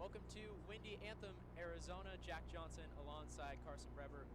Welcome to Windy Anthem, Arizona. Jack Johnson alongside Carson Breber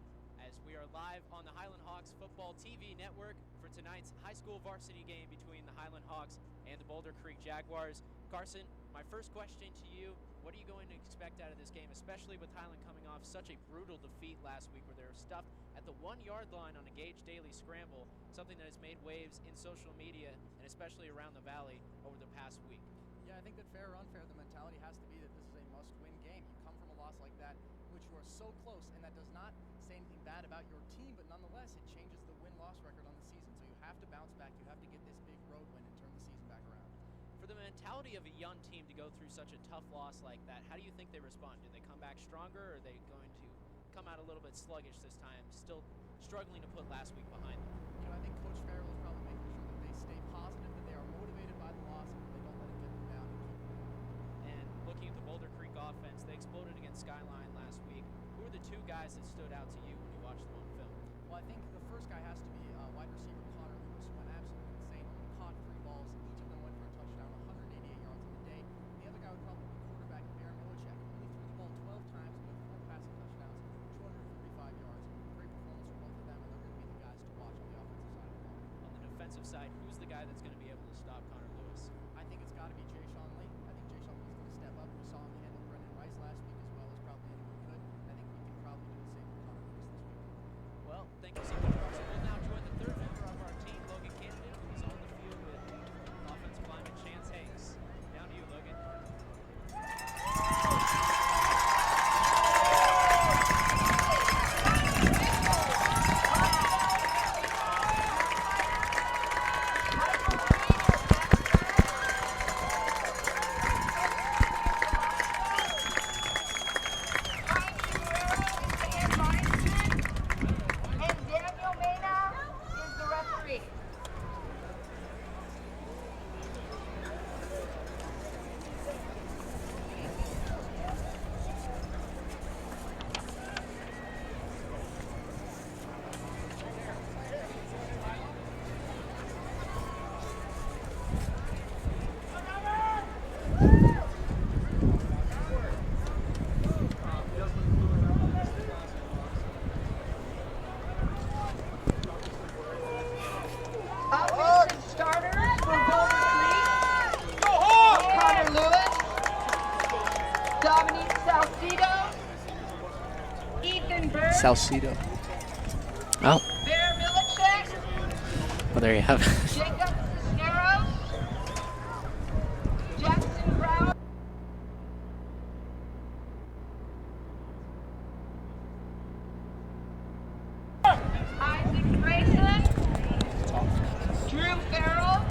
as we are live on the Highland Hawks Football TV network for tonight's high school varsity game between the Highland Hawks and the Boulder Creek Jaguars. Carson, my first question to you, what are you going to expect out of this game, especially with Highland coming off such a brutal defeat last week where they were stuffed at the 1-yard line on a Gage Daily scramble, something that has made waves in social media and especially around the Valley over the past week? Yeah, I think that fair or unfair, the mentality has to be that this is a must-win game. You come from a loss like that, which you are so close, and that does not say anything bad about your team, but nonetheless, it changes the win-loss record on the season. So you have to bounce back. You have to get this big road win and turn the season back around. For the mentality of a young team to go through such a tough loss like that, how do you think they respond? Do they come back stronger, or are they going to come out a little bit sluggish this time, still struggling to put last week behind them? You know, I think Coach Farrell is probably making sure that they stay positive, that they are motivated by the loss, and that they don't let it get them down. And looking at the Boulder Creek offense, they exploded against Skyline last week. Who are the two guys that stood out to you when you watched them on film? Well, I think the first guy has to be wide receiver Connor Lewis, who went absolutely insane. Only caught 3 balls. Each of them went for a touchdown, 188 yards on the day. The other guy would probably be quarterback Bear Milichek. Only threw the ball 12 times with 4 passing touchdowns, 235 yards. Great performance from both of them, and they're going to be the guys to watch on the offensive side of the ball. On the defensive side, who's the guy that's going to be able to stop Connor Lewis? I think it's got to be Jay Sean Lee. I think Jay Sean Lee's going to step up. We saw him handle Brendan Rice last week as well as probably anyone could. I think we can probably do the same with Connor Lewis this week. Well, thank you so much, Carson. We'll now join the third member of our team, Logan Candidate, who's on the field with offensive lineman Chance Hanks. Down to you, Logan. Salcido. Oh. Bear Milichek. Well, there you have it. Jacob Cisneros. Jackson Brown. Isaac Grayson. Drew Farrell.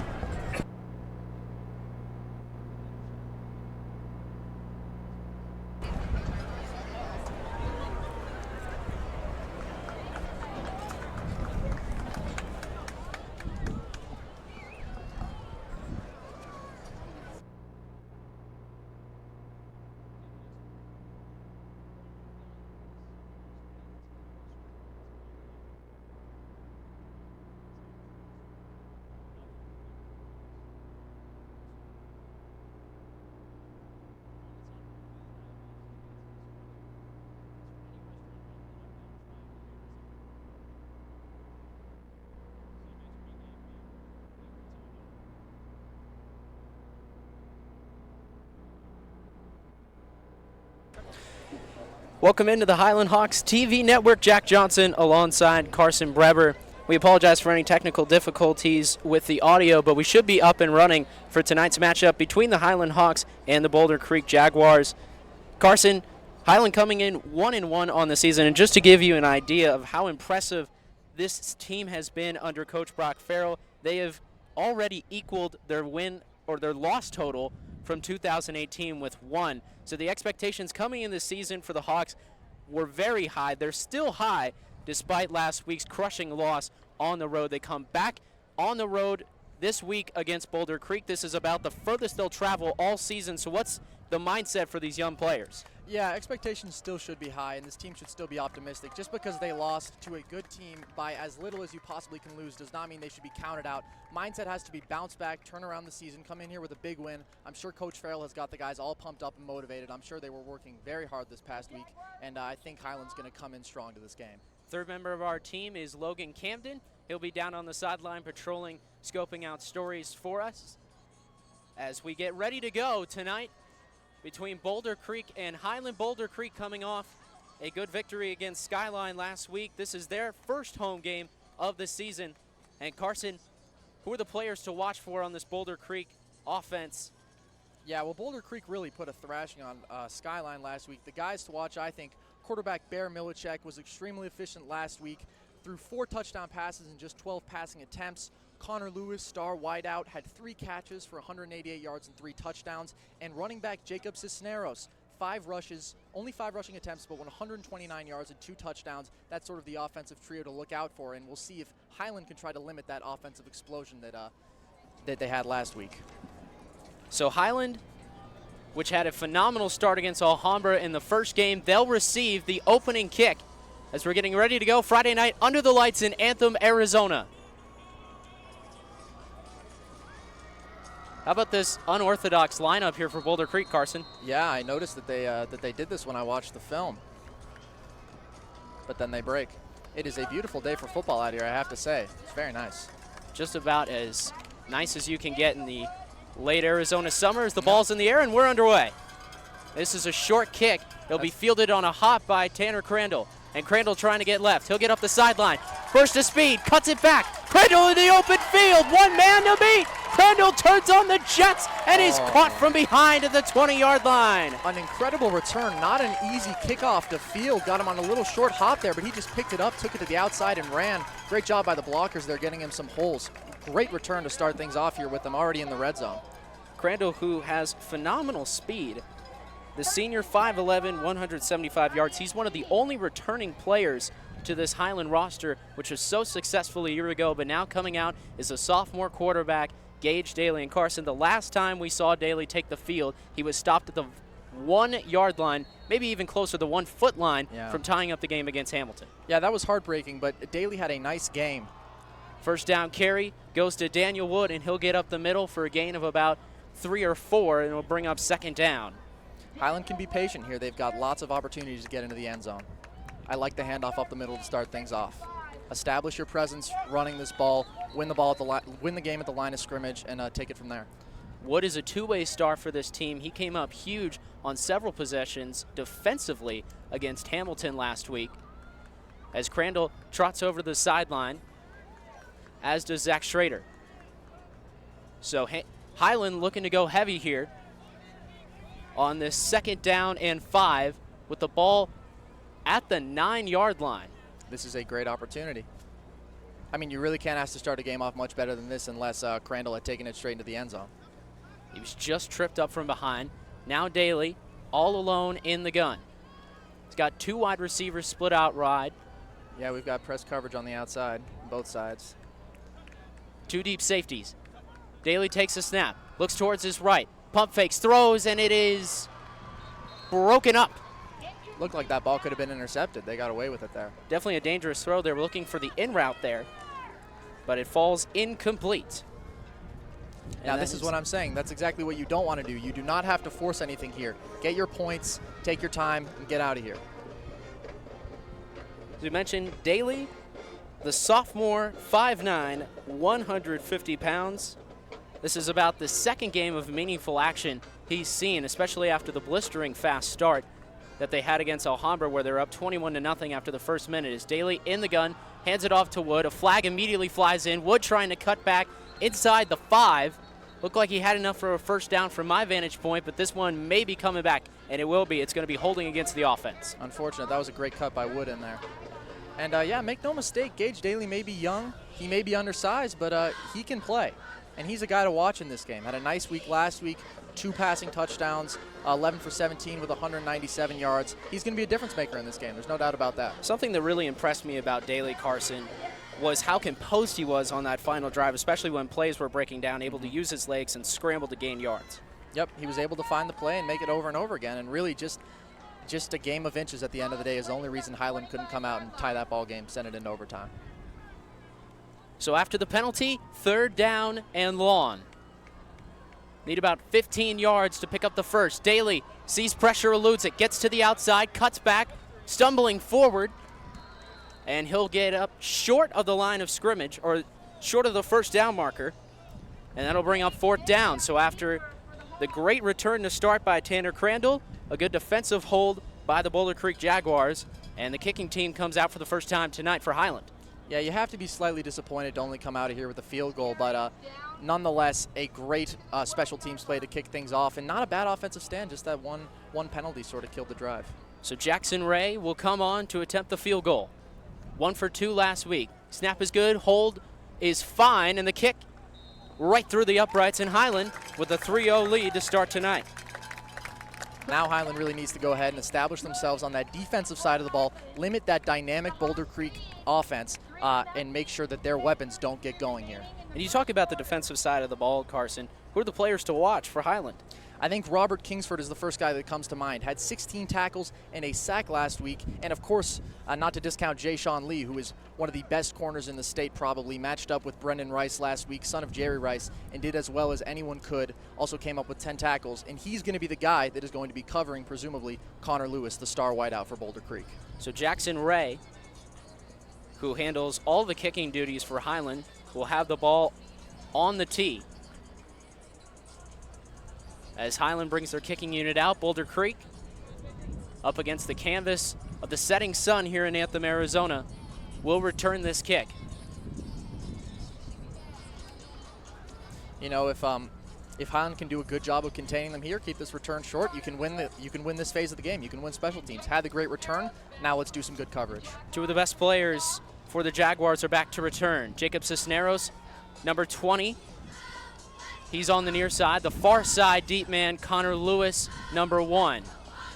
Welcome into the Highland Hawks TV network. Jack Johnson alongside Carson Breber. We apologize for any technical difficulties with the audio, but we should be up and running for tonight's matchup between the Highland Hawks and the Boulder Creek Jaguars. Carson, Highland coming in 1-1 on the season, and just to give you an idea of how impressive this team has been under Coach Brock Farrell, they have already equaled their win or their loss total from 2018 with 1. So the expectations coming in this season for the Hawks were very high. They're still high despite last week's crushing loss on the road. They come back on the road this week against Boulder Creek. This is about the furthest they'll travel all season. So what's the mindset for these young players? Yeah, expectations still should be high, and this team should still be optimistic. Just because they lost to a good team by as little as you possibly can lose does not mean they should be counted out. Mindset has to be bounce back, turn around the season, come in here with a big win. I'm sure Coach Farrell has got the guys all pumped up and motivated. I'm sure they were working very hard this past week, and I think Highland's going to come in strong to this game. Third member of our team is Logan Camden. He'll be down on the sideline patrolling, scoping out stories for us as we get ready to go tonight between Boulder Creek and Highland. Boulder Creek coming off a good victory against Skyline last week. This is their first home game of the season. And Carson, who are the players to watch for on this Boulder Creek offense? Yeah, well, Boulder Creek really put a thrashing on Skyline last week. The guys to watch, I think, quarterback Bear Milicek was extremely efficient last week, threw 4 touchdown passes and just 12 passing attempts. Connor Lewis, star wideout, had 3 catches for 188 yards and 3 touchdowns. And running back Jacob Cisneros, 5 rushes, only 5 rushing attempts, but 129 yards and 2 touchdowns. That's sort of the offensive trio to look out for, and we'll see if Highland can try to limit that offensive explosion that they had last week. So Highland, which had a phenomenal start against Alhambra in the first game, they'll receive the opening kick as we're getting ready to go Friday night under the lights in Anthem, Arizona. How about this unorthodox lineup here for Boulder Creek, Carson? Yeah, I noticed that they did this when I watched the film. But then they break. It is a beautiful day for football out here, I have to say. It's very nice. Just about as nice as you can get in the late Arizona summer as the ball's in the air, and we're underway. This is a short kick. It'll be fielded on a hop by Tanner Crandall. And Crandall trying to get left. He'll get up the sideline. Burst of speed, cuts it back. Crandall in the open field, 1 man to beat. Crandall turns on the Jets and is caught from behind at the 20-yard line. An incredible return, not an easy kickoff to field. Got him on a little short hop there, but he just picked it up, took it to the outside and ran. Great job by the blockers there, getting him some holes. Great return to start things off here with them already in the red zone. Crandall, who has phenomenal speed. The senior, 5'11", 175 yards. He's one of the only returning players to this Highland roster, which was so successful a year ago, but now coming out is a sophomore quarterback, Gage Daly. And Carson, the last time we saw Daly take the field, he was stopped at the 1-yard line, maybe even closer, the 1-foot line, from tying up the game against Hamilton. Yeah, that was heartbreaking, but Daly had a nice game. First down carry goes to Daniel Wood, and he'll get up the middle for a gain of about 3 or 4, and it'll bring up second down. Highland can be patient here. They've got lots of opportunities to get into the end zone. I like the handoff up the middle to start things off. Establish your presence running this ball, win the game at the line of scrimmage, and take it from there. Wood is a two-way star for this team. He came up huge on several possessions defensively against Hamilton last week. As Crandall trots over the sideline, as does Zach Schrader. So Highland looking to go heavy here on this second down and 5 with the ball at the 9-yard line. This is a great opportunity. I mean, you really can't ask to start a game off much better than this unless Crandall had taken it straight into the end zone. He was just tripped up from behind. Now Daly all alone in the gun. He's got 2 wide receivers split out wide. Yeah, we've got press coverage on the outside, both sides. 2 deep safeties. Daly takes a snap, looks towards his right, pump fakes, throws, and it is broken up. Looked like that ball could have been intercepted. They got away with it there. Definitely a dangerous throw. They were looking for the in route there, but it falls incomplete. Now, this is what I'm saying. That's exactly what you don't want to do. You do not have to force anything here. Get your points, take your time, and get out of here. As we mentioned, Daly, the sophomore, 5'9", 150 pounds. This is about the second game of meaningful action he's seen, especially after the blistering fast start. that they had against Alhambra, where they're up 21-0 after the first minute. As Daly in the gun, hands it off to Wood. A flag immediately flies in. Wood trying to cut back inside the 5. Looked like he had enough for a first down from my vantage point, but this one may be coming back, and it will be. It's going to be holding against the offense. Unfortunate. That was a great cut by Wood in there. And, yeah, make no mistake, Gage Daly may be young. He may be undersized, but he can play. And he's a guy to watch in this game. Had a nice week last week, 2 passing touchdowns, 11 for 17 with 197 yards. He's going to be a difference maker in this game. There's no doubt about that. Something that really impressed me about Daly, Carson, was how composed he was on that final drive, especially when plays were breaking down, able to use his legs and scramble to gain yards. Yep, he was able to find the play and make it over and over again, and really just a game of inches at the end of the day is the only reason Highland couldn't come out and tie that ball game, send it into overtime. So after the penalty, 3rd down and long. Need about 15 yards to pick up the first. Daly sees pressure, eludes it, gets to the outside, cuts back, stumbling forward, and he'll get up short of the line of scrimmage, or short of the first down marker, and that'll bring up 4th down. So after the great return to start by Tanner Crandall, a good defensive hold by the Boulder Creek Jaguars, and the kicking team comes out for the first time tonight for Highland. Yeah, you have to be slightly disappointed to only come out of here with a field goal, but nonetheless, a great special teams play to kick things off, and not a bad offensive stand, just that one penalty sort of killed the drive. So Jackson Ray will come on to attempt the field goal. 1 for 2 last week. Snap is good, hold is fine, and the kick right through the uprights in Highland with a 3-0 lead to start tonight. Now Highland really needs to go ahead and establish themselves on that defensive side of the ball, limit that dynamic Boulder Creek offense, and make sure that their weapons don't get going here. And you talk about the defensive side of the ball, Carson. Who are the players to watch for Highland? I think Robert Kingsford is the first guy that comes to mind. Had 16 tackles and a sack last week. And, of course, not to discount Jay Sean Lee, who is one of the best corners in the state probably, matched up with Brendan Rice last week, son of Jerry Rice, and did as well as anyone could. Also came up with 10 tackles. And he's going to be the guy that is going to be covering, presumably, Connor Lewis, the star wideout for Boulder Creek. So Jackson Ray, who handles all the kicking duties for Highland, will have the ball on the tee. As Highland brings their kicking unit out, Boulder Creek up against the canvas of the setting sun here in Anthem, Arizona, will return this kick. You know, if Highland can do a good job of containing them here, keep this return short, you can win this phase of the game. You can win special teams. Had the great return. Now let's do some good coverage. 2 of the best players for the Jaguars are back to return. Jacob Cisneros, number 20. He's on the near side. The far side deep man, Connor Lewis, number 1.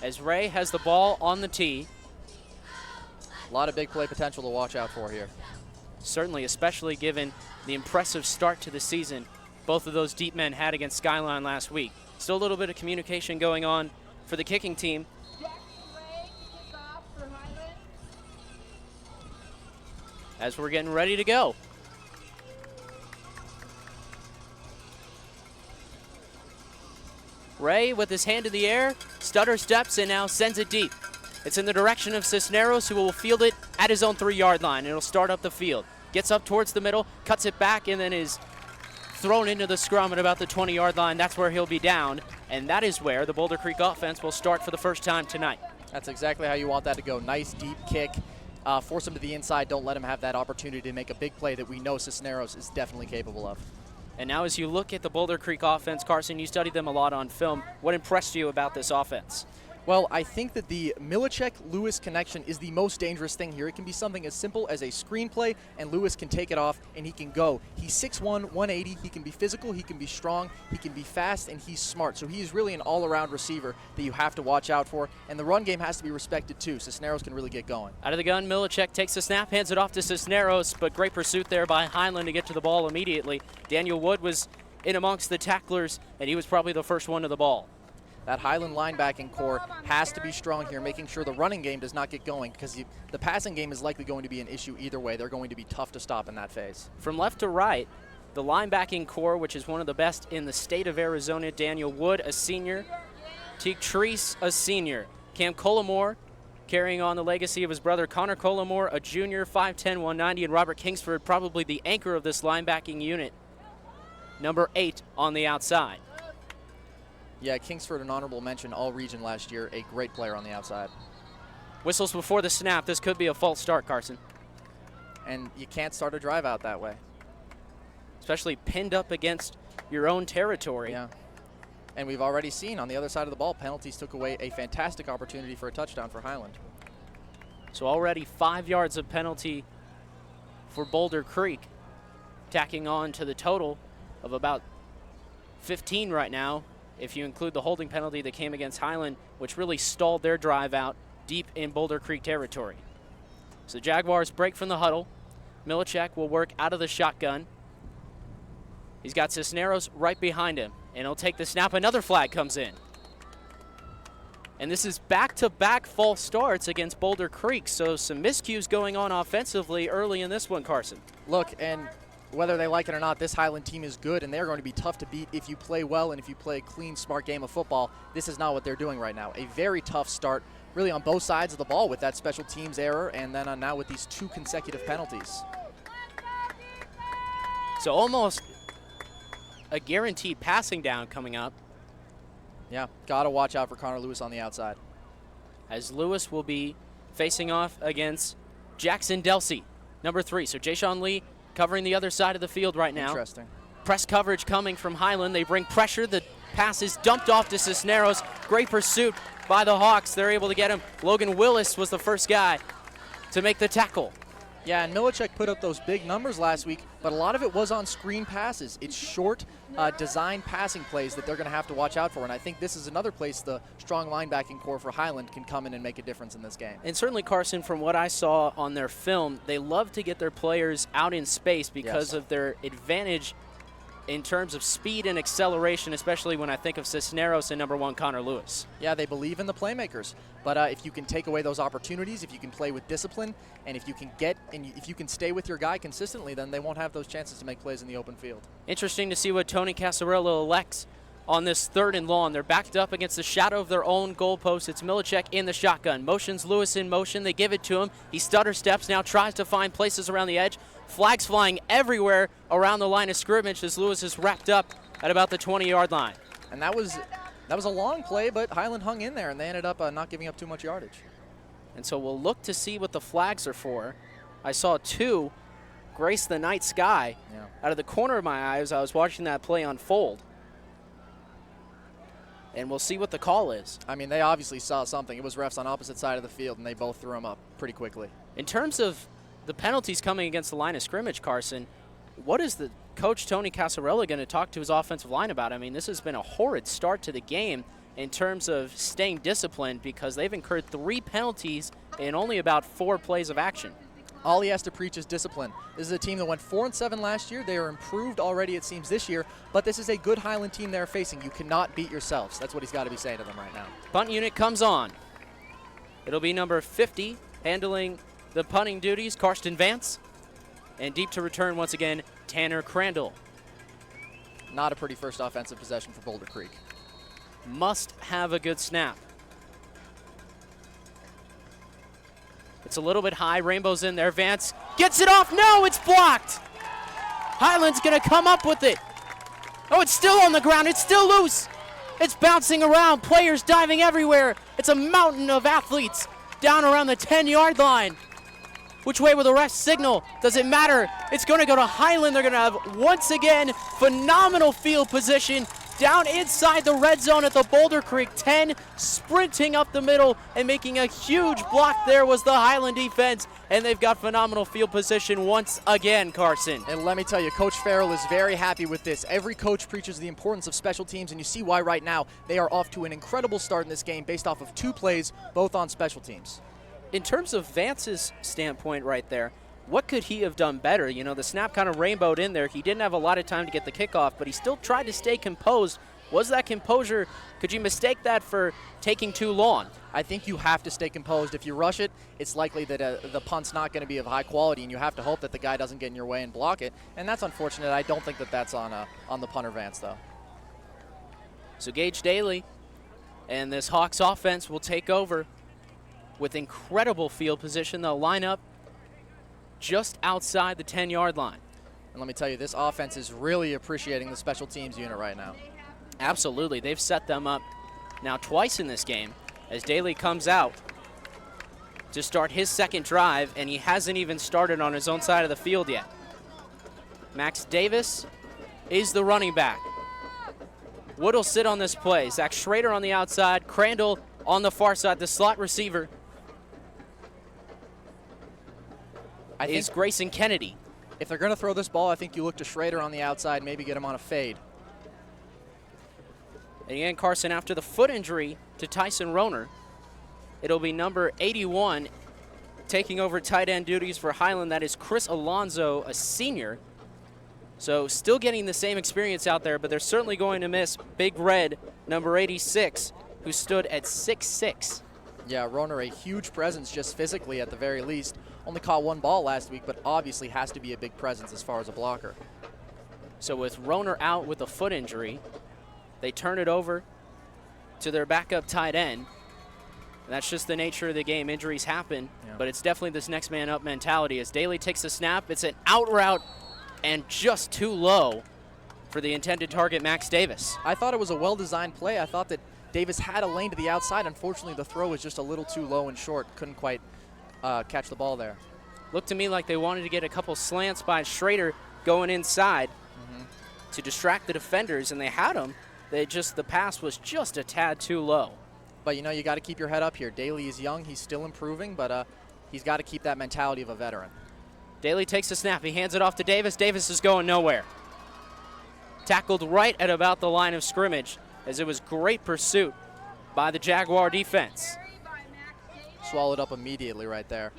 As Ray has the ball on the tee. A lot of big play potential to watch out for here. Certainly, especially given the impressive start to the season both of those deep men had against Skyline last week. Still a little bit of communication going on for the kicking team. As we're getting ready to go. Ray with his hand in the air, stutter steps and now sends it deep. It's in the direction of Cisneros, who will field it at his own 3-yard line. It'll start up the field. Gets up towards the middle, cuts it back, and then is thrown into the scrum at about the 20-yard line. That's where he'll be down, and that is where the Boulder Creek offense will start for the first time tonight. That's exactly how you want that to go. Nice deep kick. Force him to the inside. Don't let him have that opportunity to make a big play that we know Cisneros is definitely capable of. And now as you look at the Boulder Creek offense, Carson, you studied them a lot on film. What impressed you about this offense? Well, I think that the Milacek-Lewis connection is the most dangerous thing here. It can be something as simple as a screenplay, and Lewis can take it off, and he can go. He's 6'1", 180. He can be physical, he can be strong, he can be fast, and he's smart. So he's really an all-around receiver that you have to watch out for, and the run game has to be respected too. Cisneros can really get going. Out of the gun, Milacek takes the snap, hands it off to Cisneros, but great pursuit there by Highland to get to the ball immediately. Daniel Wood was in amongst the tacklers, and he was probably the first one to the ball. That Highland linebacking core has to be strong here, making sure the running game does not get going, because the passing game is likely going to be an issue either way. They're going to be tough to stop in that phase. From left to right, the linebacking core, which is one of the best in the state of Arizona, Daniel Wood, a senior, Teague Treese, a senior, Cam Collimore, carrying on the legacy of his brother Connor Collimore, a junior, 5'10", 190, and Robert Kingsford, probably the anchor of this linebacking unit, number 8 on the outside. Yeah, Kingsford, an honorable mention, all region last year, a great player on the outside. Whistles before the snap. This could be a false start, Carson. And you can't start a drive out that way. Especially pinned up against your own territory. Yeah. And we've already seen on the other side of the ball, penalties took away a fantastic opportunity for a touchdown for Highland. So already 5 yards of penalty for Boulder Creek, tacking on to the total of about 15 right now, if you include the holding penalty that came against Highland, which really stalled their drive out deep in Boulder Creek territory. So the Jaguars break from the huddle. Milacek will work out of the shotgun. He's got Cisneros right behind him, and he'll take the snap. Another flag comes in. And this is back-to-back false starts against Boulder Creek, so some miscues going on offensively early in this one, Carson. Look, and whether they like it or not, this Highland team is good, and they're going to be tough to beat if you play well and if you play a clean, smart game of football. This is not what they're doing right now. A very tough start, really on both sides of the ball with that special teams error, and then now with these 2 consecutive penalties. So almost a guaranteed passing down coming up. Yeah, got to watch out for Connor Lewis on the outside. As Lewis will be facing off against Jackson Delsey, number 3. So Jayshawn Lee covering the other side of the field right now. Interesting. Press coverage coming from Highland. They bring pressure. The pass is dumped off to Cisneros. Great pursuit by the Hawks. They're able to get him. Logan Willis was the first guy to make the tackle. Yeah, and Milacek put up those big numbers last week, but a lot of it was on screen passes. It's short, design passing plays that they're going to have to watch out for, and I think this is another place the strong linebacking core for Highland can come in and make a difference in this game. And certainly, Carson, from what I saw on their film, they love to get their players out in space because of their advantage in terms of speed and acceleration, especially when I think of Cisneros and number 1 Connor Lewis. Yeah, they believe in the playmakers, but if you can take away those opportunities, if you can play with discipline, and if you can stay with your guy consistently, then they won't have those chances to make plays in the open field. Interesting to see what Tony Casarello elects on this 3rd and long. They're backed up against the shadow of their own goalpost. It's Milacek in the shotgun. Motions Lewis in motion. They give it to him. He stutter steps now, tries to find places around the edge. Flags flying everywhere around the line of scrimmage as Lewis is wrapped up at about the 20-yard line. And that was a long play, but Highland hung in there, and they ended up not giving up too much yardage. And so we'll look to see what the flags are for. I saw 2 grace the night sky out of the corner of my eye as I was watching that play unfold. And we'll see what the call is. I mean, they obviously saw something. It was refs on opposite side of the field, and they both threw them up pretty quickly. In terms of the penalties coming against the line of scrimmage, Carson, what is the coach Tony Casarello going to talk to his offensive line about? I mean, this has been a horrid start to the game in terms of staying disciplined because they've incurred 3 penalties in only about 4 plays of action. All he has to preach is discipline. This is a team that went 4-7 last year. They are improved already, it seems, this year, but this is a good Highland team they're facing. You cannot beat yourselves. That's what he's got to be saying to them right now. Punt unit comes on. It'll be number 50 handling the punting duties, Karsten Vance. And deep to return once again, Tanner Crandall. Not a pretty first offensive possession for Boulder Creek. Must have a good snap. It's a little bit high. Rainbow's in there. Vance gets it off. No, it's blocked. Highland's going to come up with it. Oh, it's still on the ground. It's still loose. It's bouncing around. Players diving everywhere. It's a mountain of athletes down around the 10-yard line. Which way will the refs signal? Does it matter? It's going to go to Highland. They're going to have, once again, phenomenal field position down inside the red zone at the Boulder Creek 10, sprinting up the middle and making a huge block there was the Highland defense, and they've got phenomenal field position once again, Carson. And let me tell you, Coach Farrell is very happy with this. Every coach preaches the importance of special teams, and you see why right now they are off to an incredible start in this game based off of 2 plays, both on special teams. In terms of Vance's standpoint right there, what could he have done better? You know, the snap kind of rainbowed in there. He didn't have a lot of time to get the kickoff, but he still tried to stay composed. Was that composure, could you mistake that for taking too long? I think you have to stay composed. If you rush it, it's likely that the punt's not going to be of high quality, and you have to hope that the guy doesn't get in your way and block it. And that's unfortunate. I don't think that that's on the punter Vance, though. So Gage Daly and this Hawks offense will take over with incredible field position. They'll line up just outside the 10-yard line. And let me tell you, this offense is really appreciating the special teams unit right now. Absolutely. They've set them up now twice in this game as Daly comes out to start his second drive, and he hasn't even started on his own side of the field yet. Max Davis is the running back. Wood will sit on this play. Zach Schrader on the outside, Crandall on the far side, the slot receiver is Grayson Kennedy. If they're going to throw this ball, I think you look to Schrader on the outside, maybe get him on a fade. And again, Carson, after the foot injury to Tyson Rohner, it'll be number 81 taking over tight end duties for Highland. That is Chris Alonzo, a senior. So still getting the same experience out there, but they're certainly going to miss Big Red, number 86, who stood at 6'6". Yeah, Rohner, a huge presence just physically at the very least. Only caught one ball last week, but obviously has to be a big presence as far as a blocker. So with Rohner out with a foot injury, they turn it over to their backup tight end. And that's just the nature of the game. Injuries happen, but it's definitely this next man up mentality. As Daly takes the snap, it's an out route and just too low for the intended target, Max Davis. I thought it was a well-designed play. I thought that Davis had a lane to the outside. Unfortunately, the throw was just a little too low and short. Couldn't quite catch the ball there. Looked to me like they wanted to get a couple slants by Schrader going inside to distract the defenders, and they had them. The pass was just a tad too low. But, you know, you got to keep your head up here. Daly is young. He's still improving, but he's got to keep that mentality of a veteran. Daly takes the snap. He hands it off to Davis. Davis is going nowhere. Tackled right at about the line of scrimmage, as it was great pursuit by the Jaguar defense. Swallowed up immediately right there.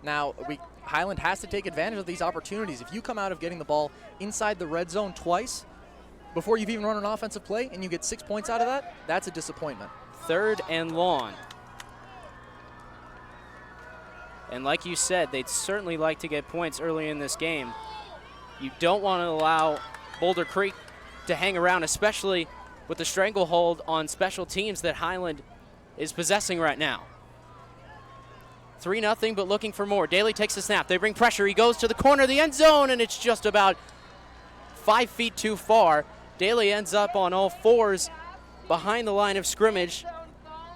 Now, Highland has to take advantage of these opportunities. If you come out of getting the ball inside the red zone twice before you've even run an offensive play and you get 6 points out of that, that's a disappointment. 3rd and long. And like you said, they'd certainly like to get points early in this game. You don't want to allow Boulder Creek to hang around, especially with the stranglehold on special teams that Highland is possessing right now. 3-0, but looking for more. Daly takes the snap. They bring pressure. He goes to the corner of the end zone, and it's just about 5 feet too far. Daly ends up on all fours behind the line of scrimmage,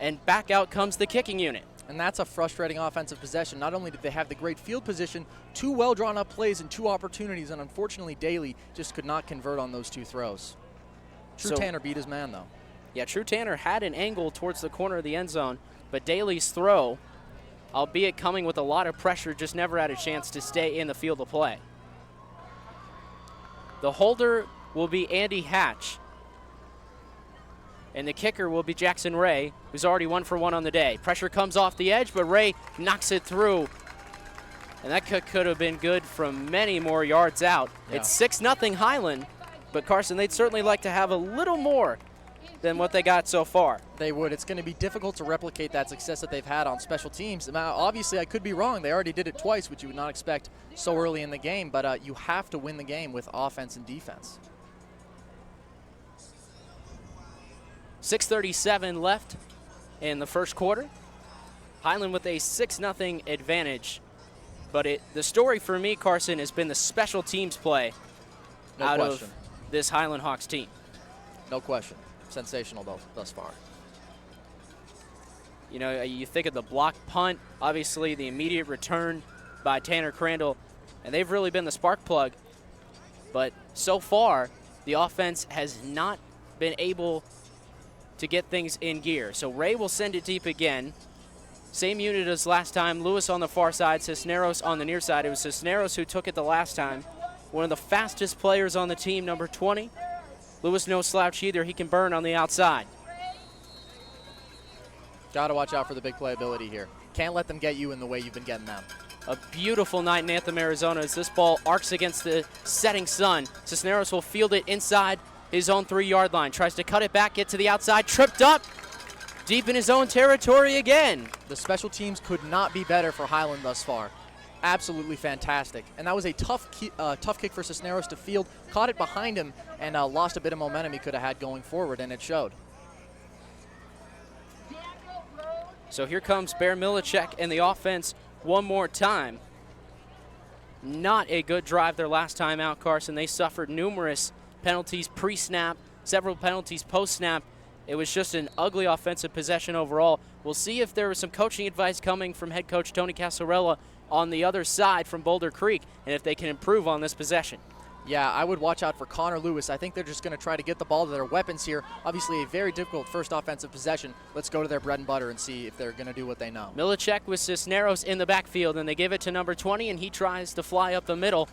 and back out comes the kicking unit. And that's a frustrating offensive possession. Not only did they have the great field position, 2 well-drawn-up plays and 2 opportunities, and unfortunately Daly just could not convert on those 2 throws. True Tanner beat his man, though. Yeah, True Tanner had an angle towards the corner of the end zone, but Daly's throw, albeit coming with a lot of pressure, just never had a chance to stay in the field of play. The holder will be Andy Hatch, and the kicker will be Jackson Ray, who's already 1 for 1 on the day. Pressure comes off the edge, but Ray knocks it through. And that could have been good from many more yards out. Yeah. It's 6-0 Highland, but Carson, they'd certainly like to have a little more than what they got so far. They would. It's going to be difficult to replicate that success that they've had on special teams. Now, obviously, I could be wrong. They already did it twice, which you would not expect so early in the game, but you have to win the game with offense and defense. 6:37 left in the first quarter. Highland with a 6-0 advantage. But the story for me, Carson, has been the special teams play out of this Highland Hawks team. No question. Sensational thus far. You know, you think of the block punt, obviously the immediate return by Tanner Crandall, and they've really been the spark plug. But so far, the offense has not been able to get things in gear. So Ray will send it deep again. Same unit as last time. Lewis on the far side, Cisneros on the near side. It was Cisneros who took it the last time. One of the fastest players on the team, number 20. Lewis no slouch either. He can burn on the outside. Got to watch out for the big playability here. Can't let them get you in the way you've been getting them. A beautiful night in Anthem, Arizona as this ball arcs against the setting sun. Cisneros will field it inside his own 3-yard line. Tries to cut it back, get to the outside, tripped up, deep in his own territory again. The special teams could not be better for Highland thus far. Absolutely fantastic. And that was a tough kick for Cisneros to field. Caught it behind him and lost a bit of momentum he could have had going forward, and it showed. So here comes Bear Milacek and the offense one more time. Not a good drive their last time out, Carson. They suffered numerous penalties pre-snap, several penalties post-snap. It was just an ugly offensive possession overall. We'll see if there was some coaching advice coming from head coach Tony Casarella on the other side from Boulder Creek, and if they can improve on this possession. Yeah, I would watch out for Connor Lewis. I think they're just going to try to get the ball to their weapons here. Obviously, a very difficult first offensive possession. Let's go to their bread and butter and see if they're going to do what they know. Milicek with Cisneros in the backfield, and they give it to number 20, and he tries to fly up the middle.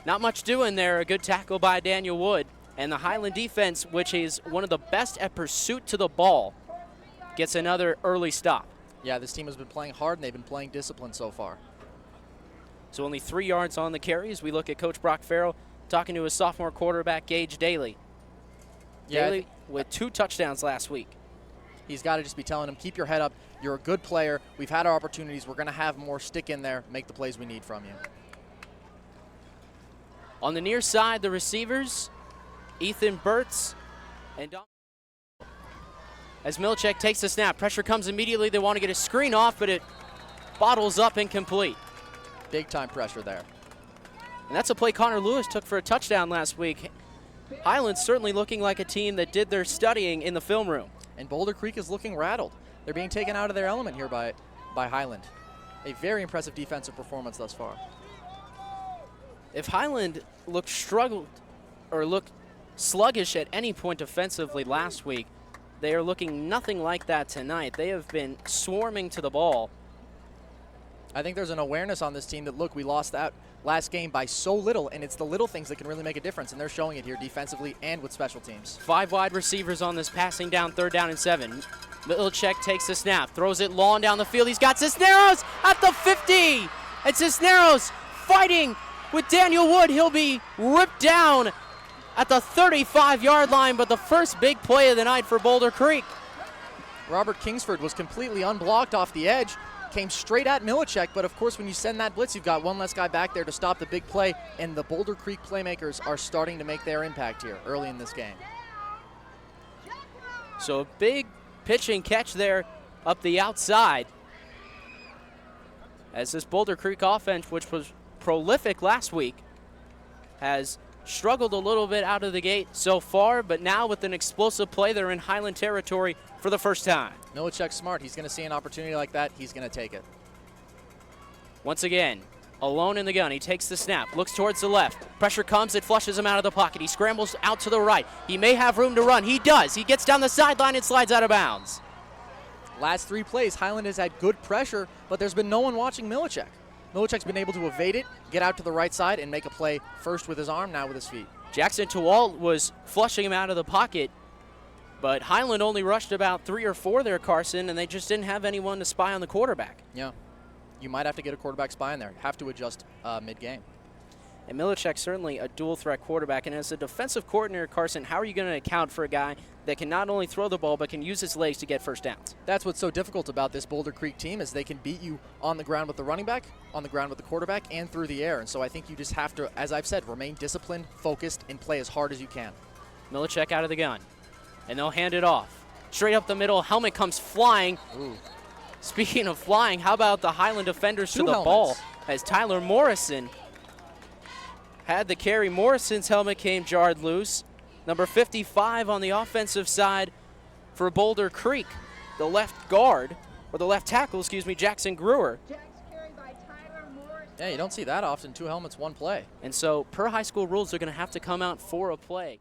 Not much doing there. A good tackle by Daniel Wood. And the Highland defense, which is one of the best at pursuit to the ball, gets another early stop. Yeah, this team has been playing hard, and they've been playing discipline so far. So only 3 yards on the carries. We look at Coach Brock Farrell talking to his sophomore quarterback, Gage Daly. Yeah, Daly with 2 touchdowns last week. He's got to just be telling him, keep your head up. You're a good player. We've had our opportunities. We're going to have more. Stick in there. Make the plays we need from you. On the near side, the receivers, Ethan Burtz and Dom. As Milicek takes the snap, pressure comes immediately. They want to get a screen off, but it bottles up incomplete. Big time pressure there. And that's a play Connor Lewis took for a touchdown last week. Highland's certainly looking like a team that did their studying in the film room. And Boulder Creek is looking rattled. They're being taken out of their element here by Highland. A very impressive defensive performance thus far. If Highland looked sluggish at any point defensively last week, they are looking nothing like that tonight. They have been swarming to the ball. I think there's an awareness on this team that, look, we lost that last game by so little, and it's the little things that can really make a difference, and they're showing it here defensively and with special teams. 5 wide receivers on this passing down, 3rd down and 7. Milicek takes the snap, throws it long down the field. He's got Cisneros at the 50, and Cisneros fighting with Daniel Wood. He'll be ripped down at the 35-yard line, but the first big play of the night for Boulder Creek. Robert Kingsford was completely unblocked off the edge, came straight at Milicek, but of course when you send that blitz, you've got one less guy back there to stop the big play, and the Boulder Creek playmakers are starting to make their impact here early in this game. So a big pitch and catch there up the outside, as this Boulder Creek offense, which was prolific last week, has struggled a little bit out of the gate so far, but now with an explosive play, they're in Highland territory for the first time. Milicek's smart. He's going to see an opportunity like that. He's going to take it. Once again, alone in the gun. He takes the snap, looks towards the left. Pressure comes, it flushes him out of the pocket. He scrambles out to the right. He may have room to run. He does. He gets down the sideline and slides out of bounds. Last 3 plays, Highland has had good pressure, but there's been no one watching Milicek. Milicek's been able to evade it, get out to the right side, and make a play first with his arm, now with his feet. Jackson Tewalt was flushing him out of the pocket, but Highland only rushed about 3 or 4 there, Carson, and they just didn't have anyone to spy on the quarterback. Yeah. You might have to get a quarterback spy in there. Have to adjust mid-game. And Milicek's certainly a dual-threat quarterback, and as a defensive coordinator, Carson, how are you going to account for a guy that can not only throw the ball but can use his legs to get first downs? That's what's so difficult about this Boulder Creek team is they can beat you on the ground with the running back, on the ground with the quarterback, and through the air. And so I think you just have to, as I've said, remain disciplined, focused, and play as hard as you can. Milicek out of the gun, and they'll hand it off. Straight up the middle, helmet comes flying. Ooh. Speaking of flying, how about the Highland defenders to the ball as Tyler Morrison had the carry. Morrison's helmet came jarred loose. Number 55 on the offensive side for Boulder Creek, the left guard, or the left tackle, excuse me, Jackson Brewer. Yeah, you don't see that often. 2 helmets, 1 play. And so per high school rules, they're going to have to come out for a play.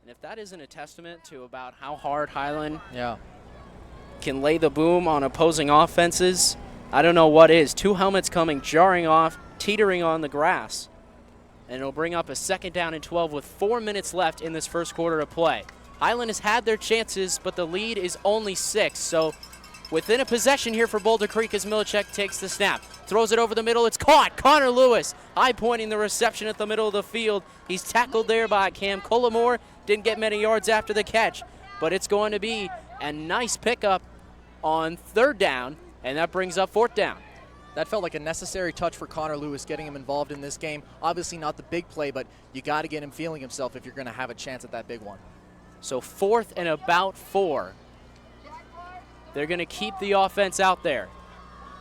And if that isn't a testament to about how hard Highland can lay the boom on opposing offenses, I don't know what is. 2 helmets coming, jarring off, teetering on the grass. And it'll bring up a 2nd down and 12 with 4 minutes left in this first quarter of play. Highland has had their chances, but the lead is only 6. So within a possession here for Boulder Creek as Milicek takes the snap. Throws it over the middle. It's caught. Connor Lewis high-pointing the reception at the middle of the field. He's tackled there by Cam Cullimore. Didn't get many yards after the catch, but it's going to be a nice pickup on 3rd down. And that brings up 4th down. That felt like a necessary touch for Connor Lewis, getting him involved in this game. Obviously not the big play, but you got to get him feeling himself if you're going to have a chance at that big one. So 4th and about 4. They're going to keep the offense out there.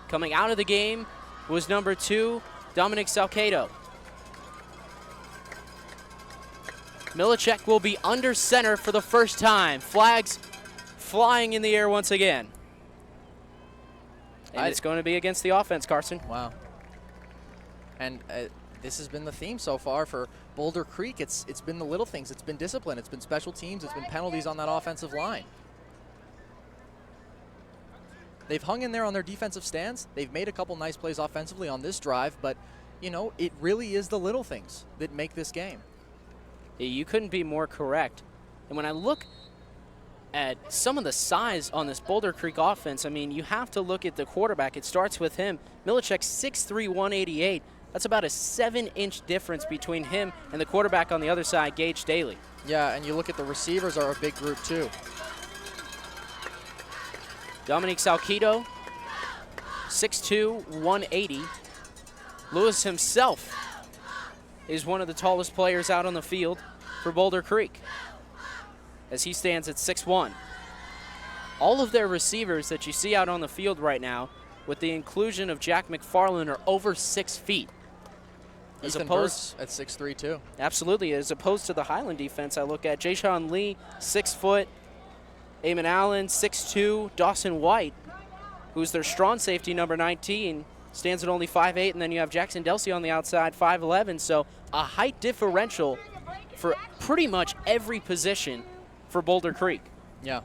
Coming out of the game was number 2, Dominic Salcedo. Milicek will be under center for the first time. Flags flying in the air once again. And it's going to be against the offense, Carson. Wow. And this has been the theme so far for Boulder Creek. It's been the little things. It's been discipline. It's been special teams. It's been penalties on that offensive line. They've hung in there on their defensive stands. They've made a couple nice plays offensively on this drive, but, you know, it really is the little things that make this game. You couldn't be more correct. And when I look at some of the size on this Boulder Creek offense, I mean, you have to look at the quarterback. It starts with him. Milicek, 6'3", 188. That's about a 7-inch difference between him and the quarterback on the other side, Gage Daly. Yeah, and you look at the receivers are a big group too. Dominique Salcido, 6'2", 180. Lewis himself is one of the tallest players out on the field for Boulder Creek, as he stands at 6'1". All of their receivers that you see out on the field right now, with the inclusion of Jack McFarland, are over 6 feet. As Ethan opposed Burks at 6'3", too. Absolutely. As opposed to the Highland defense, I look at Jayshawn Lee, 6 foot. Eamon Allen, 6'2". Dawson White, who's their strong safety, number 19, stands at only 5'8". And then you have Jackson Delsey on the outside, 5'11". So a height differential for pretty much every position for Boulder Creek. Yeah.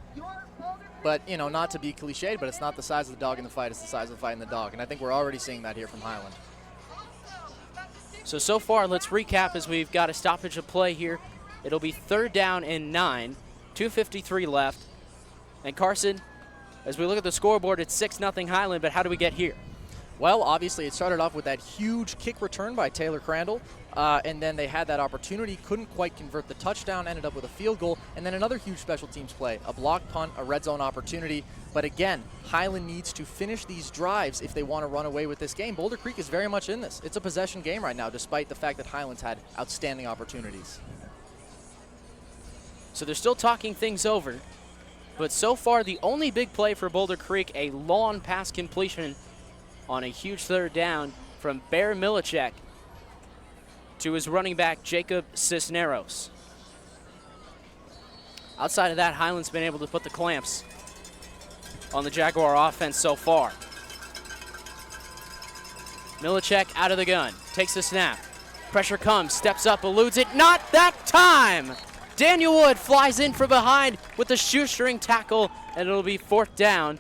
But, you know, not to be cliched, but it's not the size of the dog in the fight, it's the size of the fight in the dog. And I think we're already seeing that here from Highland. So far, let's recap as we've got a stoppage of play here. It'll be 3rd down and 9, 2:53 left. And Carson, as we look at the scoreboard, it's 6-0 Highland, but how do we get here? Well, obviously, it started off with that huge kick return by Taylor Crandall, and then they had that opportunity, couldn't quite convert the touchdown, ended up with a field goal, and then another huge special teams play, a block punt, a red zone opportunity. But again, Highland needs to finish these drives if they want to run away with this game. Boulder Creek is very much in this. It's a possession game right now, despite the fact that Highland's had outstanding opportunities. So they're still talking things over, but so far the only big play for Boulder Creek, a long pass completion on a huge 3rd down from Bear Milicek to his running back, Jacob Cisneros. Outside of that, Highland's been able to put the clamps on the Jaguar offense so far. Milicek out of the gun, takes the snap. Pressure comes, steps up, eludes it. Not that time! Daniel Wood flies in from behind with a shoestring tackle, and it'll be 4th down.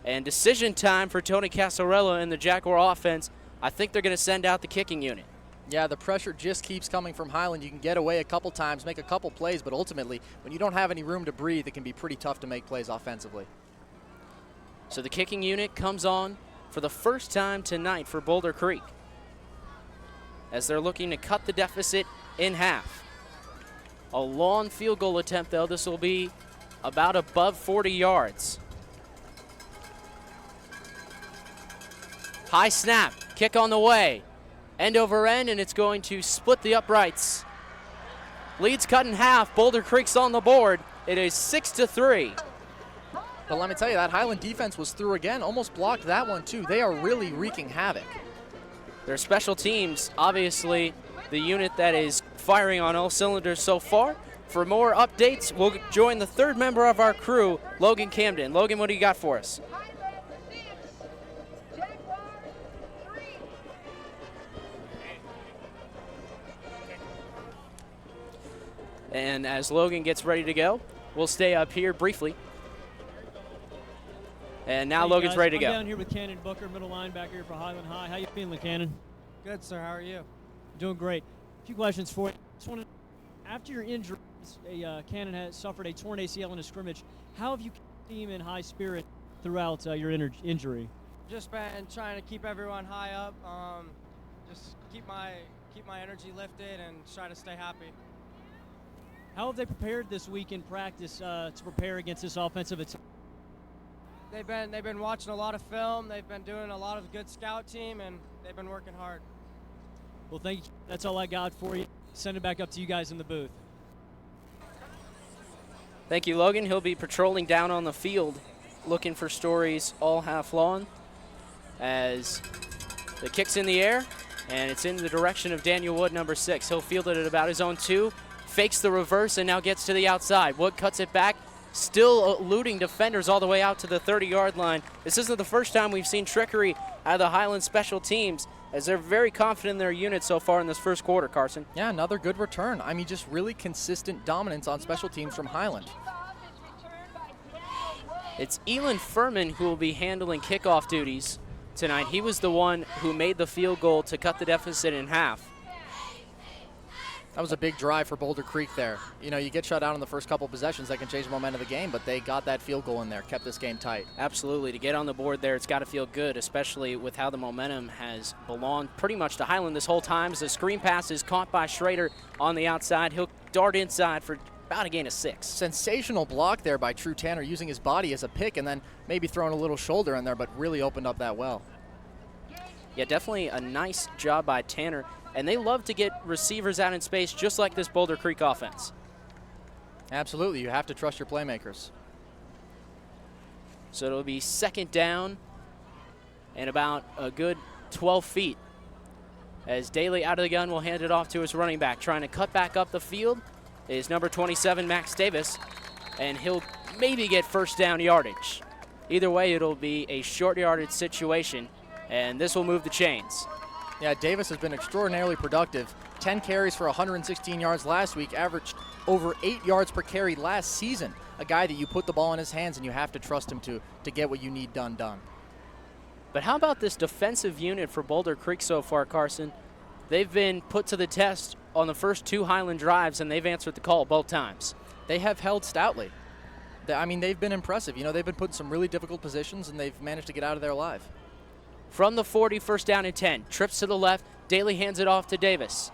And decision time for Tony Casarello and the Jaguar offense. I think they're going to send out the kicking unit. Yeah, the pressure just keeps coming from Highland. You can get away a couple times, make a couple plays, but ultimately, when you don't have any room to breathe, it can be pretty tough to make plays offensively. So the kicking unit comes on for the first time tonight for Boulder Creek, as they're looking to cut the deficit in half. A long field goal attempt, though. This will be about above 40 yards. High snap, kick on the way. End over end, and it's going to split the uprights. Lead's cut in half. Boulder Creek's on the board. It is 6-3. But let me tell you, that Highland defense was through again, almost blocked that one too. They are really wreaking havoc. Their special teams, obviously, the unit that is firing on all cylinders so far. For more updates, we'll join the 3rd member of our crew, Logan Camden. Logan, what do you got for us? And as Logan gets ready to go, we'll stay up here briefly. And now hey Logan's guys, ready to go. I'm down here with Cannon Booker, middle linebacker for Highland High. How you feeling, Cannon? Good, sir. How are you? Doing great. A few questions for you. Just wanted, after your injury, Cannon has suffered a torn ACL in a scrimmage. How have you kept the team in high spirit throughout your injury? Just been trying to keep everyone high up. Just keep my energy lifted and try to stay happy. How have they prepared this week in practice to prepare against this offensive attack? They've been watching a lot of film. They've been doing a lot of good scout team, and they've been working hard. Well, thank you. That's all I got for you. Send it back up to you guys in the booth. Thank you, Logan. He'll be patrolling down on the field, looking for stories all half long, as the kick's in the air, and it's in the direction of Daniel Wood, number 6. He'll field it at about his own 2. fakes the reverse and now gets to the outside. Wood cuts it back, still eluding defenders all the way out to the 30-yard line. This isn't the first time we've seen trickery out of the Highland special teams, as they're very confident in their unit so far in this first quarter, Carson. Yeah, another good return. I mean, just really consistent dominance on special teams from Highland. It's Elon Furman who will be handling kickoff duties tonight. He was the one who made the field goal to cut the deficit in half. That was a big drive for Boulder Creek there. You know, you get shut out in the first couple possessions, that can change the momentum of the game, but they got that field goal in there, kept this game tight. Absolutely. To get on the board there, it's got to feel good, especially with how the momentum has belonged pretty much to Highland this whole time. As the screen pass is caught by Schrader on the outside. He'll dart inside for about a gain of 6. Sensational block there by Drew Tanner, using his body as a pick and then maybe throwing a little shoulder in there, but really opened up that well. Yeah, definitely a nice job by Tanner. And they love to get receivers out in space, just like this Boulder Creek offense. Absolutely. You have to trust your playmakers. So it'll be second down and about a good 12 feet. As Daly out of the gun will hand it off to his running back. Trying to cut back up the field is number 27, Max Davis. And he'll maybe get first down yardage. Either way, it'll be a short yardage situation. And this will move the chains. Yeah, Davis has been extraordinarily productive. 10 carries for 116 yards last week, averaged over 8 yards per carry last season. A guy that you put the ball in his hands and you have to trust him to get what you need done. But how about this defensive unit for Boulder Creek so far, Carson? They've been put to the test on the first 2 Highland drives, and they've answered the call both times. They have held stoutly. I mean, they've been impressive. You know, they've been put in some really difficult positions, and they've managed to get out of there alive. From the 40, first down and 10. Trips to the left. Daly hands it off to Davis.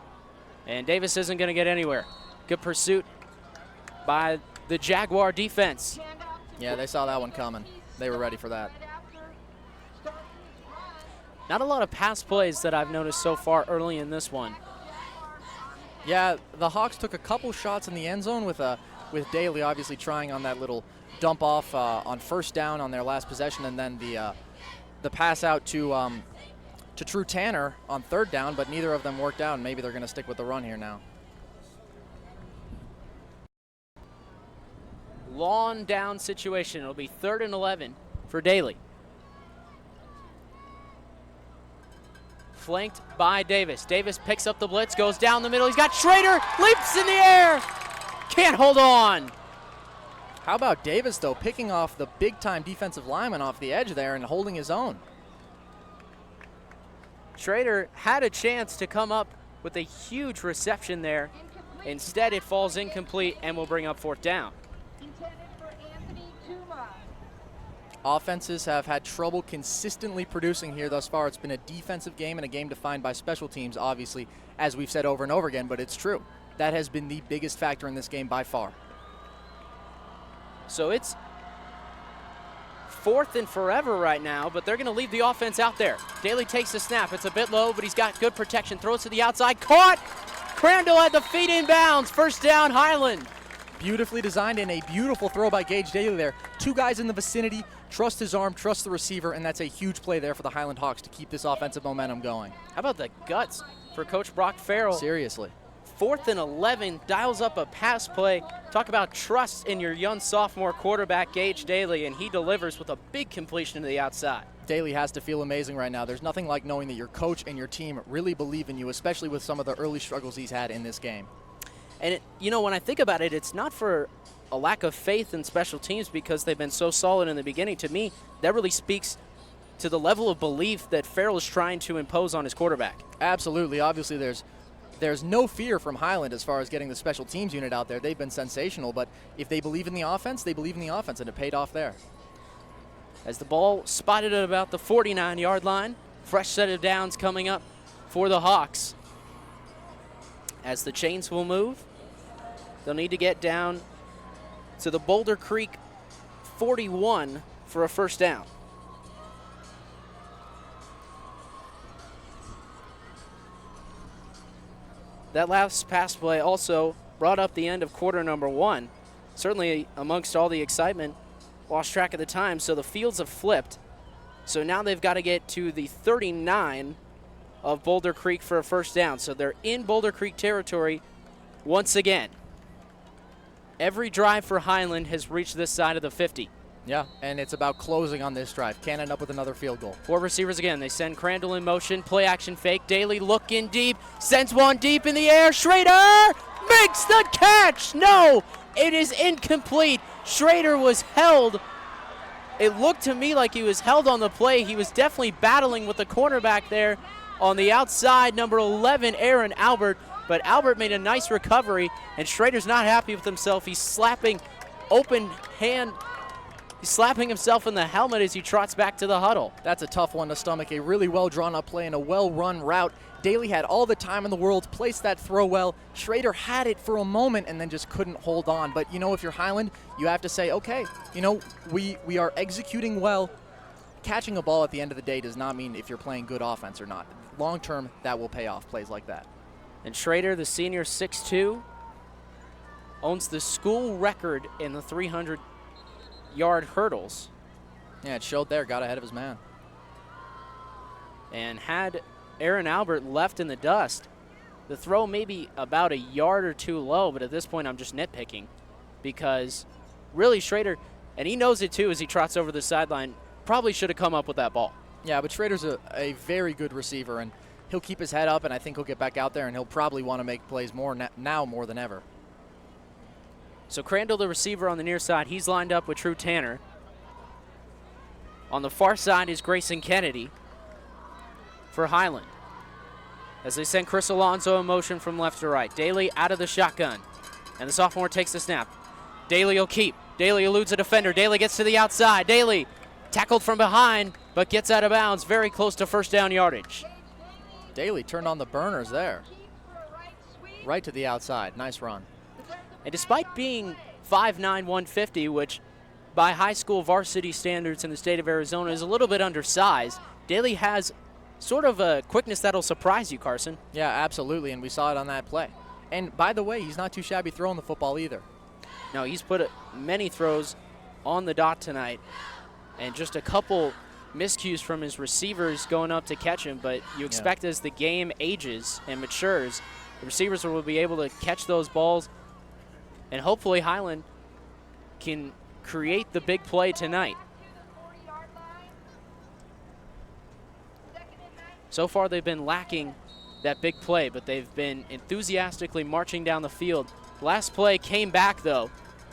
And Davis isn't going to get anywhere. Good pursuit by the Jaguar defense. Yeah, they saw that one coming. They were ready for that. Not a lot of pass plays that I've noticed so far early in this one. Yeah, the Hawks took a couple shots in the end zone with Daly obviously trying on that little dump off on first down on their last possession, and then the pass out to Drew Tanner on third down, but neither of them worked out, and maybe they're going to stick with the run here now. Long down situation. It'll be 3rd and 11 for Daly. Flanked by Davis. Davis picks up the blitz, goes down the middle. He's got Schrader, leaps in the air. Can't hold on. How about Davis, though, picking off the big-time defensive lineman off the edge there and holding his own? Schrader had a chance to come up with a huge reception there. Instead, it falls incomplete and will bring up 4th down. Offenses have had trouble consistently producing here thus far. It's been a defensive game and a game defined by special teams, obviously, as we've said over and over again, but it's true. That has been the biggest factor in this game by far. So it's 4th and forever right now, but they're going to leave the offense out there. Daly takes the snap. It's a bit low, but he's got good protection. Throws to the outside. Caught! Crandall had the feet in bounds. First down, Highland. Beautifully designed and a beautiful throw by Gage Daly there. 2 guys in the vicinity. Trust his arm, trust the receiver, and that's a huge play there for the Highland Hawks to keep this offensive momentum going. How about the guts for Coach Brock Farrell? Seriously. 4th and 11, dials up a pass play. Talk about trust in your young sophomore quarterback, Gage Daly, and he delivers with a big completion to the outside. Daly has to feel amazing right now. There's nothing like knowing that your coach and your team really believe in you, especially with some of the early struggles he's had in this game. And, when I think about it, it's not for a lack of faith in special teams because they've been so solid in the beginning. To me, that really speaks to the level of belief that Farrell is trying to impose on his quarterback. Absolutely. Obviously, there's no fear from Highland as far as getting the special teams unit out there. They've been sensational, but if they believe in the offense, they believe in the offense, and it paid off there. As the ball spotted at about the 49-yard line, fresh set of downs coming up for the Hawks. As the chains will move, they'll need to get down to the Boulder Creek 41 for a first down. That last pass play also brought up the end of quarter number 1. Certainly amongst all the excitement, lost track of the time, so the fields have flipped. So now they've got to get to the 39 of Boulder Creek for a first down. So they're in Boulder Creek territory once again. every drive for Highland has reached this side of the 50. Yeah, and it's about closing on this drive. Can't end up with another field goal. 4 receivers again. They send Crandall in motion, play action fake. Daly looking deep, sends one deep in the air. Schrader makes the catch. No, it is incomplete. Schrader was held. It looked to me like he was held on the play. He was definitely battling with the cornerback there on the outside, number 11, Aaron Albert. But Albert made a nice recovery, and Schrader's not happy with himself. He's slapping He's slapping himself in the helmet as he trots back to the huddle. That's a tough one to stomach. A really well drawn up play and a well run route. Daly had all the time in the world, placed that throw well. Schrader had it for a moment and then just couldn't hold on. But you know, if you're Highland, you have to say, okay, you know, we are executing well. Catching a ball at the end of the day does not mean if you're playing good offense or not. Long term, that will pay off, plays like that. And Schrader, the senior, 6'2", owns the school record in the 300-yard hurdles. Yeah, it showed there, got ahead of his man. And had Aaron Albert left in the dust, the throw may be about a yard or two low, but at this point I'm just nitpicking because really Schrader, and he knows it too as he trots over the sideline, probably should have come up with that ball. Yeah, but Schrader's a very good receiver, and he'll keep his head up, and I think he'll get back out there, and he'll probably want to make plays more now more than ever. So Crandall, the receiver on the near side, he's lined up with True Tanner. On the far side is Grayson Kennedy for Highland. As they send Chris Alonso in motion from left to right. Daly out of the shotgun, and the sophomore takes the snap. Daly will keep. Daly eludes a defender. Daly gets to the outside. Daly tackled from behind, but gets out of bounds, very close to first down yardage. Daly turned on the burners there. Right to the outside. Nice run. And despite being 5'9", 150, which by high school varsity standards in the state of Arizona is a little bit undersized, Daly has sort of a quickness that'll surprise you, Carson. Yeah, absolutely, and we saw it on that play. And by the way, he's not too shabby throwing the football either. No, he's put many throws on the dot tonight, and just a couple miscues from his receivers going up to catch him, but you expect as the game ages and matures, the receivers will be able to catch those balls, and hopefully Highland can create the big play tonight. So far they've been lacking that big play, but they've been enthusiastically marching down the field. Last play came back though,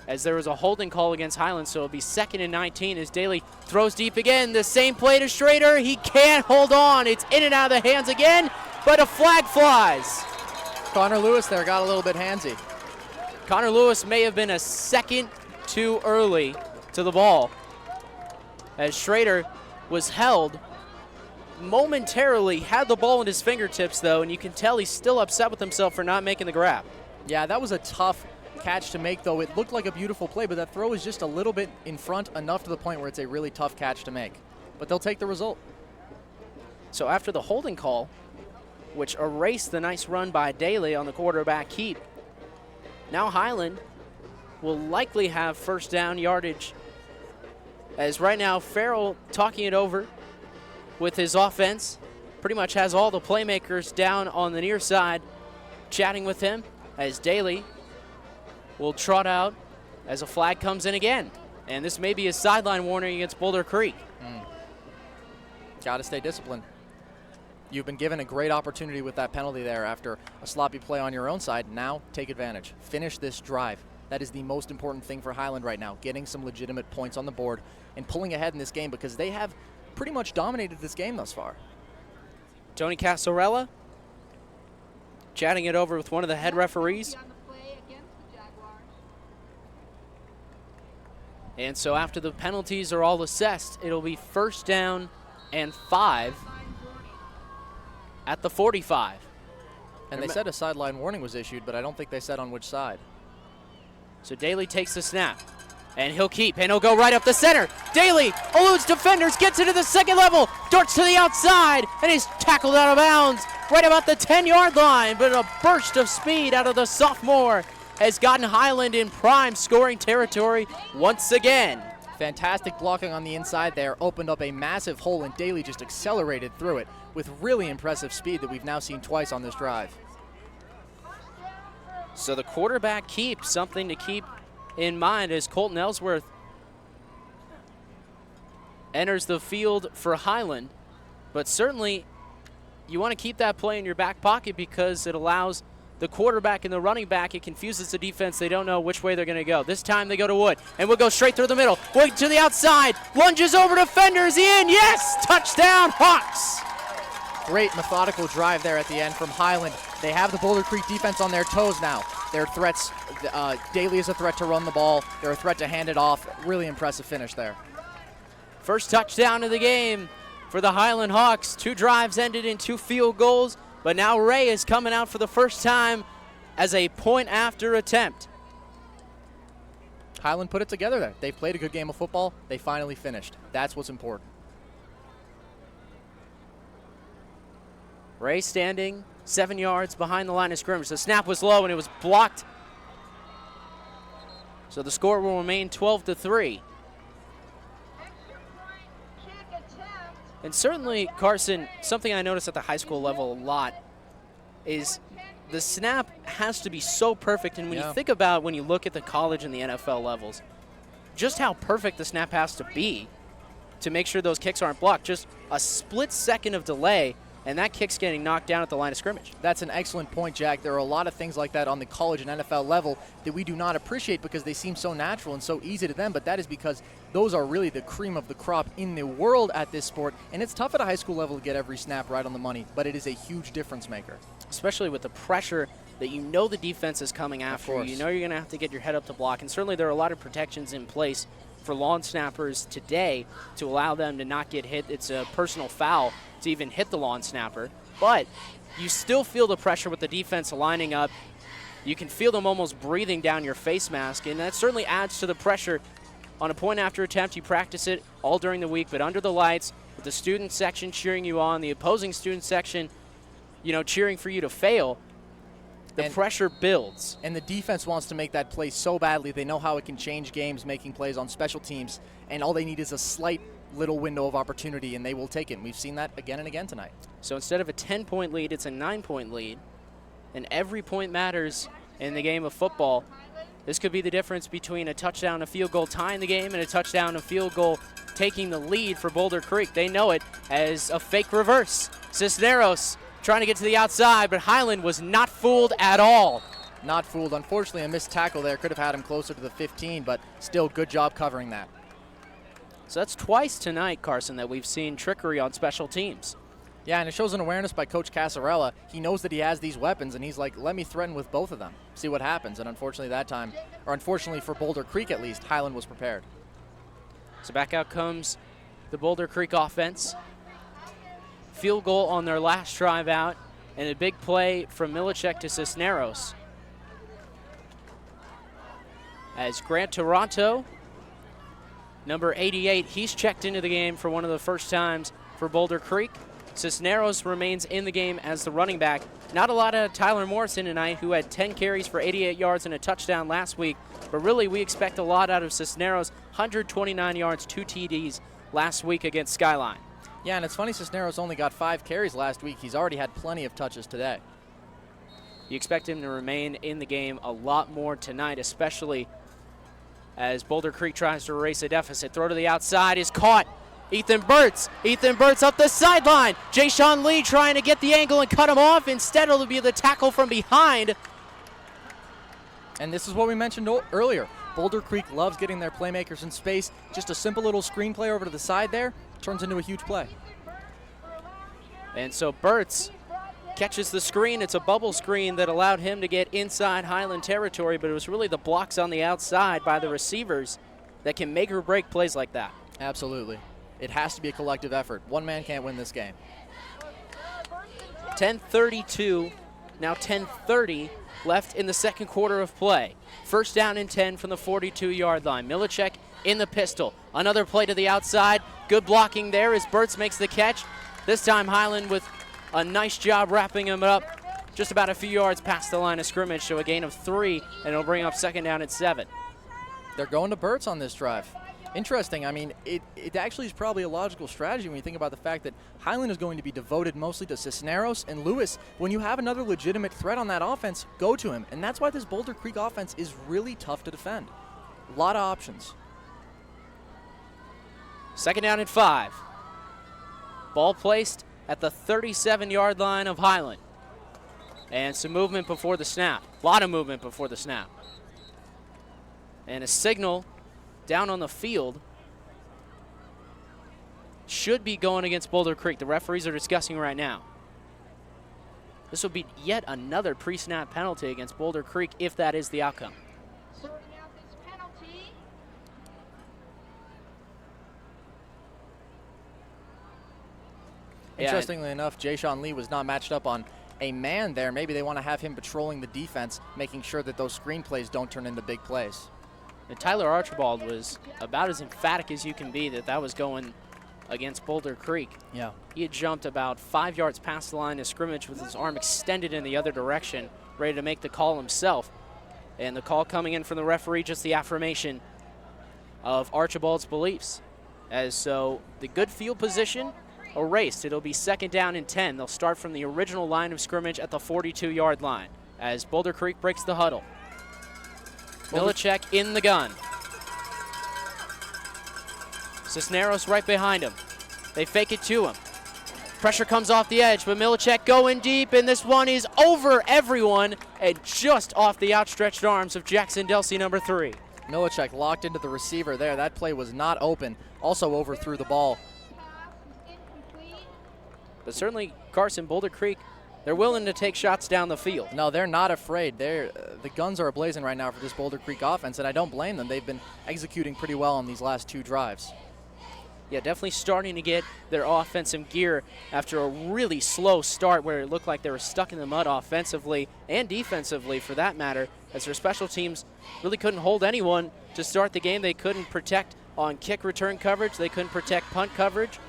as there was a holding call against Highland, so it'll be 2nd and 19 as Daly throws deep again. The same play to Schrader. He can't hold on. It's in and out of the hands again, but a flag flies. Connor Lewis there got a little bit handsy. Connor Lewis may have been a second too early to the ball, as Schrader was held momentarily, had the ball in his fingertips though, and you can tell he's still upset with himself for not making the grab. Yeah, that was a tough catch to make though. It looked like a beautiful play, but that throw is just a little bit in front, enough to the point where it's a really tough catch to make. But they'll take the result. So after the holding call, which erased the nice run by Daly on the quarterback keep, now Highland will likely have first down yardage, as right now Farrell talking it over with his offense, pretty much has all the playmakers down on the near side chatting with him, as Daly will trot out as a flag comes in again. And this may be a sideline warning against Boulder Creek. Got to stay disciplined. You've been given a great opportunity with that penalty there after a sloppy play on your own side. Now take advantage. Finish this drive. That is the most important thing for Highland right now, getting some legitimate points on the board and pulling ahead in this game, because they have pretty much dominated this game thus far. Tony Casarella chatting it over with one of the head referees. And so after the penalties are all assessed, it'll be first down and 5 at the 45. And they said a sideline warning was issued, but I don't think they said on which side. So Daly takes the snap, and he'll keep, and he'll go right up the center. Daly eludes defenders, gets it to the second level, darts to the outside, and he's tackled out of bounds right about the 10-yard line. But a burst of speed out of the sophomore has gotten Highland in prime scoring territory once again. Fantastic blocking on the inside there, opened up a massive hole, and Daly just accelerated through it with really impressive speed that we've now seen twice on this drive. So the quarterback keep, something to keep in mind as Colton Ellsworth enters the field for Highland. But certainly you want to keep that play in your back pocket because it allows the quarterback and the running back, it confuses the defense. They don't know which way they're going to go. This time they go to Wood, and Wood goes straight through the middle. Wood to the outside, lunges over defenders, in, yes! Touchdown, Hawks! Great methodical drive there at the end from Highland. They have the Boulder Creek defense on their toes now. Their threats, Daly is a threat to run the ball. They're a threat to hand it off. Really impressive finish there. First touchdown of the game for the Highland Hawks. 2 drives ended in 2 field goals. But now Ray is coming out for the first time as a point-after attempt. Highland put it together there. They played a good game of football. They finally finished. That's what's important. Ray standing 7 yards behind the line of scrimmage. The snap was low and it was blocked. So the score will remain 12-3. And certainly, Carson, something I noticed at the high school level a lot is the snap has to be so perfect. And when you think about when you look at the college and the NFL levels, just how perfect the snap has to be to make sure those kicks aren't blocked. Just a split second of delay, and that kick's getting knocked down at the line of scrimmage. That's an excellent point, Jack. There are a lot of things like that on the college and NFL level that we do not appreciate because they seem so natural and so easy to them, but that is because those are really the cream of the crop in the world at this sport, and it's tough at a high school level to get every snap right on the money, but it is a huge difference maker. Especially with the pressure that you know the defense is coming after you. You know you're going to have to get your head up to block, and certainly there are a lot of protections in place for lawn snappers today to allow them to not get hit. It's a personal foul to even hit the lawn snapper, but you still feel the pressure with the defense lining up. You can feel them almost breathing down your face mask, and that certainly adds to the pressure on a point after attempt. You practice it all during the week, but under the lights, with the student section cheering you on, the opposing student section, cheering for you to fail, the pressure builds. And the defense wants to make that play so badly. They know how it can change games making plays on special teams, and all they need is a slight little window of opportunity, and they will take it. And we've seen that again and again tonight. So instead of a 10-point lead, it's a 9-point lead, and every point matters in the game of football. This could be the difference between a touchdown, a field goal tying the game, and a touchdown, a field goal taking the lead for Boulder Creek. They know it as a fake reverse. Cisneros trying to get to the outside, but Highland was not fooled at all. Not fooled. Unfortunately, a missed tackle there could have had him closer to the 15, but still good job covering that. So that's twice tonight, Carson, that we've seen trickery on special teams. Yeah, and it shows an awareness by Coach Casarella. He knows that he has these weapons, and he's like, let me threaten with both of them, see what happens. And unfortunately that time, or unfortunately for Boulder Creek at least, Highland was prepared. So back out comes the Boulder Creek offense. Field goal on their last drive out, and a big play from Milicek to Cisneros. As Grant Toronto, number 88, he's checked into the game for one of the first times for Boulder Creek. Cisneros remains in the game as the running back. Not a lot of Tyler Morrison tonight, who had 10 carries for 88 yards and a touchdown last week. But really, we expect a lot out of Cisneros. 129 yards, 2 TDs last week against Skyline. Yeah, and it's funny, Cisneros only got 5 carries last week. He's already had plenty of touches today. You expect him to remain in the game a lot more tonight, especially as Boulder Creek tries to erase a deficit. Throw to the outside is caught. Ethan Burtz up the sideline. Jay-Sean Lee trying to get the angle and cut him off. Instead, it'll be the tackle from behind. And this is what we mentioned earlier. Boulder Creek loves getting their playmakers in space. Just a simple little screen play over to the side there turns into a huge play. And so Burtz catches the screen. It's a bubble screen that allowed him to get inside Highland territory, but it was really the blocks on the outside by the receivers that can make or break plays like that. Absolutely. It has to be a collective effort. One man can't win this game. 10:32, now 10:30 left in the second quarter of play. First down and 10 from the 42-yard line. Milicek in the pistol. Another play to the outside. Good blocking there as Burtz makes the catch. This time Highland with a nice job wrapping him up just about a few yards past the line of scrimmage, so a gain of 3, and it'll bring up second down at 7. They're going to Burtz on this drive. Interesting. I mean, it actually is probably a logical strategy when you think about the fact that Highland is going to be devoted mostly to Cisneros and Lewis. When you have another legitimate threat on that offense, go to him. And that's why this Boulder Creek offense is really tough to defend. A lot of options. 2nd down and 5. Ball placed at the 37-yard line of Highland. And some movement before the snap. A lot of movement before the snap. And a signal down on the field should be going against Boulder Creek. The referees are discussing right now. This will be yet another pre-snap penalty against Boulder Creek if that is the outcome. Sorting out this penalty. Interestingly enough, Jay-Sean Lee was not matched up on a man there. Maybe they want to have him patrolling the defense, making sure that those screen plays don't turn into big plays. And Tyler Archibald was about as emphatic as you can be that was going against Boulder Creek. Yeah. He had jumped about 5 yards past the line of scrimmage with his arm extended in the other direction, ready to make the call himself. And the call coming in from the referee, just the affirmation of Archibald's beliefs. As so, the good field position erased. It'll be 2nd down and 10. They'll start from the original line of scrimmage at the 42-yard line as Boulder Creek breaks the huddle. Milacek in the gun. Cisneros right behind him. They fake it to him. Pressure comes off the edge, but Milacek going deep, and this one is over everyone and just off the outstretched arms of Jackson Delsey, number 3. Milacek locked into the receiver there. That play was not open. Also overthrew the ball. But certainly, Carson, Boulder Creek, they're willing to take shots down the field. No, they're not afraid. The guns are ablazing right now for this Boulder Creek offense, and I don't blame them. They've been executing pretty well on these last 2 drives. Yeah, definitely starting to get their offensive gear after a really slow start where it looked like they were stuck in the mud offensively and defensively for that matter, as their special teams really couldn't hold anyone to start the game. They couldn't protect on kick return coverage. They couldn't protect punt coverage,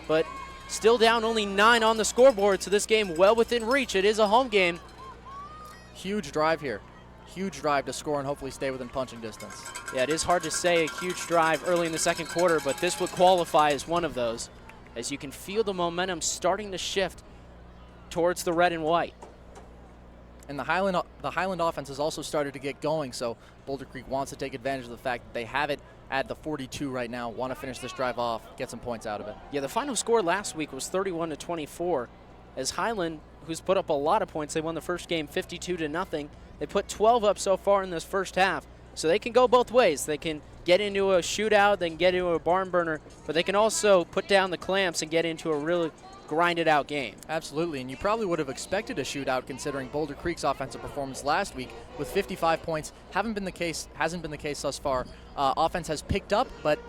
but still down only 9 on the scoreboard, so this game well within reach. It is a home game. Huge drive here. Huge drive to score and hopefully stay within punching distance. Yeah, it is hard to say a huge drive early in the second quarter, but this would qualify as one of those, as you can feel the momentum starting to shift towards the red and white. And the Highland offense has also started to get going, so Boulder Creek wants to take advantage of the fact that they have it at the 42 right now, want to finish this drive off, get some points out of it. Yeah, the final score last week was 31-24, as Highland, who's put up a lot of points, they won the first game 52-0. They put 12 up so far in this first half, so they can go both ways. They can get into a shootout, they can get into a barn burner, but they can also put down the clamps and get into a really grinded out game. Absolutely, and you probably would have expected a shootout considering Boulder Creek's offensive performance last week with 55 points. Hasn't been the case thus far. Offense has picked up, but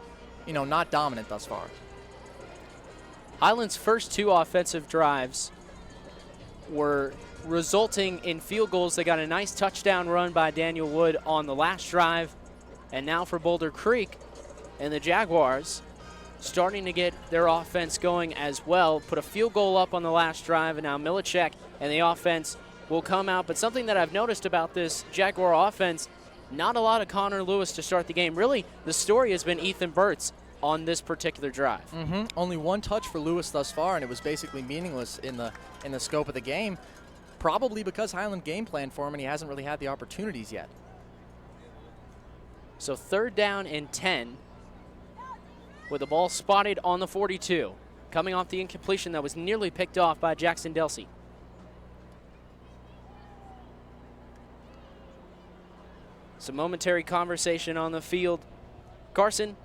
not dominant thus far. Highland's first 2 offensive drives were resulting in field goals. They got a nice touchdown run by Daniel Wood on the last drive, and now for Boulder Creek and the Jaguars starting to get their offense going as well. Put a field goal up on the last drive, and now Milacek and the offense will come out. But something that I've noticed about this Jaguar offense, not a lot of Connor Lewis to start the game. Really, the story has been Ethan Burtz on this particular drive. Only 1 touch for Lewis thus far, and it was basically meaningless in the scope of the game, probably because Highland game planned for him and he hasn't really had the opportunities yet. So 3rd down and 10 with the ball spotted on the 42, coming off the incompletion that was nearly picked off by Jackson Delsey. Some momentary conversation on the field. Carson,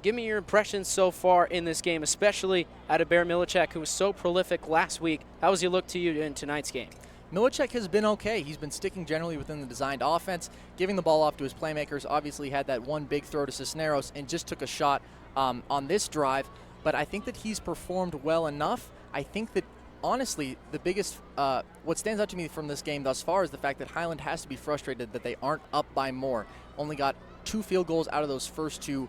give me your impressions so far in this game, especially out of Bear Milacek, who was so prolific last week. How has he looked to you in tonight's game? Milacek has been okay. He's been sticking generally within the designed offense, giving the ball off to his playmakers. Obviously had that one big throw to Cisneros and just took a shot on this drive, but I think that he's performed well enough. I think that, honestly, the biggest, what stands out to me from this game thus far is the fact that Highland has to be frustrated that they aren't up by more. Only got 2 field goals out of those first 2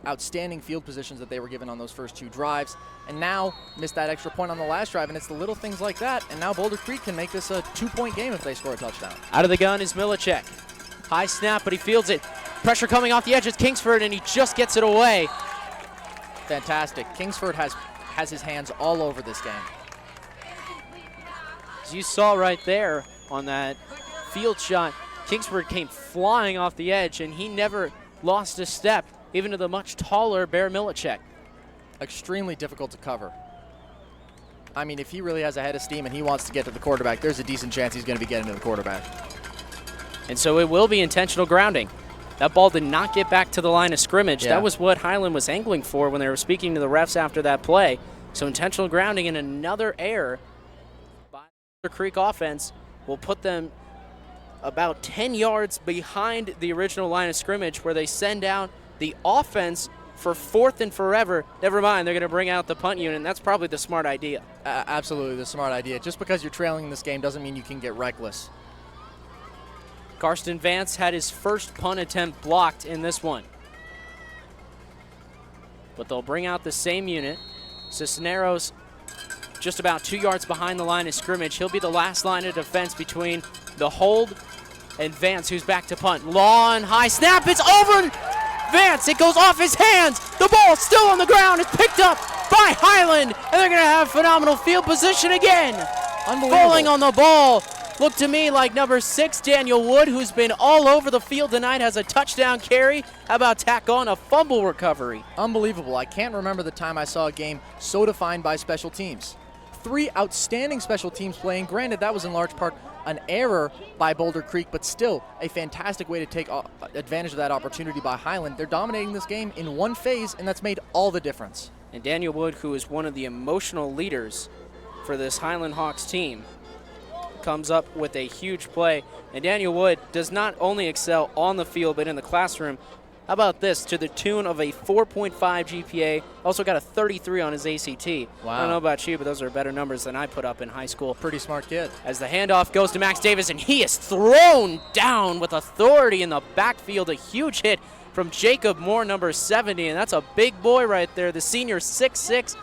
outstanding field positions that they were given on those first 2 drives, and now missed that extra point on the last drive, and it's the little things like that, and now Boulder Creek can make this a 2-point game if they score a touchdown. Out of the gun is Milacek. High snap, but he fields it. Pressure coming off the edge. It's Kingsford, and he just gets it away. Fantastic. Kingsford has his hands all over this game. As you saw right there on that field shot, Kingsford came flying off the edge, and he never lost a step, even to the much taller Bear Milicic. Extremely difficult to cover. I mean, if he really has a head of steam and he wants to get to the quarterback, there's a decent chance he's going to be getting to the quarterback. And so it will be intentional grounding. That ball did not get back to the line of scrimmage. Yeah. That was what Highland was angling for when they were speaking to the refs after that play. So intentional grounding and another error by the Creek offense will put them about 10 yards behind the original line of scrimmage, where they send out the offense for 4th and forever. Never mind, they're going to bring out the punt unit, and that's probably the smart idea. Absolutely the smart idea. Just because you're trailing in this game doesn't mean you can get reckless. Karsten Vance had his first punt attempt blocked in this one. But they'll bring out the same unit. Cisneros just about 2 yards behind the line of scrimmage. He'll be the last line of defense between the hold and Vance, who's back to punt. Long high snap, it's over Vance, it goes off his hands. The ball's still on the ground. It's picked up by Highland, and they're going to have phenomenal field position again. Falling on the ball. Look to me like number 6, Daniel Wood, who's been all over the field tonight, has a touchdown carry. How about tack on a fumble recovery? Unbelievable. I can't remember the time I saw a game so defined by special teams. 3 outstanding special teams playing. Granted, that was in large part an error by Boulder Creek, but still a fantastic way to take advantage of that opportunity by Highland. They're dominating this game in one phase, and that's made all the difference. And Daniel Wood, who is one of the emotional leaders for this Highland Hawks team, comes up with a huge play. And Daniel Wood does not only excel on the field, but in the classroom. How about this? To the tune of a 4.5 GPA. Also got a 33 on his ACT. Wow. I don't know about you, but those are better numbers than I put up in high school. Pretty smart kid. As the handoff goes to Max Davis, and he is thrown down with authority in the backfield. A huge hit from Jacob Moore, number 70, and that's a big boy right there. The senior, 6'6",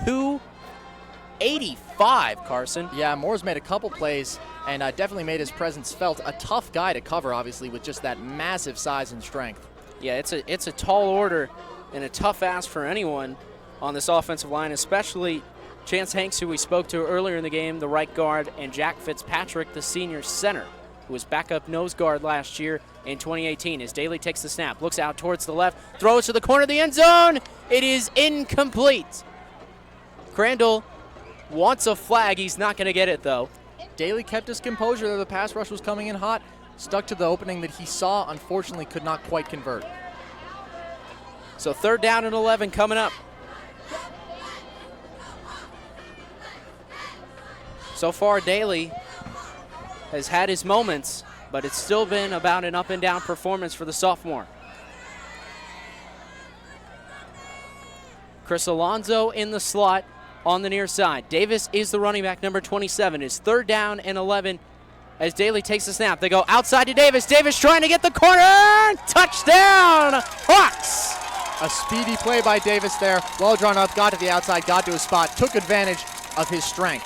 285, Carson. Yeah, Moore's made a couple plays and definitely made his presence felt. A tough guy to cover, obviously, with just that massive size and strength. Yeah, it's a tall order and a tough ask for anyone on this offensive line, especially Chance Hanks, who we spoke to earlier in the game, the right guard, and Jack Fitzpatrick, the senior center, who was backup nose guard last year in 2018. As Daly takes the snap, looks out towards the left, throws to the corner of the end zone. It is incomplete. Crandall wants a flag. He's not going to get it, though. Daly kept his composure there. The pass rush was coming in hot. Stuck to the opening that he saw, unfortunately could not quite convert. So 3rd down and 11 coming up. So far, Daly has had his moments, but it's still been about an up and down performance for the sophomore. Chris Alonso in the slot on the near side. Davis is the running back, number 27. It's 3rd down and 11 as Daly takes the snap. They go outside to Davis. Davis trying to get the corner. Touchdown, Hawks! A speedy play by Davis there. Well drawn up, got to the outside, got to his spot, took advantage of his strength.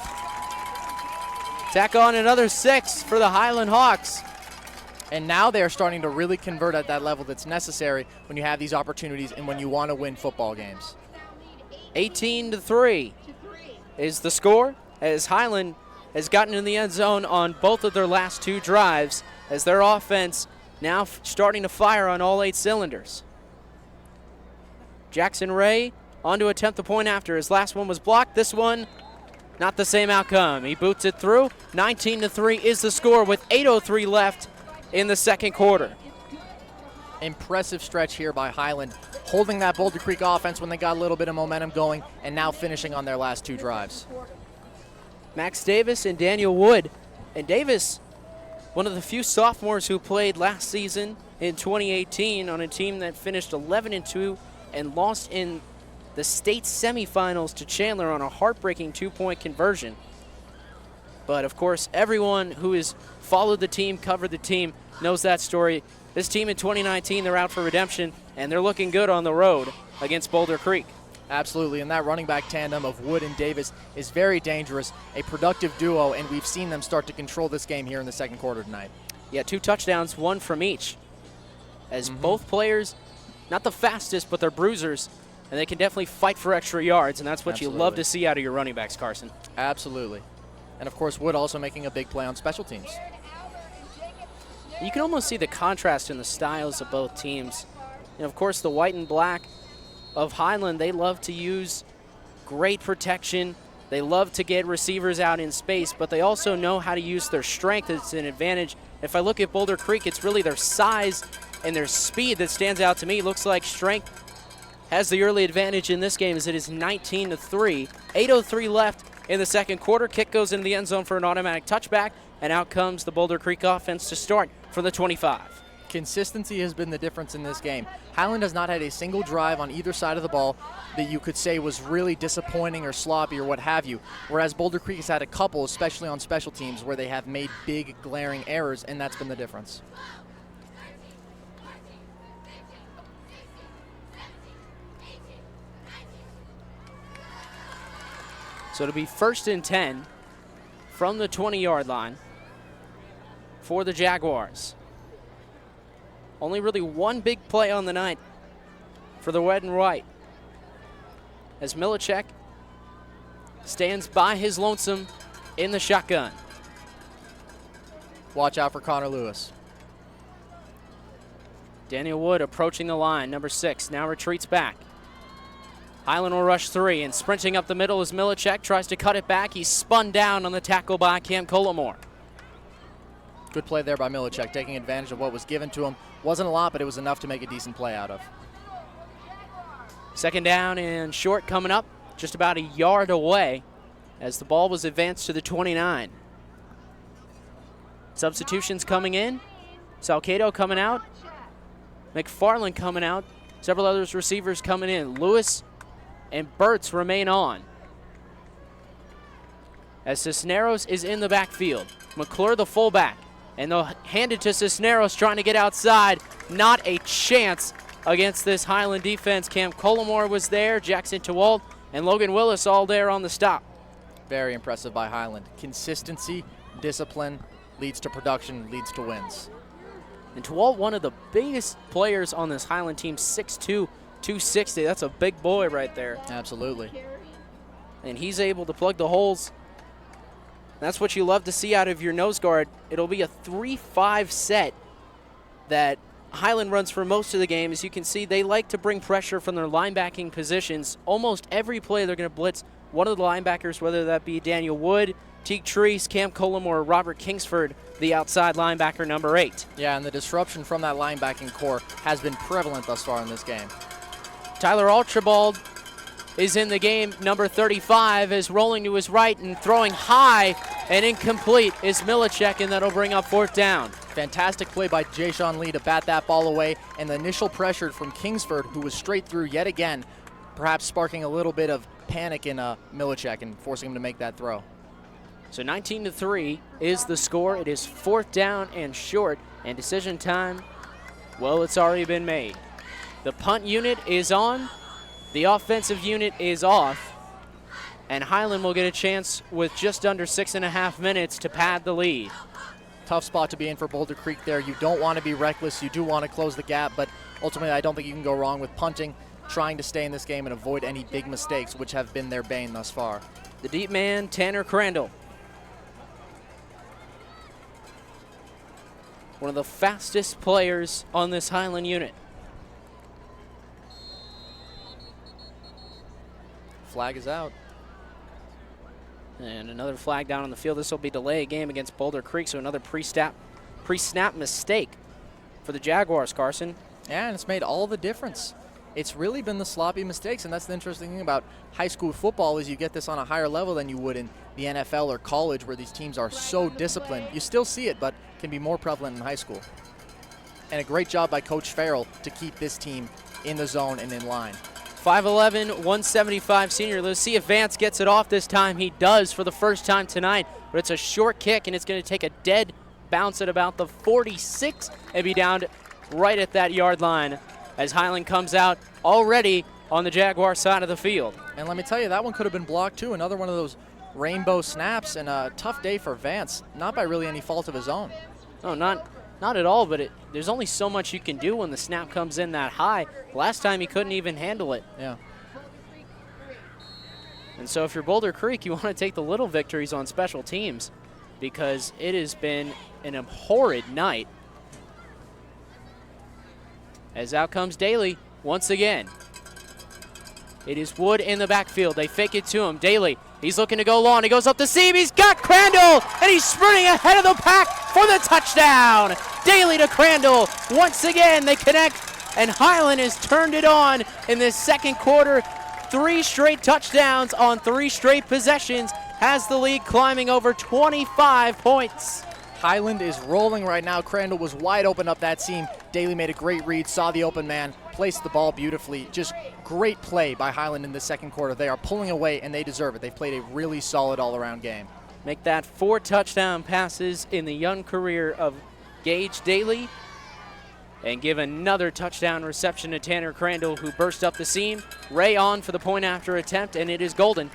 Tack on another 6 for the Highland Hawks. And now they are starting to really convert at that level that's necessary when you have these opportunities and when you want to win football games. 18-3 is the score, as Highland has gotten in the end zone on both of their last 2 drives, as their offense now starting to fire on all 8 cylinders. Jackson Ray on to attempt the point after. His last one was blocked. This one, not the same outcome. He boots it through. 19-3 is the score with 8:03 left in the second quarter. Impressive stretch here by Highland, holding that Boulder Creek offense when they got a little bit of momentum going, and now finishing on their last 2 drives. Max Davis and Daniel Wood. And Davis, one of the few sophomores who played last season in 2018 on a team that finished 11-2 and lost in the state semifinals to Chandler on a heartbreaking 2-point conversion. But of course, everyone who has followed the team, covered the team, knows that story. This team in 2019, they're out for redemption, and they're looking good on the road against Boulder Creek. Absolutely, and that running back tandem of Wood and Davis is very dangerous, a productive duo, and we've seen them start to control this game here in the second quarter tonight. Yeah, 2 touchdowns, 1 from each. As both players, not the fastest, but they're bruisers, and they can definitely fight for extra yards, and that's what you love to see out of your running backs, Carson. Absolutely. And of course, Wood also making a big play on special teams. You can almost see the contrast in the styles of both teams And, of course, the white and black of Highland, they love to use great protection. They love to get receivers out in space, but they also know how to use their strength as an advantage. If I look at Boulder Creek, it's really their size and their speed that stands out to me. Looks like strength has the early advantage in this game as it is 19-3. 8:03 left in the second quarter. Kick goes into the end zone for an automatic touchback, and out comes the Boulder Creek offense to start for the 25. Consistency has been the difference in this game. Highland has not had a single drive on either side of the ball that you could say was really disappointing or sloppy or what have you, whereas Boulder Creek has had a couple, especially on special teams, where they have made big, glaring errors, and that's been the difference. So it'll be 1st and 10 from the 20-yard line for the Jaguars. Only really one big play on the night for the red and white, as Milacek stands by his lonesome in the shotgun. Watch out for Connor Lewis. Daniel Wood approaching the line, number 6, now retreats back. Highland will rush 3, and sprinting up the middle is Milacek, tries to cut it back. He's spun down on the tackle by Cam Colomore. Good play there by Milacek, taking advantage of what was given to him. Wasn't a lot, but it was enough to make a decent play out of. 2nd down and short coming up, just about a yard away as the ball was advanced to the 29. Substitutions coming in. Salcedo coming out. McFarland coming out. Several others receivers coming in. Lewis and Burtz remain on, as Cisneros is in the backfield. McClure, the fullback, and they'll hand it to Cisneros trying to get outside. Not a chance against this Highland defense. Cam Colomore was there, Jackson Tewalt, and Logan Willis all there on the stop. Very impressive by Highland. Consistency, discipline, leads to production, leads to wins. And Tewalt, one of the biggest players on this Highland team, 6'2", 260. That's a big boy right there. Absolutely. And he's able to plug the holes. That's what you love to see out of your nose guard. It'll be a 3-5 set that Highland runs for most of the game. As you can see, they like to bring pressure from their linebacking positions. Almost every play they're going to blitz one of the linebackers, whether that be Daniel Wood, Teague Treese, Cam Colomore, or Robert Kingsford, the outside linebacker, number 8. Yeah, and the disruption from that linebacking core has been prevalent thus far in this game. Tyler Archibald is in the game, number 35, is rolling to his right and throwing high and incomplete is Milacek, and that'll bring up 4th down. Fantastic play by Jay-Sean Lee to bat that ball away, and the initial pressure from Kingsford, who was straight through yet again, perhaps sparking a little bit of panic in Milacek and forcing him to make that throw. So 19-3 is the score. It is 4th down and short, and decision time, well, it's already been made. The punt unit is on, the offensive unit is off, and Highland will get a chance with just under 6.5 minutes to pad the lead. Tough spot to be in for Boulder Creek there. You don't want to be reckless. You do want to close the gap, but ultimately I don't think you can go wrong with punting, trying to stay in this game and avoid any big mistakes, which have been their bane thus far. The deep man, Tanner Crandall. One of the fastest players on this Highland unit. Flag is out. And another flag down on the field. This will be delay a game against Boulder Creek, so another pre-snap mistake for the Jaguars, Carson. Yeah, and it's made all the difference. It's really been the sloppy mistakes, and that's the interesting thing about high school football is you get this on a higher level than you would in the NFL or college where these teams are so disciplined. You still see it, but can be more prevalent in high school. And a great job by Coach Farrell to keep this team in the zone and in line. 5'11", 175 senior. Let's see if Vance gets it off this time. He does for the first time tonight, but it's a short kick, and it's going to take a dead bounce at about the 46 and be down right at that yard line as Highland comes out already on the Jaguar side of the field. And let me tell you, that one could have been blocked too. Another one of those rainbow snaps, and a tough day for Vance, not by really any fault of his own. No, not at all, but there's only so much you can do when the snap comes in that high. Last time he couldn't even handle it. Yeah. And so if you're Boulder Creek, you want to take the little victories on special teams because it has been an abhorrent night. as out comes Daly once again. It is Wood in the backfield. They fake it to him. Daly, he's looking to go long. He goes up the seam. He's got Crandall, and he's sprinting ahead of the pack for the touchdown. Daly to Crandall. Once again, they connect, and Highland has turned it on in this second quarter. 3 straight touchdowns on 3 straight possessions has the lead climbing over 25 points. Highland is rolling right now. Crandall was wide open up that seam. Daly made a great read, saw the open man, placed the ball beautifully. Just great play by Highland in the second quarter. They are pulling away, and they deserve it. They've played a really solid all-around game. Make that 4 touchdown passes in the young career of Gage Daly, and give another touchdown reception to Tanner Crandall, who burst up the seam. Ray on for the point after attempt, and it is golden.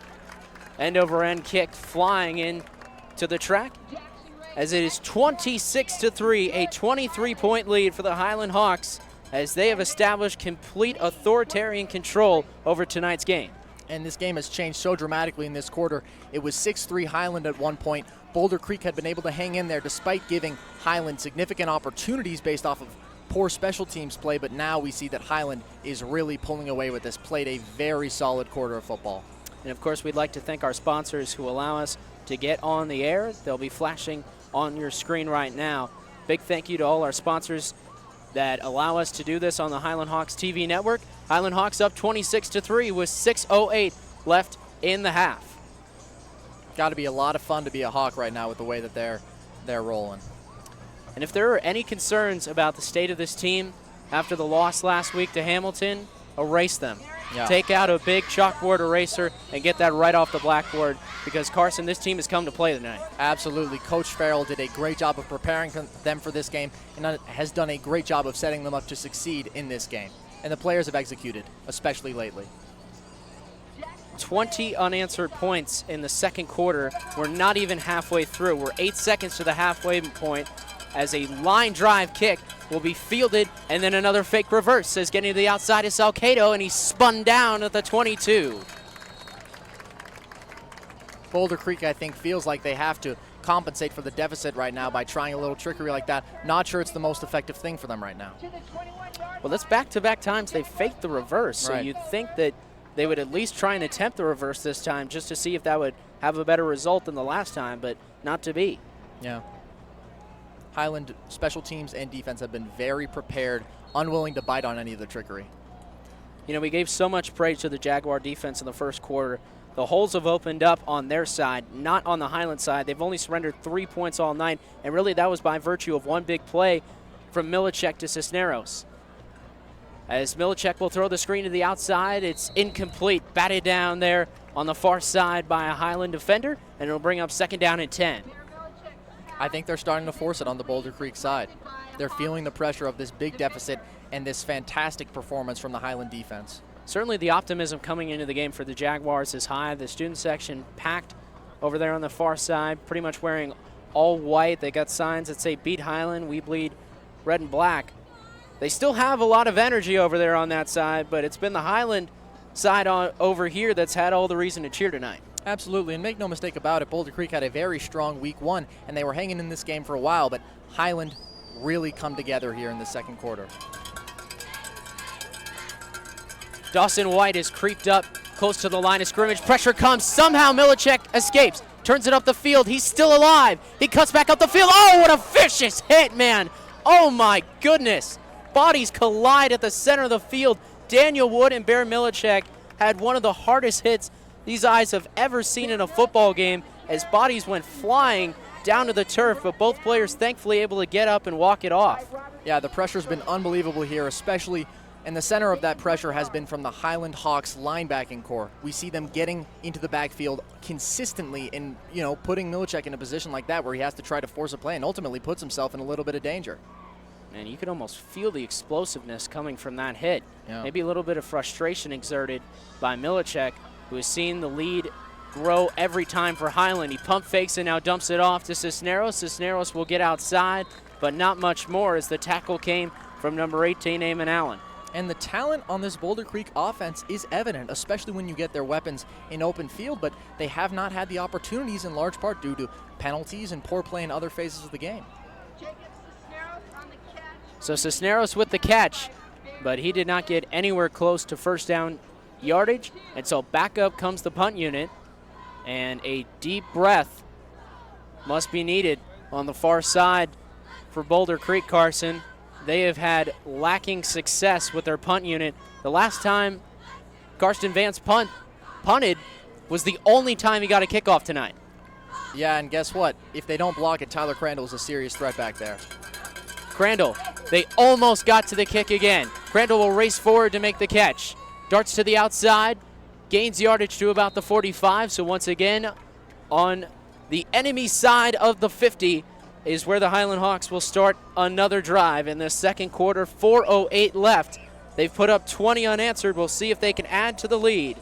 End over end kick flying in to the track, as it is 26-3, a 23-point lead for the Highland Hawks, as they have established complete authoritarian control over tonight's game. And this game has changed so dramatically in this quarter. It was 6-3 Highland at one point. Boulder Creek had been able to hang in there despite giving Highland significant opportunities based off of poor special teams play, but now we see that Highland is really pulling away with this, played a very solid quarter of football. And of course, we'd like to thank our sponsors who allow us to get on the air. They'll be flashing on your screen right now. Big thank you to all our sponsors that allow us to do this on the Highland Hawks TV network. Highland Hawks up 26-3 with 6:08 left in the half. Got to be a lot of fun to be a Hawk right now with the way that they're rolling. And if there are any concerns about the state of this team after the loss last week to Hamilton, erase them. Yeah. Take out a big chalkboard eraser and get that right off the blackboard, because, Carson, this team has come to play tonight. Absolutely. Coach Farrell did a great job of preparing them for this game and has done a great job of setting them up to succeed in this game. And the players have executed, especially lately. 20 unanswered points in the second quarter. We're not even halfway through. We're 8 seconds to the halfway point, as a line drive kick will be fielded, and then another fake reverse is getting to the outside of Salcedo, and he's spun down at the 22. Boulder Creek, I think, feels like they have to compensate for the deficit right now by trying a little trickery like that. Not sure it's the most effective thing for them right now. Well, that's back-to-back times they faked the reverse, so Right. you'd think that they would at least try and attempt the reverse this time just to see if that would have a better result than the last time, but not to be. Yeah. Highland special teams and defense have been very prepared, unwilling to bite on any of the trickery. You know, we gave so much praise to the Jaguar defense in the first quarter. The holes have opened up on their side, not on the Highland side. They've only surrendered 3 points all night, and really that was by virtue of one big play from Milicek to Cisneros. As Milicek will throw the screen to the outside, it's incomplete, batted down there on the far side by a Highland defender, and it'll bring up 2nd down and 10. I think they're starting to force it on the Boulder Creek side. They're feeling the pressure of this big deficit and this fantastic performance from the Highland defense. Certainly the optimism coming into the game for the Jaguars is high. The student section packed over there on the far side, pretty much wearing all white. They got signs that say "Beat Highland, we bleed red and black." They still have a lot of energy over there on that side, but it's been the Highland side over here that's had all the reason to cheer tonight. Absolutely, and make no mistake about it, Boulder Creek had a very strong week 1, and they were hanging in this game for a while, but Highland really come together here in the second quarter. Dawson White is creeped up close to the line of scrimmage. Pressure comes. Somehow Milicek escapes. Turns it up the field. He's still alive. He cuts back up the field. Oh, what a vicious hit, man. Oh, my goodness. Bodies collide at the center of the field. Daniel Wood and Bear Milicek had one of the hardest hits these eyes have ever seen in a football game, as bodies went flying down to the turf, but both players thankfully able to get up and walk it off. Yeah, the pressure's been unbelievable here, especially, and the center of that pressure has been from the Highland Hawks linebacking core. We see them getting into the backfield consistently and, putting Milicek in a position like that where he has to try to force a play and ultimately puts himself in a little bit of danger. And you could almost feel the explosiveness coming from that hit. Yeah. Maybe a little bit of frustration exerted by Milicek, who has seen the lead grow every time for Highland. He pump fakes and now dumps it off to Cisneros. Cisneros will get outside, but not much more, as the tackle came from number 18, Eamon Allen. And the talent on this Boulder Creek offense is evident, especially when you get their weapons in open field, but they have not had the opportunities in large part due to penalties and poor play in other phases of the game. So Cisneros with the catch. but he did not get anywhere close to first down yardage. And so back up comes the punt unit, and a deep breath must be needed on the far side for Boulder Creek, Carson. They have had lacking success with their punt unit. The last time Karsten Vance punted was the only time he got a kickoff tonight. Yeah, and guess what? If they don't block it, Tyler Crandall is a serious threat back there. Crandall, they almost got to the kick again. Crandall will race forward to make the catch. Darts to the outside, gains yardage to about the 45. So once again, on the enemy side of the 50 is where the Highland Hawks will start another drive in the second quarter. 4:08 left. They've put up 20 unanswered. We'll see if they can add to the lead.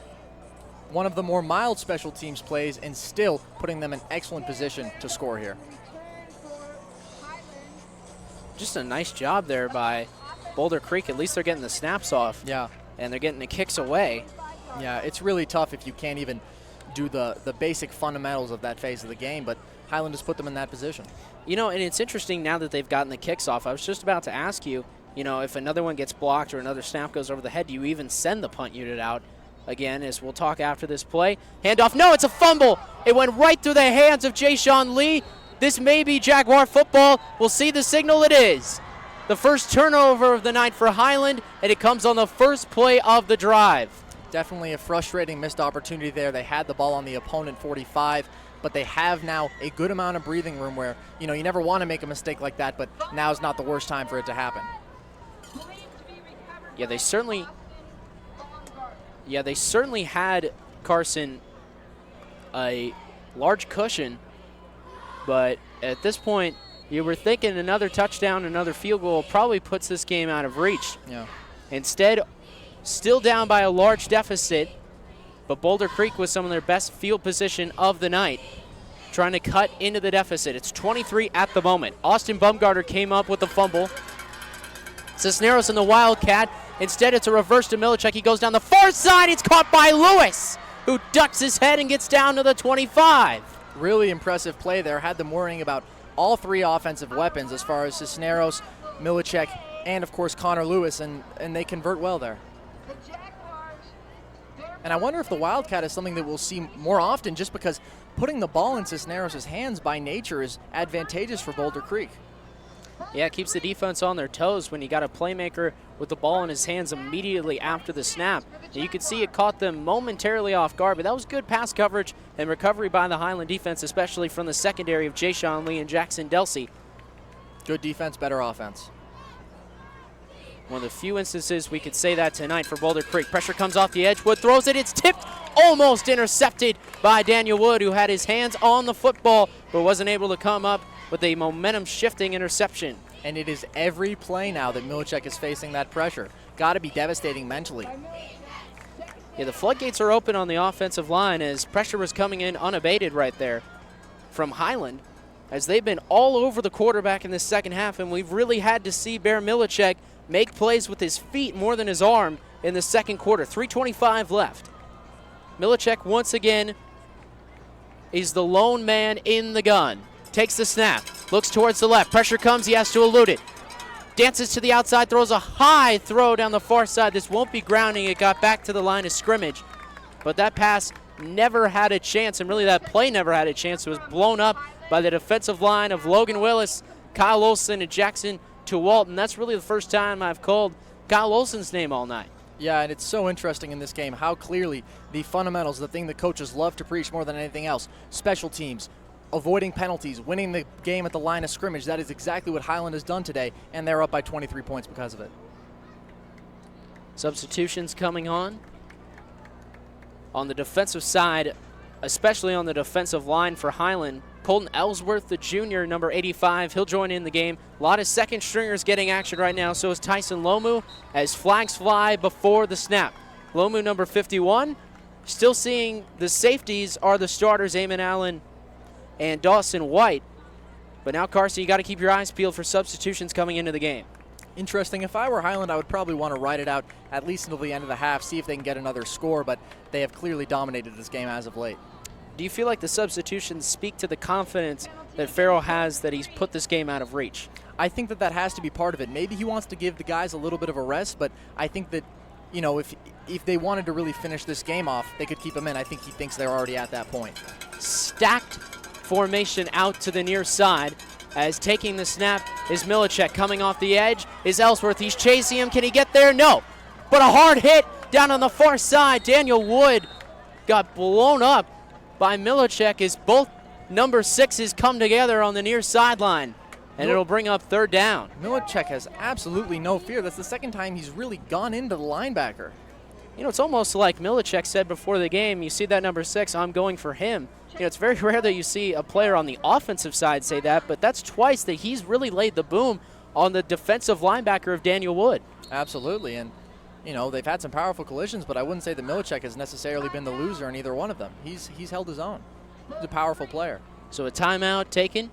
One of the more mild special teams plays and still putting them in excellent position to score here. Just a nice job there by Boulder Creek. At least they're getting the snaps off. Yeah. And they're getting the kicks away. Yeah, it's really tough if you can't even do the basic fundamentals of that phase of the game, but Highland has put them in that position. You know, and it's interesting now that they've gotten the kicks off. I was just about to ask you, you know, if another one gets blocked or another snap goes over the head, do you even send the punt unit out? Again, as we'll talk after this play. Handoff, no, it's a fumble. It went right through the hands of Jay-Sean Lee. This may be Jaguar football. We'll see the signal. It is. The first turnover of the night for Highland, and it comes on the first play of the drive. Definitely a frustrating missed opportunity there. They had the ball on the opponent 45, but they have now a good amount of breathing room where, you know, you never want to make a mistake like that, but now is not the worst time for it to happen. Yeah, they certainly had, Carson, a large cushion, but at this point, you were thinking another touchdown, another field goal probably puts this game out of reach. Yeah. Instead, still down by a large deficit, but Boulder Creek was some of their best field position of the night, trying to cut into the deficit. It's 23 at the moment. Austin Bumgarner came up with the fumble. Cisneros in the Wildcat. Instead, it's a reverse to Milichek. He goes down the far side. It's caught by Lewis, who ducks his head and gets down to the 25. Really impressive play there. Had them worrying about all three offensive weapons as far as Cisneros, Milichek, and, of course, Connor Lewis, and they convert well there. And I wonder if the Wildcat is something that we'll see more often, just because putting the ball in Cisneros' hands by nature is advantageous for Boulder Creek. Yeah, it keeps the defense on their toes when you got a playmaker with the ball in his hands immediately after the snap. And you can see it caught them momentarily off guard, but that was good pass coverage and recovery by the Highland defense, especially from the secondary of Jay-Sean Lee and Jackson Delsey. Good defense, better offense. One of the few instances we could say that tonight for Boulder Creek. Pressure comes off the edge. Wood throws it. It's tipped, almost intercepted by Daniel Wood, who had his hands on the football but wasn't able to come up with a momentum-shifting interception. And it is every play now that Milichek is facing that pressure. Got to be devastating mentally. Yeah, the floodgates are open on the offensive line as pressure was coming in unabated right there from Highland, as they've been all over the quarterback in the second half, and we've really had to see Bear Milichek make plays with his feet more than his arm in the second quarter. 3:25 left. Milichek once again is the lone man in the gun. Takes the snap, looks towards the left. Pressure comes, he has to elude it. Dances to the outside, throws a high throw down the far side. This won't be grounding. It got back to the line of scrimmage. But that pass never had a chance, and really that play never had a chance. It was blown up by the defensive line of Logan Willis, Kyle Olson, and Jackson Walton. That's really the first time I've called Kyle Olson's name all night. Yeah, and it's so interesting in this game how clearly the fundamentals, the thing that coaches love to preach more than anything else, special teams, avoiding penalties, winning the game at the line of scrimmage. That is exactly what Highland has done today, and they're up by 23 points because of it. Substitutions coming on. On the defensive side, especially on the defensive line for Highland, Colton Ellsworth, the junior, number 85, he'll join in the game. A lot of second stringers getting action right now. So is Tyson Lomu as flags fly before the snap. Lomu, number 51, still seeing the safeties are the starters, Eamon Allen and Dawson White. But now, Carson, you got to keep your eyes peeled for substitutions coming into the game. Interesting. If I were Highland, I would probably want to ride it out at least until the end of the half, see if they can get another score, but they have clearly dominated this game as of late. Do you feel like the substitutions speak to the confidence that Farrell has that he's put this game out of reach? I think that has to be part of it. Maybe he wants to give the guys a little bit of a rest, but I think that, you know, if they wanted to really finish this game off, they could keep him in. I think he thinks they're already at that point. Stacked formation out to the near side. As taking the snap is Milicek. Coming off the edge is Ellsworth. He's chasing him. Can he get there? No. But a hard hit down on the far side. Daniel Wood got blown up by Milicek as both number 6s come together on the near sideline. And it'll bring up third down. Milicek has absolutely no fear. That's the second time he's really gone into the linebacker. You know, it's almost like Milicek said before the game, you see that number 6, I'm going for him. You know, it's very rare that you see a player on the offensive side say that, but that's twice that he's really laid the boom on the defensive linebacker of Daniel Wood. Absolutely, and you know, they've had some powerful collisions, but I wouldn't say that Milicek has necessarily been the loser in either one of them. He's held his own. He's a powerful player. So a timeout taken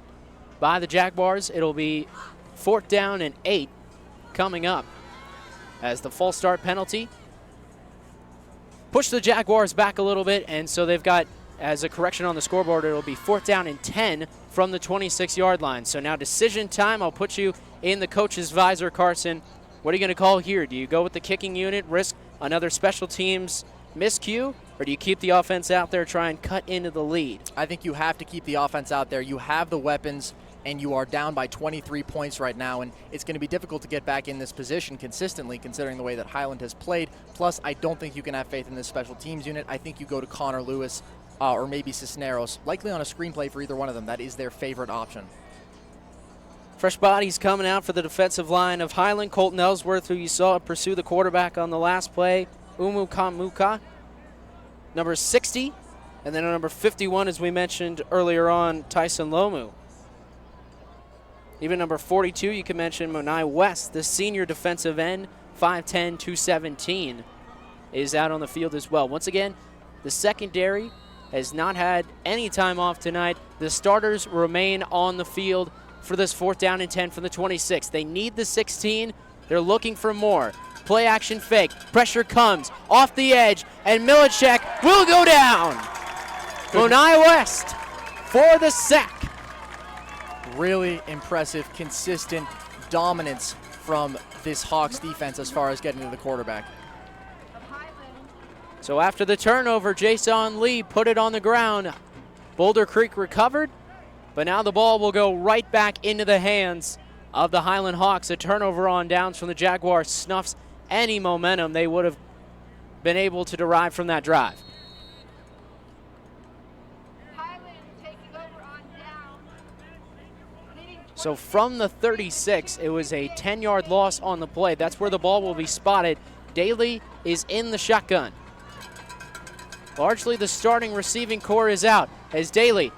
by the Jaguars. It'll be 4th down and 8 coming up as the false start penalty pushed the Jaguars back a little bit, and so they've got, as a correction on the scoreboard, it'll be 4th down and 10 from the 26-yard line. So now decision time. I'll put you in the coach's visor, Carson. What are you going to call here? Do you go with the kicking unit, risk another special teams miscue, or do you keep the offense out there, try and cut into the lead? I think you have to keep the offense out there. You have the weapons, and you are down by 23 points right now, and it's going to be difficult to get back in this position consistently considering the way that Highland has played. Plus, I don't think you can have faith in this special teams unit. I think you go to Connor Lewis or maybe Cisneros, likely on a screenplay for either one of them. That is their favorite option. Fresh bodies coming out for the defensive line of Highland. Colton Ellsworth, who you saw pursue the quarterback on the last play. Umu Kamuka, number 60. And then number 51, as we mentioned earlier on, Tyson Lomu. Even number 42, you can mention Monai West, the senior defensive end, 5'10", 217, is out on the field as well. Once again, the secondary has not had any time off tonight. The starters remain on the field for this 4th down and 10 from the 26. They need the 16. They're looking for more. Play action fake. Pressure comes off the edge, and Milicek will go down. Monai West for the sack. Really impressive, consistent dominance from this Hawks defense as far as getting to the quarterback. So after the turnover, Jason Lee put it on the ground. Boulder Creek recovered, but now the ball will go right back into the hands of the Highland Hawks. A turnover on downs from the Jaguars snuffs any momentum they would have been able to derive from that drive. So from the 36, it was a 10-yard loss on the play. That's where the ball will be spotted. Daly is in the shotgun. Largely the starting receiving core is out as Daly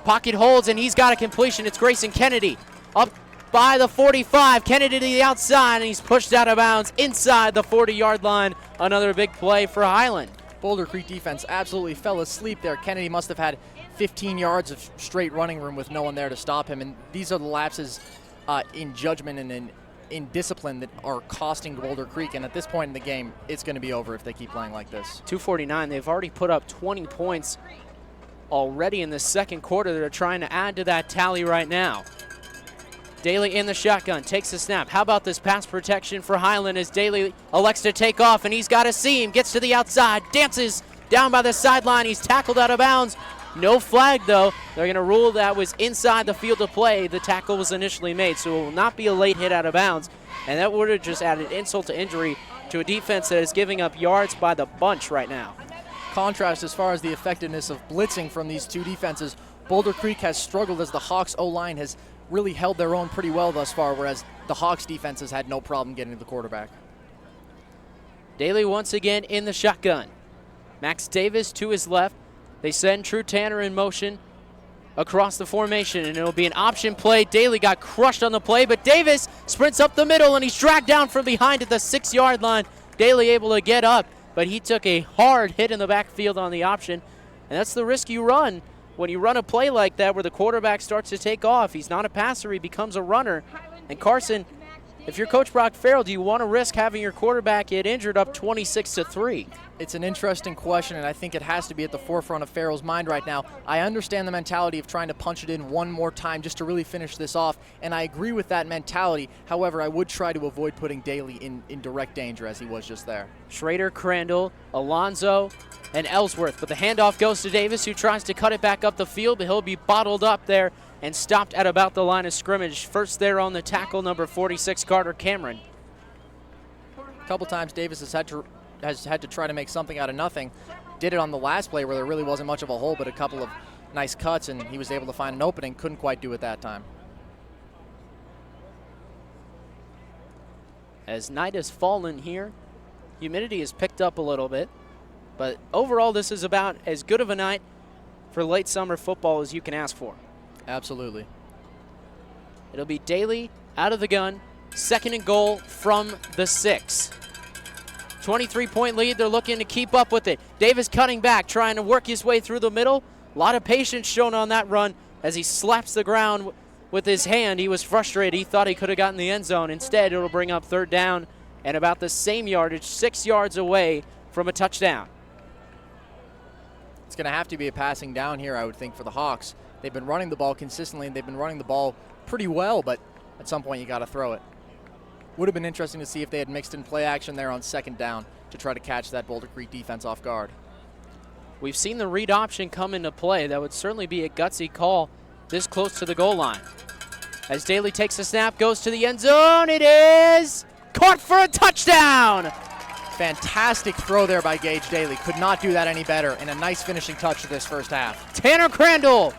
pocket holds, and he's got a completion. It's Grayson Kennedy up by the 45. Kennedy to the outside, and he's pushed out of bounds inside the 40-yard line. Another big play for Highland. Boulder Creek defense absolutely fell asleep there. Kennedy must have had 15 yards of straight running room with no one there to stop him, and these are the lapses in judgment and in discipline that are costing Boulder Creek, and at this point in the game, it's going to be over if they keep playing like this. 2:49, they've already put up 20 points already in the second quarter. They're trying to add to that tally right now. Daly in the shotgun, takes the snap. How about this pass protection for Highland as Daly elects to take off, and he's got a seam, gets to the outside, dances down by the sideline. He's tackled out of bounds. No flag, though. They're going to rule that was inside the field of play. The tackle was initially made, so it will not be a late hit out of bounds. And that would have just added insult to injury to a defense that is giving up yards by the bunch right now. Contrast as far as the effectiveness of blitzing from these two defenses. Boulder Creek has struggled as the Hawks O-line has really held their own pretty well thus far, whereas the Hawks defense has had no problem getting to the quarterback. Daly once again in the shotgun. Max Davis to his left. They send True Tanner in motion across the formation, and it'll be an option play. Daly got crushed on the play, but Davis sprints up the middle, and he's dragged down from behind at the 6-yard line. Daly able to get up, but he took a hard hit in the backfield on the option, and that's the risk you run when you run a play like that where the quarterback starts to take off. He's not a passer, he becomes a runner. And Carson, if you're Coach Brock Farrell, do you want to risk having your quarterback get injured up 26-3? It's an interesting question, and I think it has to be at the forefront of Farrell's mind right now. I understand the mentality of trying to punch it in one more time just to really finish this off, and I agree with that mentality. However, I would try to avoid putting Daly in direct danger as he was just there. Schrader, Crandall, Alonzo, and Ellsworth. But the handoff goes to Davis, who tries to cut it back up the field, but he'll be bottled up there and stopped at about the line of scrimmage. First there on the tackle, number 46, Carter Cameron. A couple times Davis has had to try to make something out of nothing. Did it on the last play where there really wasn't much of a hole, but a couple of nice cuts, and he was able to find an opening. Couldn't quite do it that time. As night has fallen here, humidity has picked up a little bit, but overall this is about as good of a night for late summer football as you can ask for. Absolutely. It'll be Daly out of the gun, 2nd and goal from the 6. 23-point lead. They're looking to keep up with it. Davis cutting back, trying to work his way through the middle. A lot of patience shown on that run as he slaps the ground with his hand. He was frustrated. He thought he could have gotten the end zone. Instead, it'll bring up 3rd down and about the same yardage, 6 yards away from a touchdown. It's going to have to be a passing down here, I would think, for the Hawks. They've been running the ball consistently, and they've been running the ball pretty well, but at some point you got to throw it. Would have been interesting to see if they had mixed in play action there on 2nd down to try to catch that Boulder Creek defense off guard. We've seen the read option come into play. That would certainly be a gutsy call this close to the goal line. As Daly takes the snap, goes to the end zone, it is caught for a touchdown! Fantastic throw there by Gage Daly. Could not do that any better, and a nice finishing touch to this first half. Tanner Crandall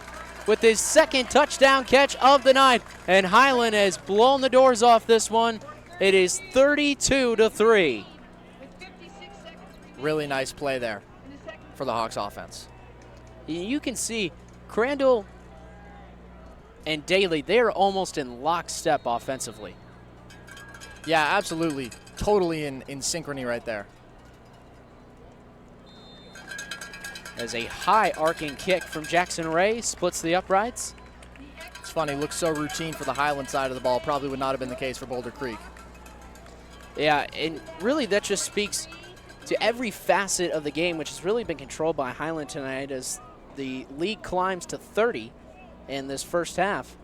with his 2nd touchdown catch of the night, and Highland has blown the doors off this one. It is 32-3. Really nice play there for the Hawks offense. You can see Crandall and Daly, they are almost in lockstep offensively. Yeah, absolutely. Totally in synchrony right there. As a high arcing kick from Jackson Ray splits the uprights. It's funny, looks so routine for the Highland side of the ball. Probably would not have been the case for Boulder Creek. Yeah, and really that just speaks to every facet of the game, which has really been controlled by Highland tonight as the lead climbs to 30 in this first half.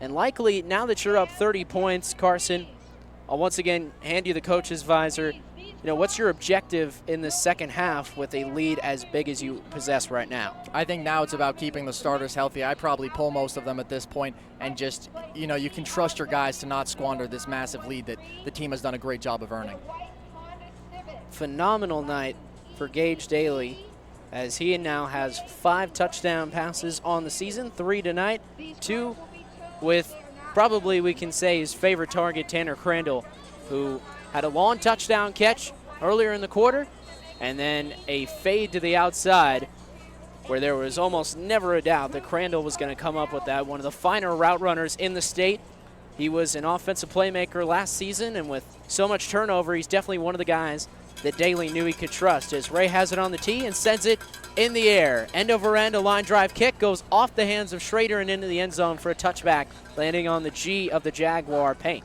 And likely, now that you're up 30 points, Carson, I'll once again hand you the coach's visor. You know, what's your objective in the second half with a lead as big as you possess right now? I think now it's about keeping the starters healthy. I probably pull most of them at this point, and just, you know, you can trust your guys to not squander this massive lead that the team has done a great job of earning. Phenomenal night for Gage Daly, as he now has 5 touchdown passes on the season, 3 tonight, 2 with probably we can say his favorite target, Tanner Crandall, who had a long touchdown catch earlier in the quarter, and then a fade to the outside where there was almost never a doubt that Crandall was going to come up with that. One of the finer route runners in the state. He was an offensive playmaker last season, and with so much turnover, he's definitely one of the guys that Daly knew he could trust. As Ray has it on the tee and sends it in the air. End over end, a line drive kick goes off the hands of Schrader and into the end zone for a touchback, landing on the G of the Jaguar paint.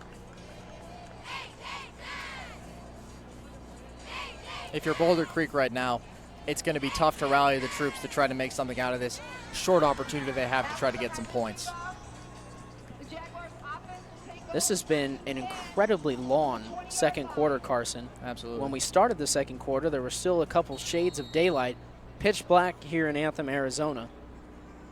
If you're Boulder Creek right now, it's going to be tough to rally the troops to try to make something out of this short opportunity they have to try to get some points. This has been an incredibly long second quarter, Carson. Absolutely. When we started the second quarter, there were still a couple shades of daylight. Pitch black here in Anthem, Arizona.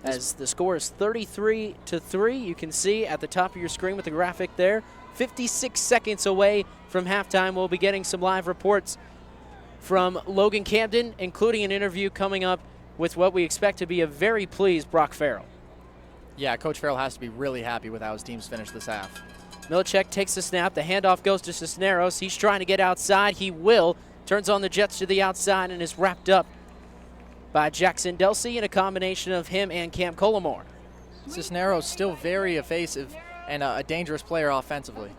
As the score is 33-3, you can see at the top of your screen with the graphic there. 56 seconds away from halftime. We'll be getting some live reports from Logan Camden, including an interview coming up with what we expect to be a very pleased Brock Farrell. Yeah, Coach Farrell has to be really happy with how his team's finished this half. Milchek takes the snap. The handoff goes to Cisneros. He's trying to get outside. He will. Turns on the Jets to the outside and is wrapped up by Jackson Delsey in a combination of him and Cam Collimore. Cisneros still very evasive and a dangerous player offensively.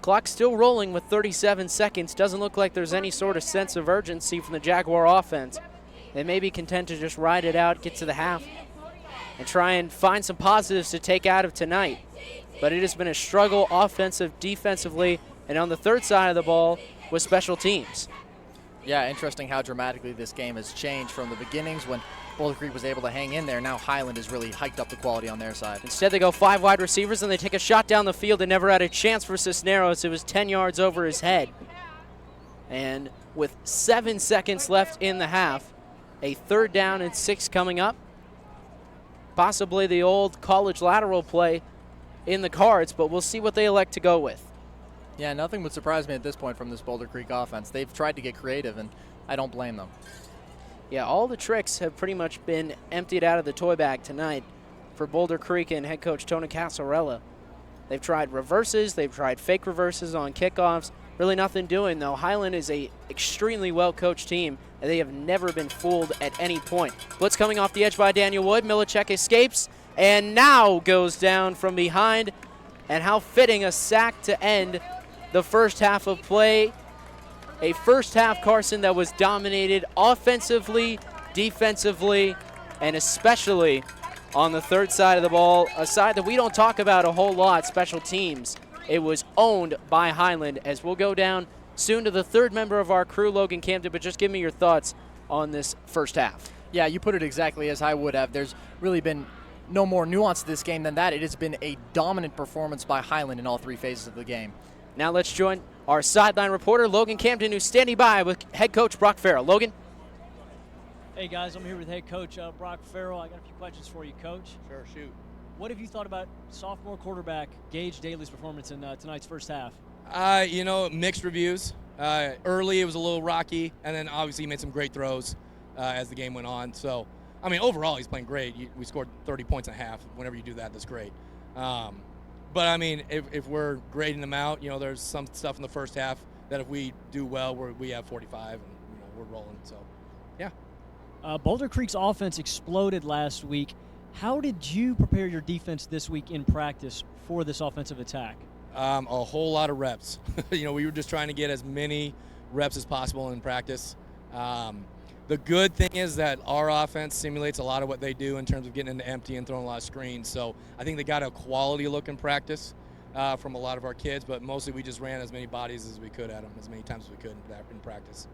Clock still rolling with 37 seconds. Doesn't look like there's any sort of sense of urgency from the Jaguar offense. They may be content to just ride it out, get to the half, and try and find some positives to take out of tonight. but it has been a struggle defensively, and on the third side of the ball with special teams. Yeah, interesting how dramatically this game has changed from the beginnings when Boulder Creek was able to hang in there. Now Highland has really hiked up the quality on their side. Instead, they go 5 wide receivers, and they take a shot down the field and never had a chance for Cisneros. It was 10 yards over his head. And with 7 seconds left in the half, a 3rd down and 6 coming up. Possibly the old college lateral play in the cards, but we'll see what they elect to go with. Yeah, nothing would surprise me at this point from this Boulder Creek offense. They've tried to get creative, and I don't blame them. Yeah, all the tricks have pretty much been emptied out of the toy bag tonight for Boulder Creek and head coach Tony Casarella. They've tried reverses, they've tried fake reverses on kickoffs. Really nothing doing, though. Highland is a extremely well-coached team, and they have never been fooled at any point. Blitz coming off the edge by Daniel Wood. Milacek escapes and now goes down from behind. And how fitting a sack to end the first half of play. A first half, Carson, that was dominated offensively, defensively, and especially on the third side of the ball, a side that we don't talk about a whole lot, special teams. It was owned by Highland, as we'll go down soon to the third member of our crew, Logan Camden, but just give me your thoughts on this first half. Yeah, you put it exactly as I would have. There's really been no more nuance to this game than that. It has been a dominant performance by Highland in all 3 phases of the game. Now let's join our sideline reporter, Logan Camden, who's standing by with head coach Brock Farrell. Logan? Hey, guys, I'm here with head coach Brock Farrell. I got a few questions for you, Coach. Sure, shoot. What have you thought about sophomore quarterback Gage Daly's performance in tonight's first half? Mixed reviews. Early, it was a little rocky, and then obviously he made some great throws as the game went on. So, overall, he's playing great. We scored 30 points and a half. Whenever you do that, that's great. But, if we're grading them out, there's some stuff in the first half that if we do well, we have 45, and, we're rolling. So, yeah. Boulder Creek's offense exploded last week. How did you prepare your defense this week in practice for this offensive attack? A whole lot of reps. We were just trying to get as many reps as possible in practice. The good thing is that our offense simulates a lot of what they do in terms of getting into empty and throwing a lot of screens. So I think they got a quality look in practice from a lot of our kids, but mostly we just ran as many bodies as we could at them, as many times as we could in practice.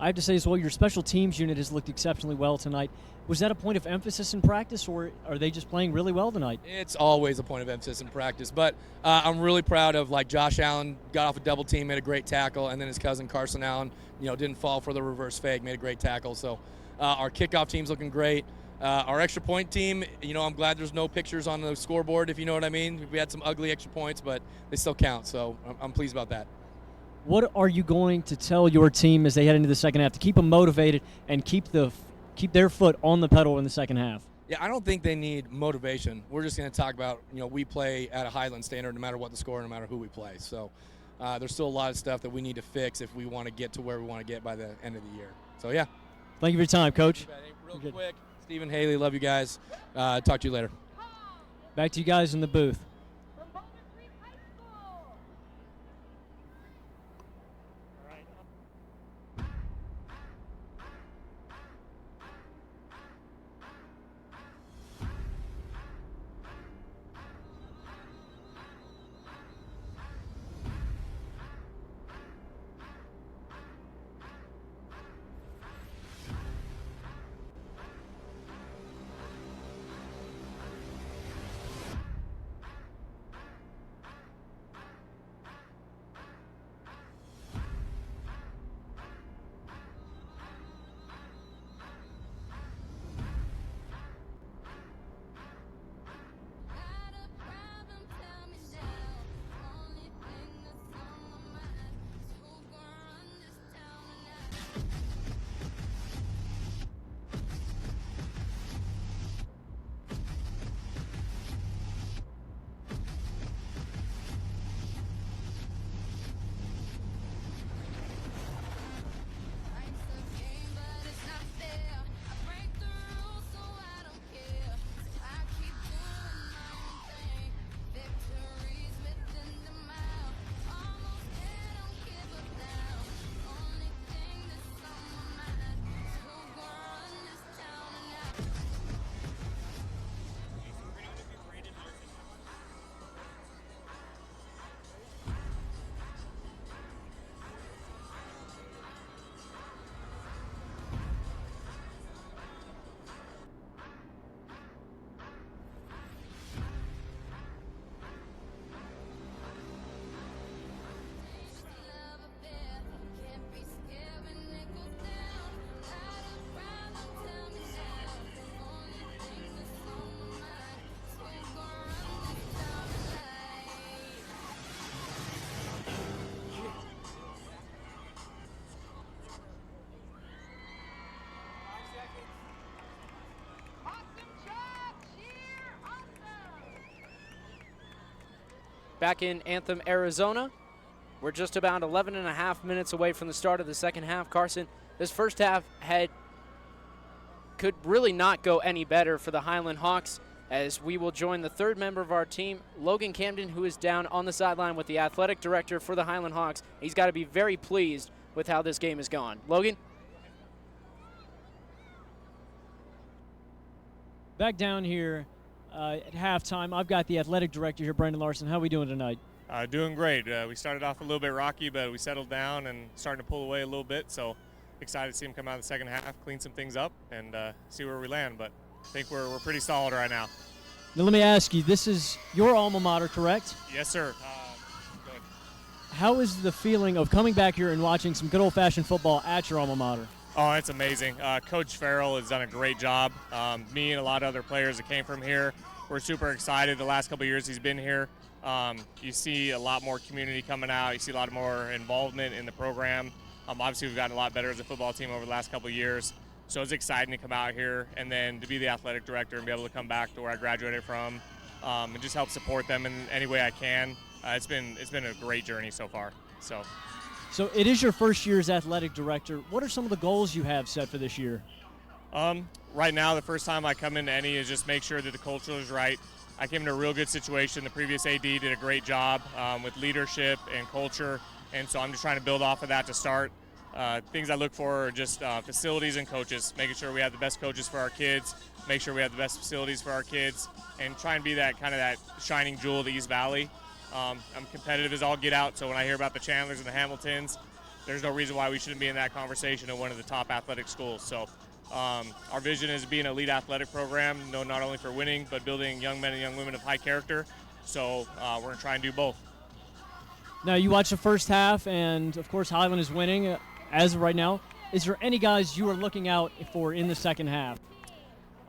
I have to say as well, your special teams unit has looked exceptionally well tonight. Was that a point of emphasis in practice, or are they just playing really well tonight? It's always a point of emphasis in practice, but I'm really proud of, Josh Allen got off a double team, made a great tackle, and then his cousin Carson Allen, didn't fall for the reverse fake, made a great tackle. So our kickoff team's looking great. Our extra point team, I'm glad there's no pictures on the scoreboard, if you know what I mean. We had some ugly extra points, but they still count, so I'm pleased about that. What are you going to tell your team as they head into the second half to keep them motivated and keep their foot on the pedal in the second half? Yeah, I don't think they need motivation. We're just going to talk about, we play at a Highland standard no matter what the score, no matter who we play. So there's still a lot of stuff that we need to fix if we want to get to where we want to get by the end of the year. So, yeah. Thank you for your time, Coach. Real quick, Stephen Haley, love you guys. Talk to you later. Back to you guys in the booth. back in Anthem, Arizona. We're just about 11 and a half minutes away from the start of the second half. Carson, this first half could really not go any better for the Highland Hawks, as we will join the third member of our team, Logan Camden, who is down on the sideline with the athletic director for the Highland Hawks. He's got to be very pleased with how this game has gone. Logan? Back down here at halftime, I've got the athletic director here, Brandon Larson. How are we doing tonight? Doing great. We started off a little bit rocky, but we settled down and starting to pull away a little bit. So excited to see him come out of the second half, clean some things up, and see where we land. But I think we're pretty solid right now. Now let me ask you, this is your alma mater, correct? Yes, sir. Good. How is the feeling of coming back here and watching some good old-fashioned football at your alma mater? Oh, it's amazing. Coach Farrell has done a great job. Me and a lot of other players that came from here, we're super excited. The last couple of years he's been here. You see a lot more community coming out. You see a lot more involvement in the program. Obviously, we've gotten a lot better as a football team over the last couple of years. So it's exciting to come out here and then to be the athletic director and be able to come back to where I graduated from and just help support them in any way I can. It's been a great journey so far. So it is your first year as athletic director. What are some of the goals you have set for this year? Right now, the first time I come into any is just make sure that the culture is right. I came into a real good situation. The previous AD did a great job with leadership and culture, and so I'm just trying to build off of that to start. Things I look for are just facilities and coaches, making sure we have the best coaches for our kids, make sure we have the best facilities for our kids, and try and be that shining jewel of the East Valley. I'm competitive as all get out, so when I hear about the Chandlers and the Hamiltons, there's no reason why we shouldn't be in that conversation in one of the top athletic schools. So our vision is to be an elite athletic program, not only for winning, but building young men and young women of high character. So we're going to try and do both. Now, you watch the first half, and, of course, Highland is winning as of right now. Is there any guys you are looking out for in the second half?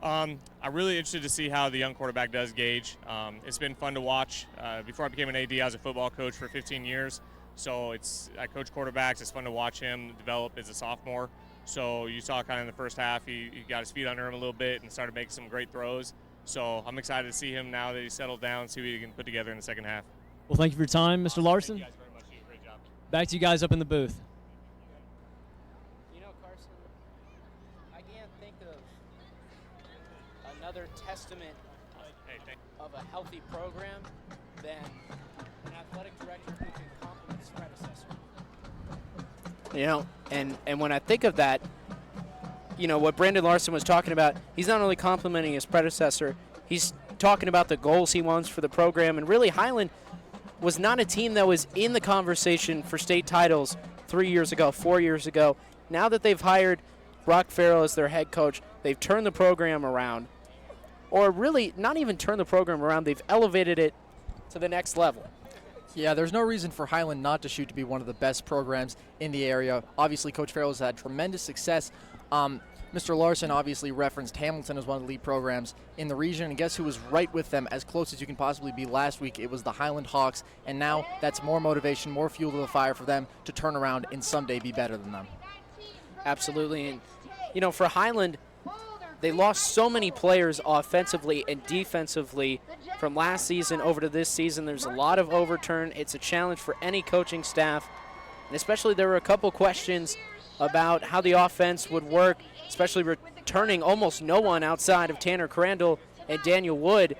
I'm really interested to see how the young quarterback does Gage. It's been fun to watch. Before I became an AD, I was a football coach for 15 years. So I coach quarterbacks. It's fun to watch him develop as a sophomore. So you saw kind of in the first half, he got his feet under him a little bit and started making some great throws. So I'm excited to see him now that he's settled down, see what he can put together in the second half. Well, thank you for your time, Mr. Larson. Thank you guys very much. You did a great job. Back to you guys up in the booth. You know, Carson, I can't think of another testament of a healthy program than an athletic director who can compliment his predecessor. You know, and when I think of that, you know, what Brandon Larson was talking about, he's not only complimenting his predecessor, he's talking about the goals he wants for the program. And really, Highland was not a team that was in the conversation for state titles 3 years ago, 4 years ago. Now that they've hired Brock Farrell as their head coach, they've turned the program around. Or really, not even turned the program around, they've elevated it to the next level. Yeah, there's no reason for Highland not to shoot to be one of the best programs in the area. Obviously, Coach Farrell has had tremendous success. Mr. Larson obviously referenced Hamilton as one of the lead programs in the region, and guess who was right with them as close as you can possibly be last week? It was the Highland Hawks, and now that's more motivation, more fuel to the fire for them to turn around and someday be better than them. Absolutely, and you know, for Highland, they lost so many players offensively and defensively from last season over to this season. There's a lot of overturn. It's a challenge for any coaching staff, and especially there were a couple questions about how the offense would work, especially returning almost no one outside of Tanner Crandall and Daniel Wood.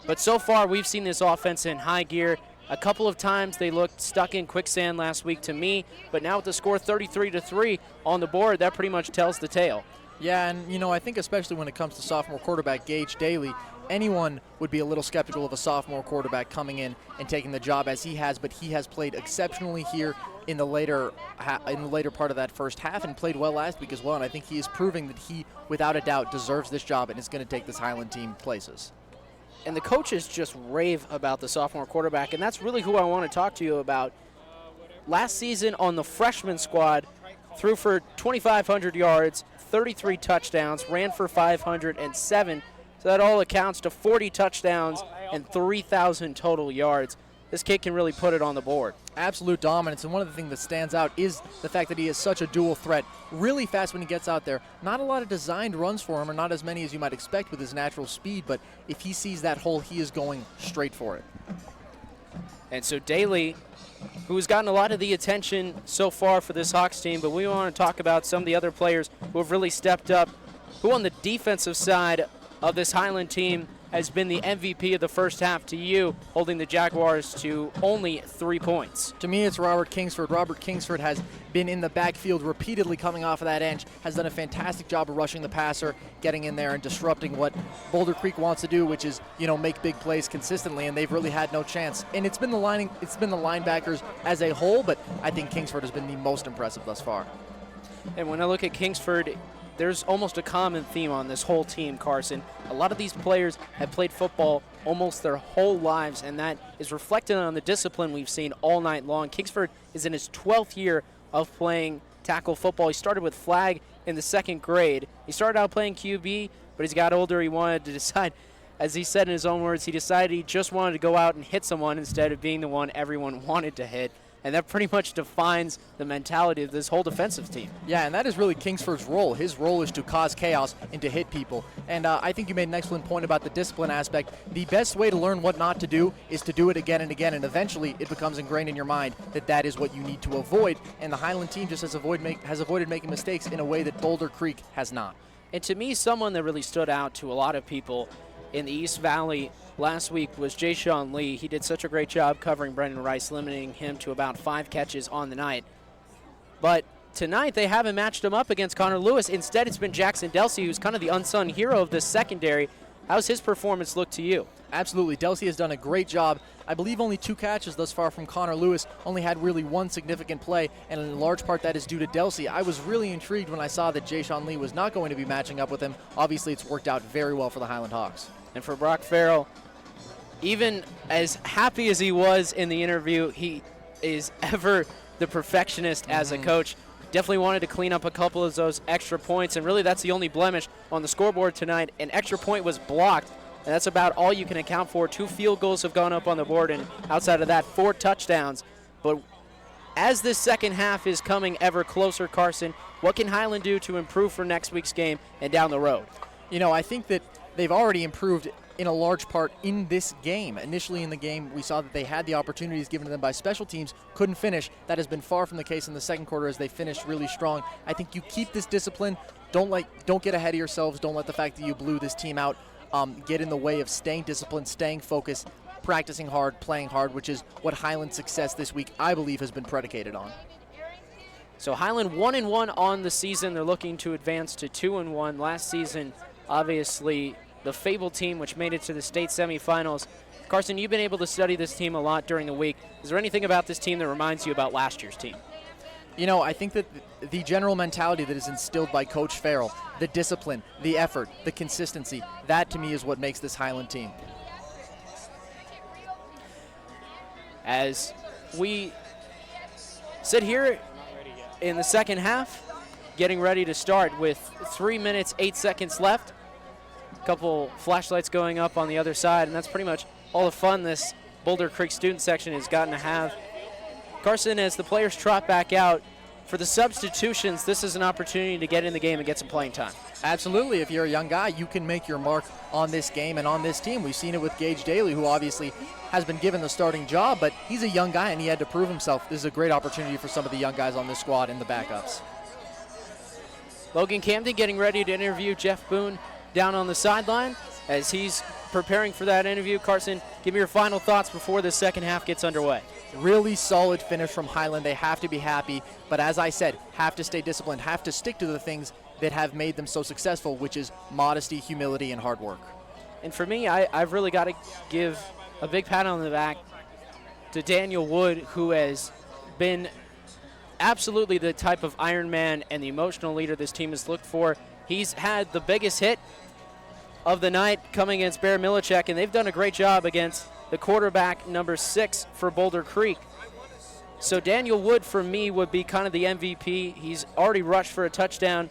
But so far, we've seen this offense in high gear. A couple of times they looked stuck in quicksand last week to me, but now with the score 33-3 on the board, that pretty much tells the tale. Yeah, and you know, I think especially when it comes to sophomore quarterback Gage Daly, anyone would be a little skeptical of a sophomore quarterback coming in and taking the job as he has, but he has played exceptionally here in the later part of that first half and played well last week as well, and I think he is proving that he, without a doubt, deserves this job and is going to take this Highland team places. And the coaches just rave about the sophomore quarterback, and that's really who I want to talk to you about. Last season on the freshman squad, threw for 2,500 yards, 33 touchdowns, ran for 507. So that all accounts to 40 touchdowns and 3,000 total yards. This kid can really put it on the board. Absolute dominance, and one of the things that stands out is the fact that he is such a dual threat. Really fast when he gets out there. Not a lot of designed runs for him, or not as many as you might expect with his natural speed, but if he sees that hole, he is going straight for it. And so Daly, who's gotten a lot of the attention so far for this Hawks team, but we want to talk about some of the other players who have really stepped up, who on the defensive side of this Highland team has been the MVP of the first half to you, holding the Jaguars to only 3 points. To me, it's Robert Kingsford. Robert Kingsford has been in the backfield repeatedly coming off of that edge, has done a fantastic job of rushing the passer, getting in there and disrupting what Boulder Creek wants to do, which is, make big plays consistently, and they've really had no chance. And it's been the linebackers as a whole, but I think Kingsford has been the most impressive thus far. And when I look at Kingsford, there's almost a common theme on this whole team, Carson. A lot of these players have played football almost their whole lives, and that is reflected on the discipline we've seen all night long. Kingsford is in his 12th year of playing tackle football. He started with flag in the 2nd grade. He started out playing QB, but as he got older, he wanted to decide, as he said in his own words, he decided he just wanted to go out and hit someone instead of being the one everyone wanted to hit. And that pretty much defines the mentality of this whole defensive team. Yeah, and that is really Kingsford's role. His role is to cause chaos and to hit people. And I think you made an excellent point about the discipline aspect. The best way to learn what not to do is to do it again and again, and eventually it becomes ingrained in your mind that that is what you need to avoid. And the Highland team just has avoided making mistakes in a way that Boulder Creek has not. And to me, someone that really stood out to a lot of people in the East Valley last week was Jay-Sean Lee. He did such a great job covering Brendan Rice, limiting him to about 5 catches on the night. But tonight they haven't matched him up against Connor Lewis. Instead, it's been Jackson Delsey, who's kind of the unsung hero of this secondary. How's his performance look to you? Absolutely. Delsey has done a great job. I believe only 2 catches thus far from Connor Lewis, only had really 1 significant play, and in large part that is due to Delsey. I was really intrigued when I saw that Jay-Sean Lee was not going to be matching up with him. Obviously, it's worked out very well for the Highland Hawks. And for Brock Farrell, even as happy as he was in the interview, he is ever the perfectionist as a coach. Definitely wanted to clean up a couple of those extra points, and really that's the only blemish on the scoreboard tonight. An extra point was blocked, and that's about all you can account for. 2 field goals have gone up on the board, and outside of that, 4 touchdowns. But as this second half is coming ever closer, Carson, what can Highland do to improve for next week's game and down the road? I think that they've already improved in a large part in this game. Initially in the game, we saw that they had the opportunities given to them by special teams, couldn't finish. That has been far from the case in the second quarter as they finished really strong. I think you keep this discipline. Don't get ahead of yourselves. Don't let the fact that you blew this team out get in the way of staying disciplined, staying focused, practicing hard, playing hard, which is what Highland's success this week, I believe, has been predicated on. So Highland 1-1 on the season. They're looking to advance to 2-1. Last season, obviously, the Fable team, which made it to the state semifinals. Carson, you've been able to study this team a lot during the week. Is there anything about this team that reminds you about last year's team? I think that the general mentality that is instilled by Coach Farrell, the discipline, the effort, the consistency, that to me is what makes this Highland team. As we sit here in the second half, getting ready to start with 3 minutes, 8 seconds left. A couple flashlights going up on the other side, and that's pretty much all the fun this Boulder Creek student section has gotten to have. Carson, as the players trot back out, for the substitutions, this is an opportunity to get in the game and get some playing time. Absolutely. If you're a young guy, you can make your mark on this game and on this team. We've seen it with Gage Daly, who obviously has been given the starting job, but he's a young guy and he had to prove himself. This is a great opportunity for some of the young guys on this squad and the backups. Logan Camden getting ready to interview Jeff Boone down on the sideline. As he's preparing for that interview, Carson, give me your final thoughts before the second half gets underway. Really solid finish from Highland. They have to be happy, but as I said, have to stay disciplined, have to stick to the things that have made them so successful, which is modesty, humility, and hard work. And for me, I've really got to give a big pat on the back to Daniel Wood, who has been absolutely the type of Iron Man and the emotional leader this team has looked for. He's had the biggest hit of the night coming against Bear Milichek, and they've done a great job against the quarterback number 6 for Boulder Creek. So Daniel Wood, for me, would be kind of the MVP. He's already rushed for a touchdown.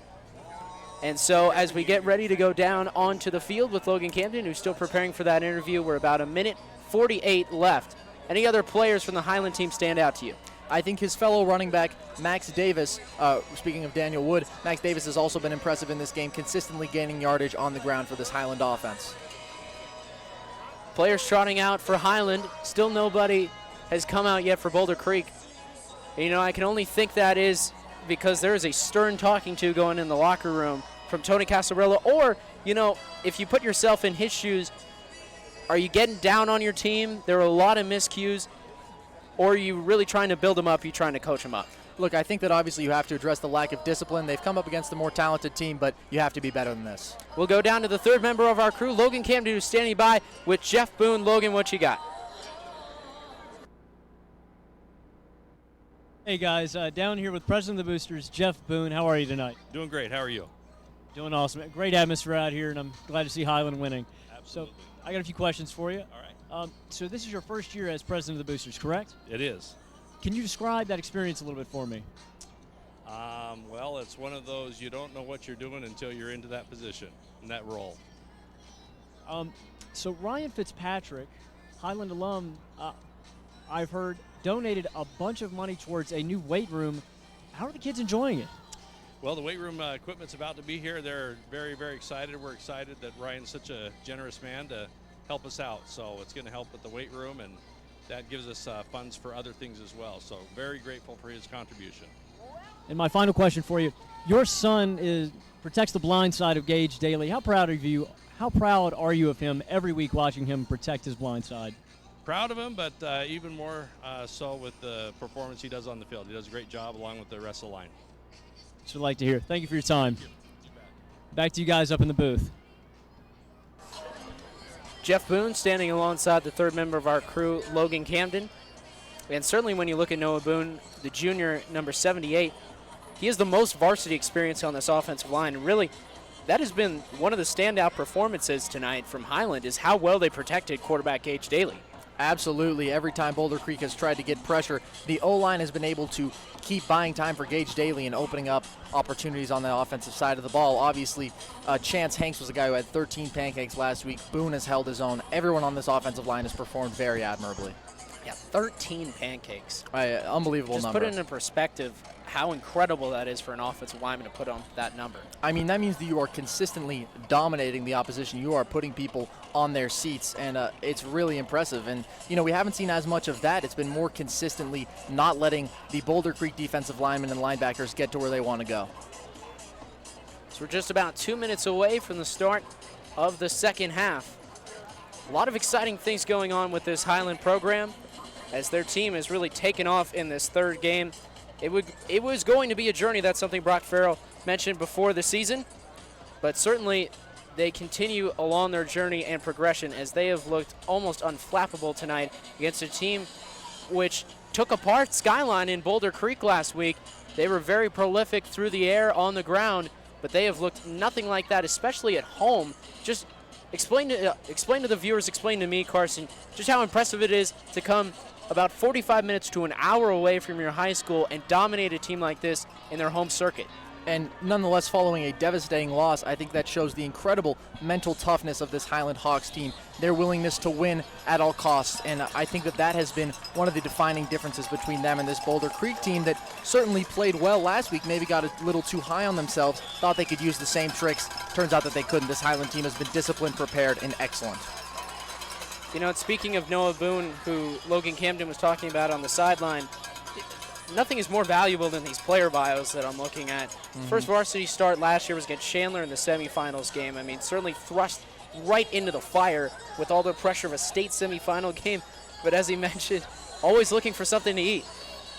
And so as we get ready to go down onto the field with Logan Camden, who's still preparing for that interview, we're about 1:48 left. Any other players from the Highland team stand out to you? I think his fellow running back, Max Davis, speaking of Daniel Wood, Max Davis has also been impressive in this game, consistently gaining yardage on the ground for this Highland offense. Players trotting out for Highland. Still nobody has come out yet for Boulder Creek. And, I can only think that is because there is a stern talking to going in the locker room from Tony Casarella. Or, if you put yourself in his shoes, are you getting down on your team? There are a lot of miscues. Or are you really trying to build them up? Are you trying to coach them up? Look, I think that obviously you have to address the lack of discipline. They've come up against a more talented team, but you have to be better than this. We'll go down to the third member of our crew, Logan Camden, who's standing by with Jeff Boone. Logan, what you got? Hey guys, down here with President of the Boosters, Jeff Boone. How are you tonight? Doing great. How are you? Doing awesome. Great atmosphere out here, and I'm glad to see Highland winning. Absolutely. So I got a few questions for you. All right. So this is your first year as President of the Boosters, correct? It is. Can you describe that experience a little bit for me? Well, it's one of those you don't know what you're doing until you're into that position, in that role. So Ryan Fitzpatrick, Highland alum, I've heard, donated a bunch of money towards a new weight room. How are the kids enjoying it? Well, the weight room equipment's about to be here. They're very, very excited. We're excited that Ryan's such a generous man to help us out. So it's going to help with the weight room, and that gives us funds for other things as well. So very grateful for his contribution. And my final question for you: your son protects the blind side of Gage Daly. How proud are you of him every week watching him protect his blind side? Proud of him, but even more so with the performance he does on the field. He does a great job along with the rest of the line. That's what I'd like to hear. Thank you for your time. Back to you guys up in the booth. Jeff Boone standing alongside the third member of our crew, Logan Camden. And certainly when you look at Noah Boone, the junior, number 78, he has the most varsity experience on this offensive line. And really, that has been one of the standout performances tonight from Highland, is how well they protected quarterback Gage Daly. Absolutely. Every time Boulder Creek has tried to get pressure, the O-line has been able to keep buying time for Gage Daly and opening up opportunities on the offensive side of the ball. Obviously, Chance Hanks was a guy who had 13 pancakes last week. Boone has held his own. Everyone on this offensive line has performed very admirably. Yeah, 13 pancakes. Unbelievable Just number. put it into perspective how incredible that is for an offensive lineman to put on that number. I mean, that means that you are consistently dominating the opposition. You are putting people on their seats, and it's really impressive. And, we haven't seen as much of that. It's been more consistently not letting the Boulder Creek defensive linemen and linebackers get to where they want to go. So we're just about 2 minutes away from the start of the second half. A lot of exciting things going on with this Highland program as their team has really taken off in this third game. It was going to be a journey. That's something Brock Farrell mentioned before the season. But certainly they continue along their journey and progression as they have looked almost unflappable tonight against a team which took apart Skyline in Boulder Creek last week. They were very prolific through the air, on the ground, but they have looked nothing like that, especially at home. Just explain to the viewers, explain to me, Carson, just how impressive it is to come about 45 minutes to an hour away from your high school and dominate a team like this in their home circuit. And nonetheless, following a devastating loss, I think that shows the incredible mental toughness of this Highland Hawks team, their willingness to win at all costs. And I think that has been one of the defining differences between them and this Boulder Creek team that certainly played well last week, maybe got a little too high on themselves, thought they could use the same tricks. Turns out that they couldn't. This Highland team has been disciplined, prepared, and excellent. Speaking of Noah Boone, who Logan Camden was talking about on the sideline, nothing is more valuable than these player bios that I'm looking at. First varsity start last year was against Chandler in the semifinals game. I mean, certainly thrust right into the fire with all the pressure of a state semifinal game. But as he mentioned, always looking for something to eat.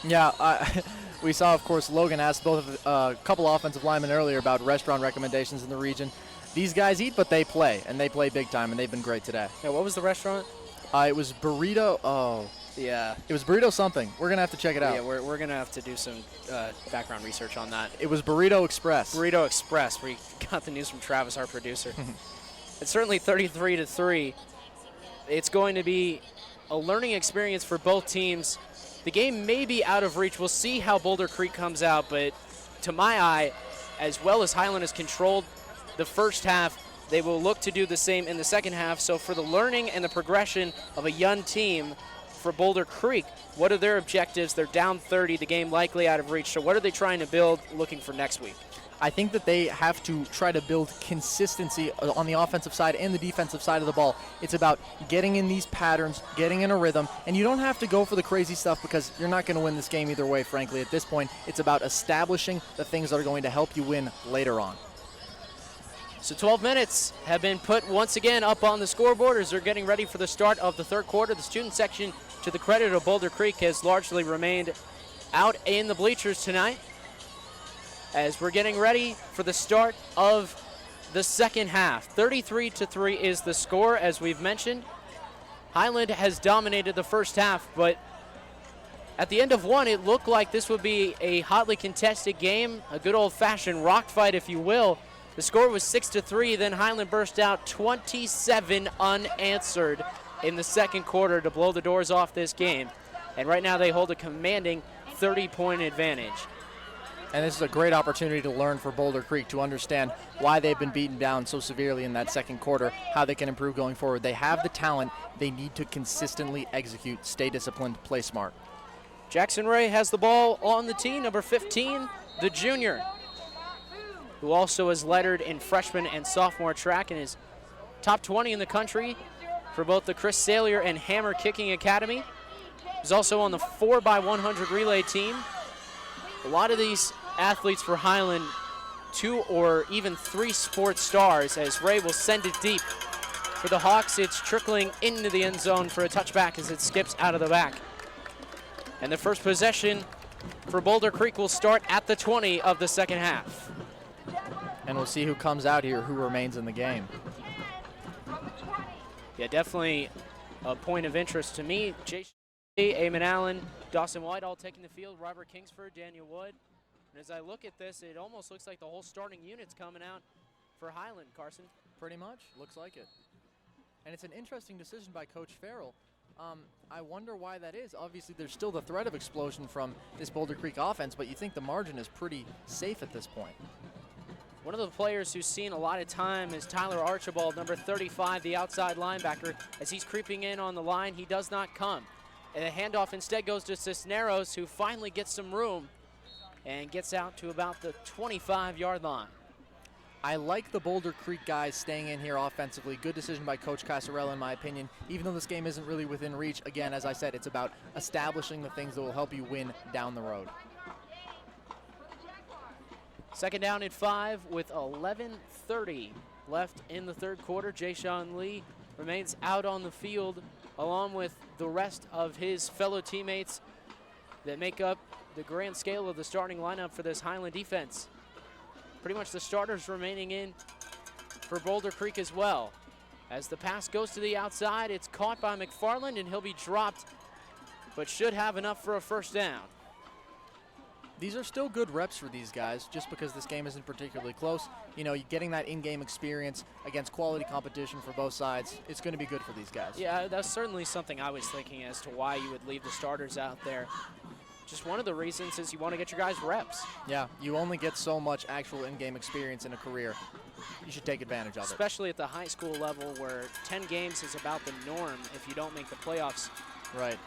Yeah, we saw, of course, Logan asked both a couple offensive linemen earlier about restaurant recommendations in the region. These guys eat, but they play, and they play big time, and they've been great today. Yeah, what was the restaurant? It was Burrito. Oh. Yeah. It was Burrito something. We're going to have to check it out. Yeah, we're going to have to do some background research on that. It was Burrito Express. Burrito Express. We got the news from Travis, our producer. It's certainly 33-3. It's going to be a learning experience for both teams. The game may be out of reach. We'll see how Boulder Creek comes out, but to my eye, as well as Highland has controlled the first half, they will look to do the same in the second half. So for the learning and the progression of a young team for Boulder Creek, what are their objectives? They're down 30, the game likely out of reach. So what are they trying to build looking for next week? I think that they have to try to build consistency on the offensive side and the defensive side of the ball. It's about getting in these patterns, getting in a rhythm, and you don't have to go for the crazy stuff because you're not going to win this game either way, frankly. At this point, it's about establishing the things that are going to help you win later on. So 12 minutes have been put once again up on the scoreboard as they're getting ready for the start of the third quarter. The student section, to the credit of Boulder Creek, has largely remained out in the bleachers tonight as we're getting ready for the start of the second half. 33-3 is the score, as we've mentioned. Highland has dominated the first half, but at the end of one, it looked like this would be a hotly contested game, a good old-fashioned rock fight, if you will. The score was 6-3, then Highland burst out 27 unanswered in the second quarter to blow the doors off this game. And right now they hold a commanding 30-point advantage. And this is a great opportunity to learn for Boulder Creek, to understand why they've been beaten down so severely in that second quarter, how they can improve going forward. They have the talent. They need to consistently execute, stay disciplined, play smart. Jackson Ray has the ball on the tee, number 15, the junior, who also is lettered in freshman and sophomore track and is top 20 in the country for both the Chris Salier and Hammer Kicking Academy. He's also on the 4x100 relay team. A lot of these athletes for Highland, 2 or even 3 sports stars, as Ray will send it deep. For the Hawks, it's trickling into the end zone for a touchback as it skips out of the back. And the first possession for Boulder Creek will start at the 20 of the second half. And we'll see who comes out here, who remains in the game. Yeah, definitely a point of interest to me. Jason, Eamon Allen, Dawson White all taking the field, Robert Kingsford, Daniel Wood. And as I look at this, it almost looks like the whole starting unit's coming out for Highland, Carson. Pretty much, looks like it. And it's an interesting decision by Coach Farrell. I wonder why that is. Obviously, there's still the threat of explosion from this Boulder Creek offense, but you think the margin is pretty safe at this point. One of the players who's seen a lot of time is Tyler Archibald, number 35, the outside linebacker. As he's creeping in on the line, he does not come. And the handoff instead goes to Cisneros, who finally gets some room and gets out to about the 25-yard line. I like the Boulder Creek guys staying in here offensively. Good decision by Coach Casarella, in my opinion. Even though this game isn't really within reach, again, as I said, it's about establishing the things that will help you win down the road. Second down at 5 with 11:30 left in the third quarter. Jay-Sean Lee remains out on the field along with the rest of his fellow teammates that make up the grand scale of the starting lineup for this Highland defense. Pretty much the starters remaining in for Boulder Creek as well. As the pass goes to the outside, it's caught by McFarland and he'll be dropped, but should have enough for a first down. These are still good reps for these guys, just because this game isn't particularly close. You know, getting that in-game experience against quality competition for both sides, it's going to be good for these guys. Yeah, that's certainly something I was thinking as to why you would leave the starters out there. Just one of the reasons is you want to get your guys reps. Yeah, you only get so much actual in-game experience in a career. You should take advantage of it. Especially at the high school level where 10 games is about the norm if you don't make the playoffs. Right.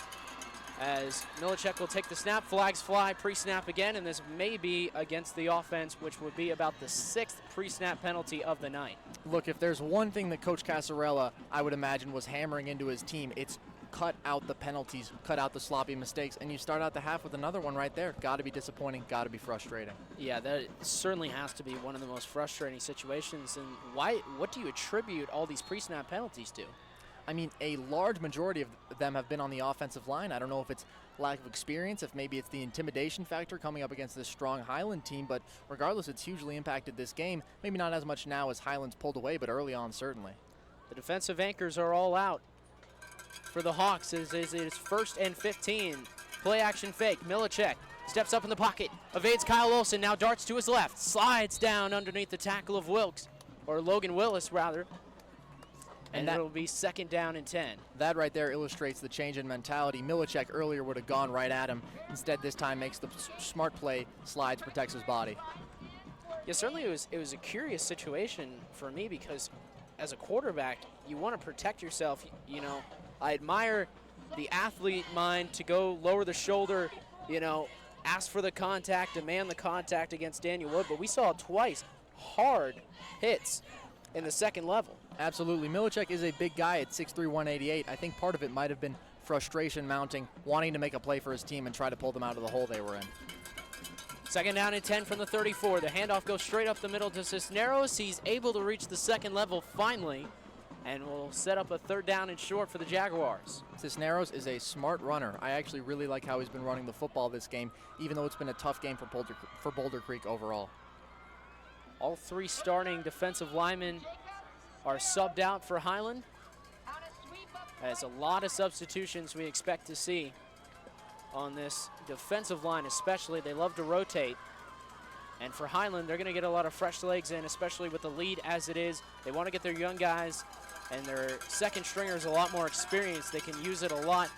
As Milicek will take the snap, flags fly, pre-snap again, and this may be against the offense, which would be about the 6th pre-snap penalty of the night. Look, if there's one thing that Coach Casarella, I would imagine, was hammering into his team, it's cut out the penalties, cut out the sloppy mistakes, and you start out the half with another one right there. Got to be disappointing, got to be frustrating. Yeah, that certainly has to be one of the most frustrating situations. And what do you attribute all these pre-snap penalties to? I mean, a large majority of them have been on the offensive line. I don't know if it's lack of experience, if maybe it's the intimidation factor coming up against this strong Highland team, but regardless, it's hugely impacted this game. Maybe not as much now as Highland's pulled away, but early on, certainly. The defensive anchors are all out for the Hawks. It's 1st and 15. Play action fake. Milicek steps up in the pocket, evades Kyle Olson, now darts to his left, slides down underneath the tackle of Wilkes, or Logan Willis, rather. And that will be 2nd down and 10. That right there illustrates the change in mentality. Milicek earlier would have gone right at him. Instead, this time makes the smart play, slides, protects his body. Yeah, certainly it was a curious situation for me because as a quarterback, you want to protect yourself. You know, I admire the athlete mind to go lower the shoulder, you know, ask for the contact, demand the contact against Daniel Wood, but we saw twice hard hits in the second level. Absolutely. Milicek is a big guy at 6'3", 188. I think part of it might have been frustration mounting, wanting to make a play for his team and try to pull them out of the hole they were in. Second down and 10 from the 34. The handoff goes straight up the middle to Cisneros. He's able to reach the second level finally, and will set up a third down and short for the Jaguars. Cisneros is a smart runner. I actually really like how he's been running the football this game, even though it's been a tough game for Boulder Creek overall. All three starting defensive linemen are subbed out for Highland. As a lot of substitutions we expect to see on this defensive line especially. They love to rotate. And for Highland, they're going to get a lot of fresh legs in, especially with the lead as it is. They want to get their young guys and their second stringers a lot more experience. They can use it a lot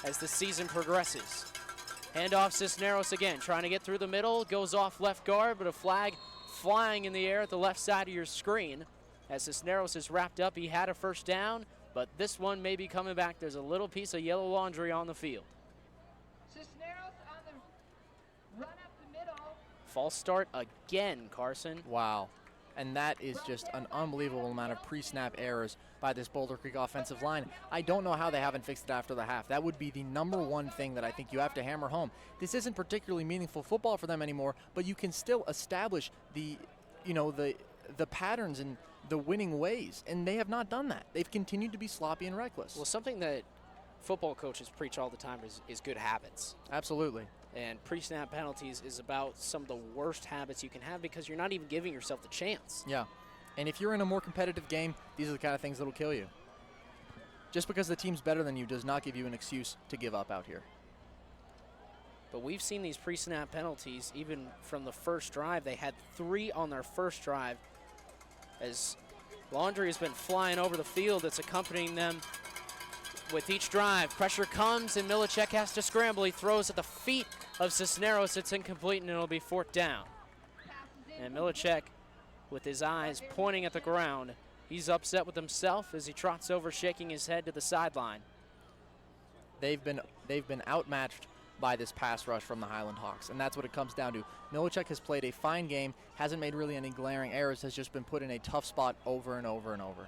as the season progresses. Handoff Cisneros again, trying to get through the middle. Goes off left guard, but a flag flying in the air at the left side of your screen. As Cisneros is wrapped up, he had a first down, but this one may be coming back. There's a little piece of yellow laundry on the field. Cisneros on the run up the middle. False start again, Carson. Wow. And that is just an unbelievable amount of pre-snap errors by this Boulder Creek offensive line. I don't know how they haven't fixed it after the half. That would be the number one thing that I think you have to hammer home. This isn't particularly meaningful football for them anymore, but you can still establish the patterns and the winning ways, and they have not done that. They've continued to be sloppy and reckless. Well, something that football coaches preach all the time is good habits. Absolutely. And pre-snap penalties is about some of the worst habits you can have because you're not even giving yourself the chance. Yeah. And if you're in a more competitive game, these are the kind of things that'll kill you. Just because the team's better than you does not give you an excuse to give up out here. But we've seen these pre-snap penalties even from the first drive. They had 3 on their first drive. As laundry has been flying over the field, it's accompanying them with each drive. Pressure comes and Milicek has to scramble. He throws at the feet of Cisneros. It's incomplete and it'll be 4th down. And Milicek, with his eyes pointing at the ground, he's upset with himself as he trots over, shaking his head to the sideline. They've been outmatched by this pass rush from the Highland Hawks, and that's what it comes down to. Milicek has played a fine game, hasn't made really any glaring errors, has just been put in a tough spot over and over and over.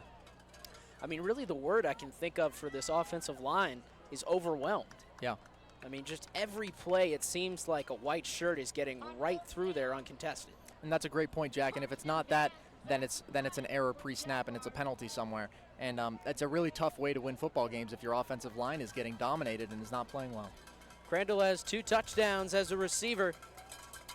I mean, really the word I can think of for this offensive line is overwhelmed. Yeah. I mean, just every play, it seems like a white shirt is getting right through there uncontested. And that's a great point, Jack, and if it's not that, then it's an error pre-snap and it's a penalty somewhere. And it's a really tough way to win football games if your offensive line is getting dominated and is not playing well. Crandall has 2 touchdowns as a receiver,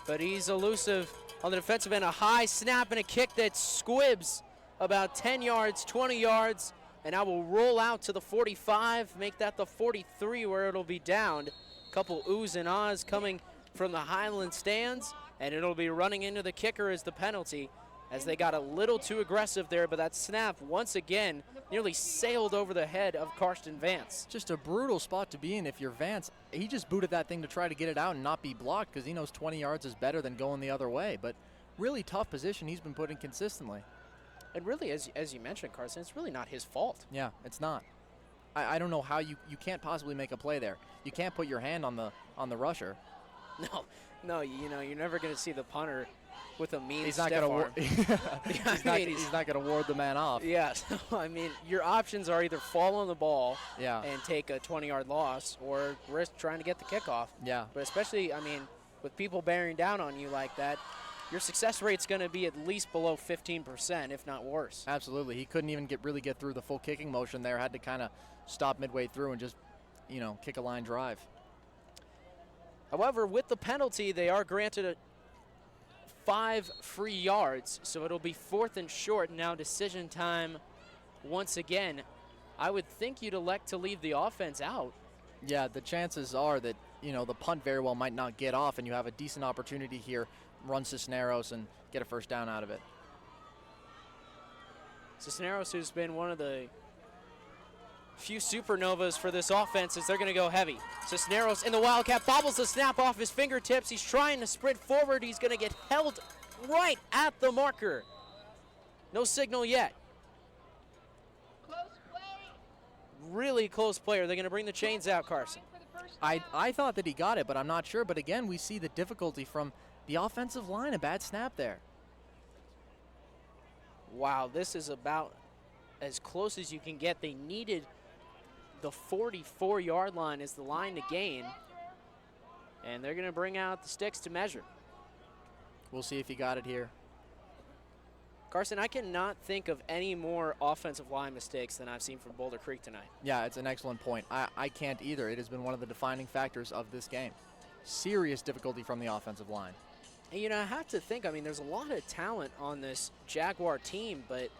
but he's elusive on the defensive end. A high snap and a kick that squibs about 10 yards, 20 yards, and I will roll out to the 45, make that the 43 where it'll be downed. A couple oohs and ahs coming from the Highland stands, and it'll be running into the kicker as the penalty, as they got a little too aggressive there, but that snap once again nearly sailed over the head of Karsten Vance. Just a brutal spot to be in if you're Vance. He just booted that thing to try to get it out and not be blocked because he knows 20 yards is better than going the other way. But really tough position he's been put in consistently. And really, as you mentioned, Carson, it's really not his fault. Yeah, it's not. I don't know how you can't possibly make a play there. You can't put your hand on the rusher. No, you're never going to see the punter with a mean he's not stiff arm. He's not going to ward the man off. Yeah, I mean, your options are either fall on the ball and take a 20-yard loss or risk trying to get the kickoff. Yeah. But especially, I mean, with people bearing down on you like that, your success rate's going to be at least below 15%, if not worse. Absolutely. He couldn't even really get through the full kicking motion there. Had to kind of stop midway through and just, kick a line drive. However, with the penalty, they are granted 5 free yards, so it'll be 4th and short. Now decision time once again. I would think you'd elect to leave the offense out. Yeah, the chances are that, the punt very well might not get off, and you have a decent opportunity here, run Cisneros and get a first down out of it. Cisneros, who's been one of the few supernovas for this offense, as they're going to go heavy. Cisneros in the Wildcat bobbles the snap off his fingertips. He's trying to sprint forward. He's going to get held right at the marker. No signal yet. Close play. Really close player. They're going to bring the chains out, Carson. For the I thought that he got it, but I'm not sure. But again, we see the difficulty from the offensive line. A bad snap there. Wow, this is about as close as you can get. They needed the 44-yard line as the line to gain. And they're going to bring out the sticks to measure. We'll see if he got it here. Carson, I cannot think of any more offensive line mistakes than I've seen from Boulder Creek tonight. Yeah, it's an excellent point. I can't either. It has been one of the defining factors of this game. Serious difficulty from the offensive line. And, you know, I have to think, I mean, there's a lot of talent on this Jaguar team, but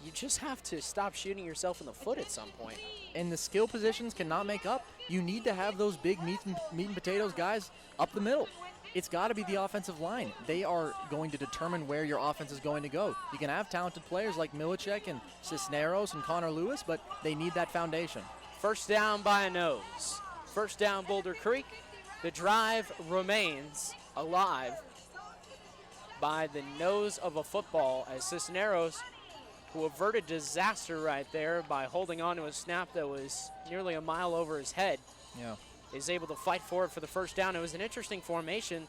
you just have to stop shooting yourself in the foot at some point. And the skill positions cannot make up. You need to have those big meat and potatoes guys up the middle. It's got to be the offensive line. They are going to determine where your offense is going to go. You can have talented players like Milicek and Cisneros and Connor Lewis, but they need that foundation. First down by a nose. First down, Boulder Creek. The drive remains alive by the nose of a football as Cisneros, who averted disaster right there by holding on to a snap that was nearly a mile over his head, is able to fight for it for the first down. It was an interesting formation.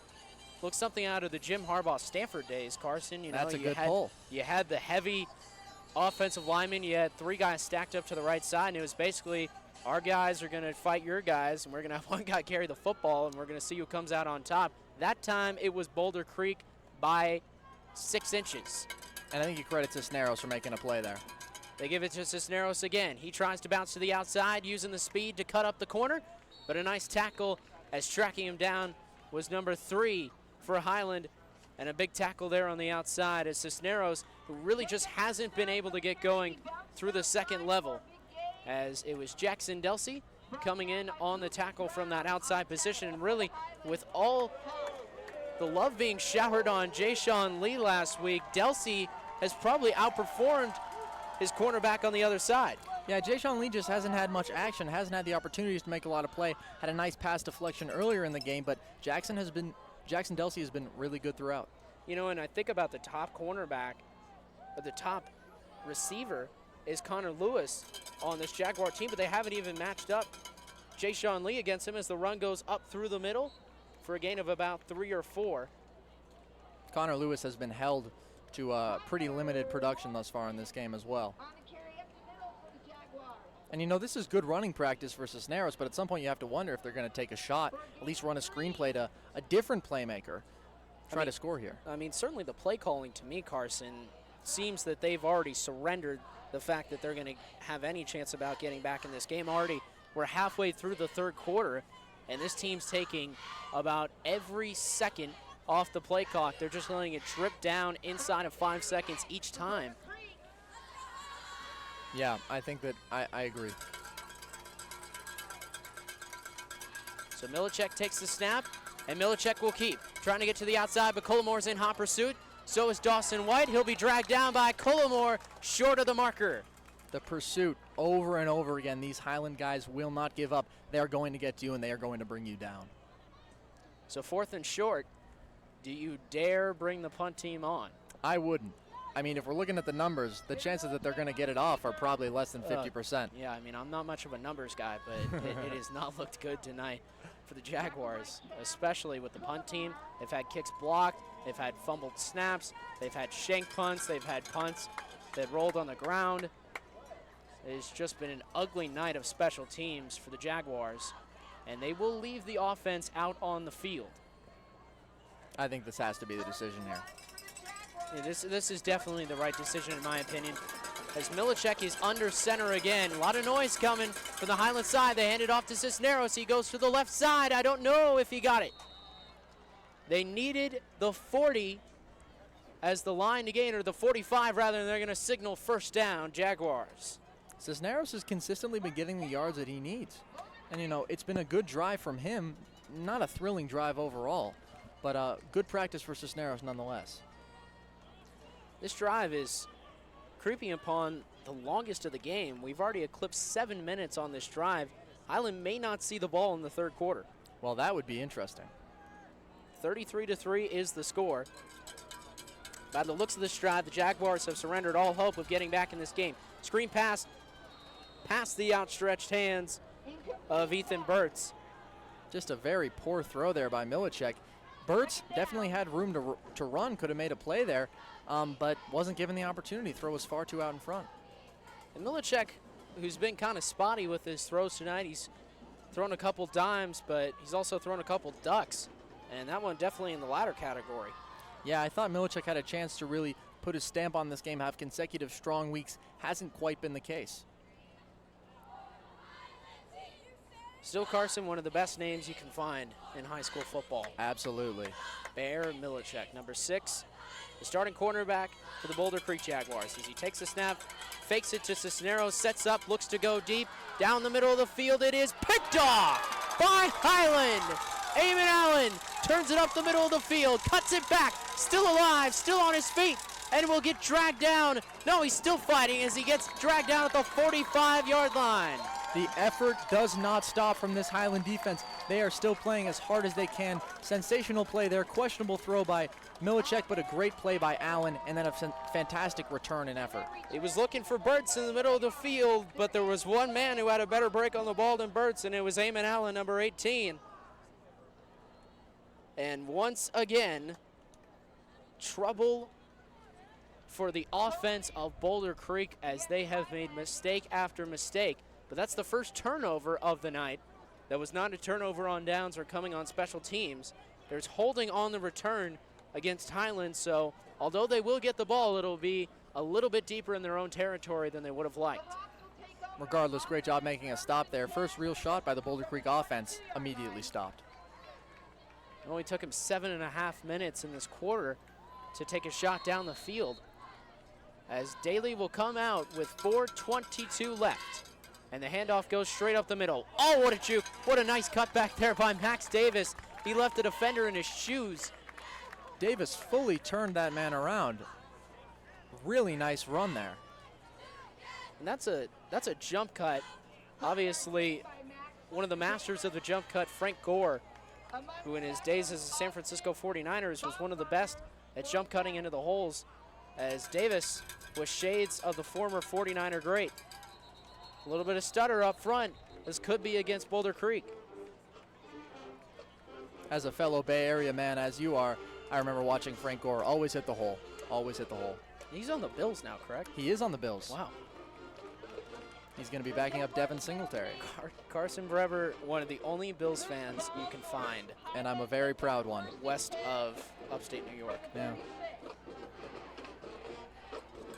Looks something out of the Jim Harbaugh Stanford days, Carson. You know, that's a good pull. You had the heavy offensive linemen. You had three guys stacked up to the right side, and it was basically our guys are going to fight your guys, and we're going to have one guy carry the football, and we're going to see who comes out on top. That time it was Boulder Creek by 6 inches. And I think you credit Cisneros for making a play there. They give it to Cisneros again. He tries to bounce to the outside using the speed to cut up the corner, but a nice tackle as tracking him down was number 3 for Highland, and a big tackle there on the outside as Cisneros, who really just hasn't been able to get going through the second level, as it was Jackson Delsey coming in on the tackle from that outside position. And really, with all the love being showered on Jay-Sean Lee last week, Delsey has probably outperformed his cornerback on the other side. Yeah, Jay-Sean Lee just hasn't had much action, hasn't had the opportunities to make a lot of play. Had a nice pass deflection earlier in the game, but Jackson Delsey has been really good throughout. You know, and I think about the top cornerback, or the top receiver is Connor Lewis on this Jaguar team, but they haven't even matched up Jay-Sean Lee against him as the run goes up through the middle for a gain of about 3 or 4. Connor Lewis has been held to pretty limited production thus far in this game as well. And you know, this is good running practice for Cisneros, but at some point you have to wonder if they're going to take a shot, at least run a screenplay to a different playmaker, try to score here. I mean, certainly the play calling to me, Carson, seems that they've already surrendered the fact that they're going to have any chance about getting back in this game. Already, we're halfway through the third quarter, and this team's taking about every second off the play clock. They're just letting it drip down inside of 5 seconds each time. Yeah, I think that I agree. So Milicek takes the snap, and Milicek will keep. Trying to get to the outside, but Colomore's in hot pursuit. So is Dawson White. He'll be dragged down by Colomore, short of the marker. The pursuit over and over again. These Highland guys will not give up. They are going to get to you, and they are going to bring you down. So 4th and short. Do you dare bring the punt team on? I wouldn't. I mean, if we're looking at the numbers, the chances that they're going to get it off are probably less than 50%. Yeah, I mean, I'm not much of a numbers guy, but it has not looked good tonight for the Jaguars, especially with the punt team. They've had kicks blocked. They've had fumbled snaps. They've had shank punts. They've had punts that rolled on the ground. It's just been an ugly night of special teams for the Jaguars, and they will leave the offense out on the field. I think this has to be the decision here. Yeah, this is definitely the right decision in my opinion. As Milicek is under center again. A lot of noise coming from the Highland side. They hand it off to Cisneros. He goes to the left side. I don't know if he got it. They needed the 40 as the line to gain, or the 45 rather, and they're going to signal first down, Jaguars. Cisneros has consistently been getting the yards that he needs. And, you know, it's been a good drive from him. Not a thrilling drive overall, but good practice for Cisneros nonetheless. This drive is creeping upon the longest of the game. We've already eclipsed 7 minutes on this drive. Highland may not see the ball in the third quarter. Well, that would be interesting. 33-3 is the score. By the looks of this drive, the Jaguars have surrendered all hope of getting back in this game. Screen pass past the outstretched hands of Ethan Burtz. Just a very poor throw there by Milicek. Burtz definitely had room to run, could have made a play there, but wasn't given the opportunity. Throw was far too out in front. And Milicek, who's been kind of spotty with his throws tonight, he's thrown a couple dimes, but he's also thrown a couple ducks, and that one definitely in the latter category. Yeah, I thought Milicek had a chance to really put his stamp on this game, have consecutive strong weeks. Hasn't quite been the case. Still, Carson, one of the best names you can find in high school football. Absolutely. Bear Milicek, number 6, the starting cornerback for the Boulder Creek Jaguars. As he takes the snap, fakes it to Cisneros, sets up, looks to go deep. Down the middle of the field, it is picked off by Highland. Eamon Allen turns it up the middle of the field, cuts it back, still alive, still on his feet, and will get dragged down. No, he's still fighting as he gets dragged down at the 45-yard line. The effort does not stop from this Highland defense. They are still playing as hard as they can. Sensational play there, questionable throw by Milicek, but a great play by Allen, and then a fantastic return and effort. He was looking for Burtz in the middle of the field, but there was one man who had a better break on the ball than Burtz, and it was Eamon Allen, number 18. And once again, trouble for the offense of Boulder Creek as they have made mistake after mistake. But that's the first turnover of the night. That was not a turnover on downs or coming on special teams. There's holding on the return against Highland, so although they will get the ball, it'll be a little bit deeper in their own territory than they would have liked. Regardless, great job making a stop there. First real shot by the Boulder Creek offense, immediately stopped. It only took him 7.5 minutes in this quarter to take a shot down the field, as Daly will come out with 4:22 left. And the handoff goes straight up the middle. Oh, what a juke. What a nice cut back there by Max Davis. He left the defender in his shoes. Davis fully turned that man around. Really nice run there. And that's a jump cut. Obviously, one of the masters of the jump cut, Frank Gore, who in his days as a San Francisco 49ers was one of the best at jump cutting into the holes, as Davis was shades of the former 49er great. A little bit of stutter up front. This could be against Boulder Creek. As a fellow Bay Area man, as you are, I remember watching Frank Gore always hit the hole. Always hit the hole. He's on the Bills now, correct? He is on the Bills. Wow. He's going to be backing up Devin Singletary. Carson Brever, one of the only Bills fans you can find. And I'm a very proud one. West of upstate New York. Yeah.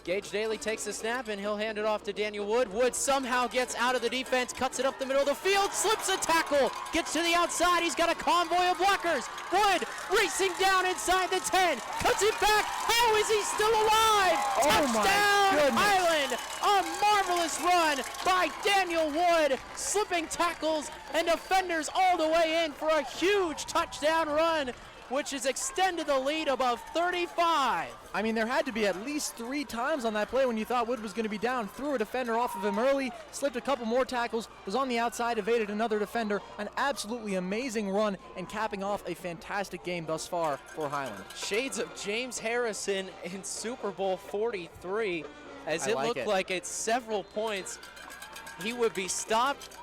Gage Daly takes the snap, and he'll hand it off to Daniel Wood. Wood somehow gets out of the defense, cuts it up the middle of the field, slips a tackle, gets to the outside. He's got a convoy of blockers. Wood racing down inside the 10, cuts it back. How is he still alive? Touchdown, Highland. A marvelous run by Daniel Wood, slipping tackles and defenders all the way in for a huge touchdown run, which has extended the lead above 35. I mean, there had to be at least 3 times on that play when you thought Wood was going to be down. Threw a defender off of him early, slipped a couple more tackles, was on the outside, evaded another defender. An absolutely amazing run and capping off a fantastic game thus far for Highland. Shades of James Harrison in Super Bowl 43, as it looked like at several points he would be stopped.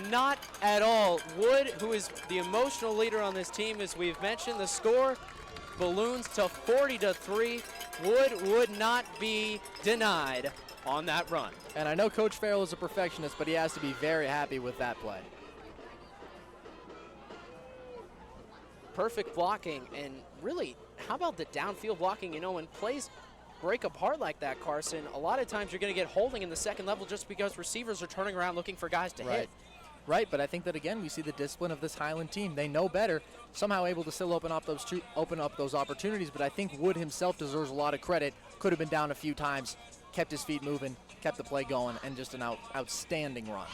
Not at all. Wood, who is the emotional leader on this team, as we've mentioned, the score balloons to 40-3. Wood would not be denied on that run. And I know Coach Farrell is a perfectionist, but he has to be very happy with that play. Perfect blocking, and really, how about the downfield blocking? You know, when plays break apart like that, Carson, a lot of times you're going to get holding in the second level just because receivers are turning around looking for guys to hit. Right, but I think that again we see the discipline of this Highland team. They know better, somehow able to still open up those opportunities. But I think Wood himself deserves a lot of credit. Could have been down a few times, kept his feet moving, kept the play going, and just an outstanding run.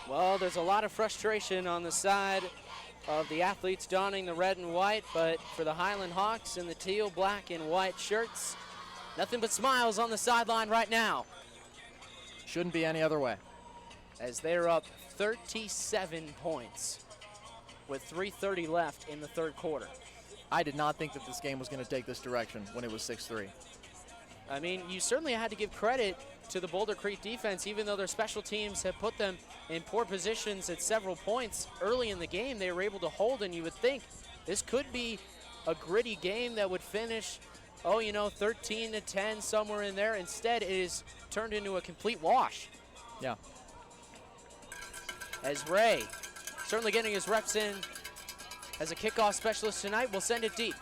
Well, there's a lot of frustration on the side of the athletes donning the red and white, but for the Highland Hawks in the teal, black, and white shirts, nothing but smiles on the sideline right now. Shouldn't be any other way. As they're up 37 points with 3:30 left in the third quarter. I did not think that this game was going to take this direction when it was 6-3. I mean, you certainly had to give credit to the Boulder Creek defense, even though their special teams have put them in poor positions at several points early in the game. They were able to hold, and you would think this could be a gritty game that would finish, 13-10, somewhere in there. Instead, it is turned into a complete wash. Yeah. As Ray, certainly getting his reps in as a kickoff specialist tonight, will send it deep.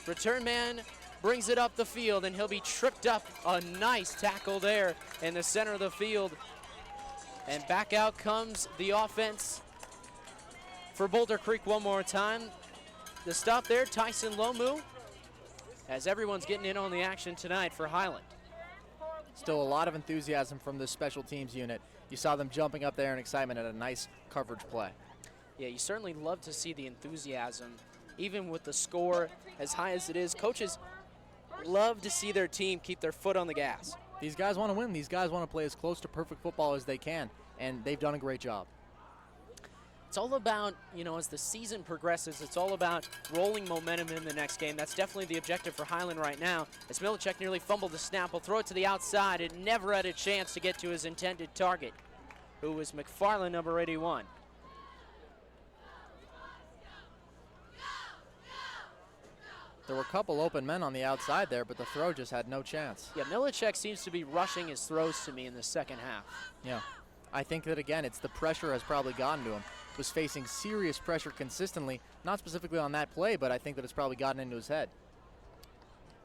Return man brings it up the field, and he'll be tripped up. A nice tackle there in the center of the field. And back out comes the offense for Boulder Creek one more time. The stop there, Tyson Lomu, as everyone's getting in on the action tonight for Highland. Still a lot of enthusiasm from this special teams unit. You saw them jumping up there in excitement at a nice coverage play. Yeah, you certainly love to see the enthusiasm, even with the score as high as it is. Coaches love to see their team keep their foot on the gas. These guys want to win. These guys want to play as close to perfect football as they can, and they've done a great job. It's all about, as the season progresses, it's all about rolling momentum in the next game. That's definitely the objective for Highland right now. As Milicek nearly fumbled the snap, will throw it to the outside. It never had a chance to get to his intended target, who was McFarland, number 81. There were a couple open men on the outside there, but the throw just had no chance. Yeah, Milicek seems to be rushing his throws to me in the second half. Yeah, I think that, again, it's the pressure has probably gotten to him. Was facing serious pressure consistently, not specifically on that play, but I think that it's probably gotten into his head.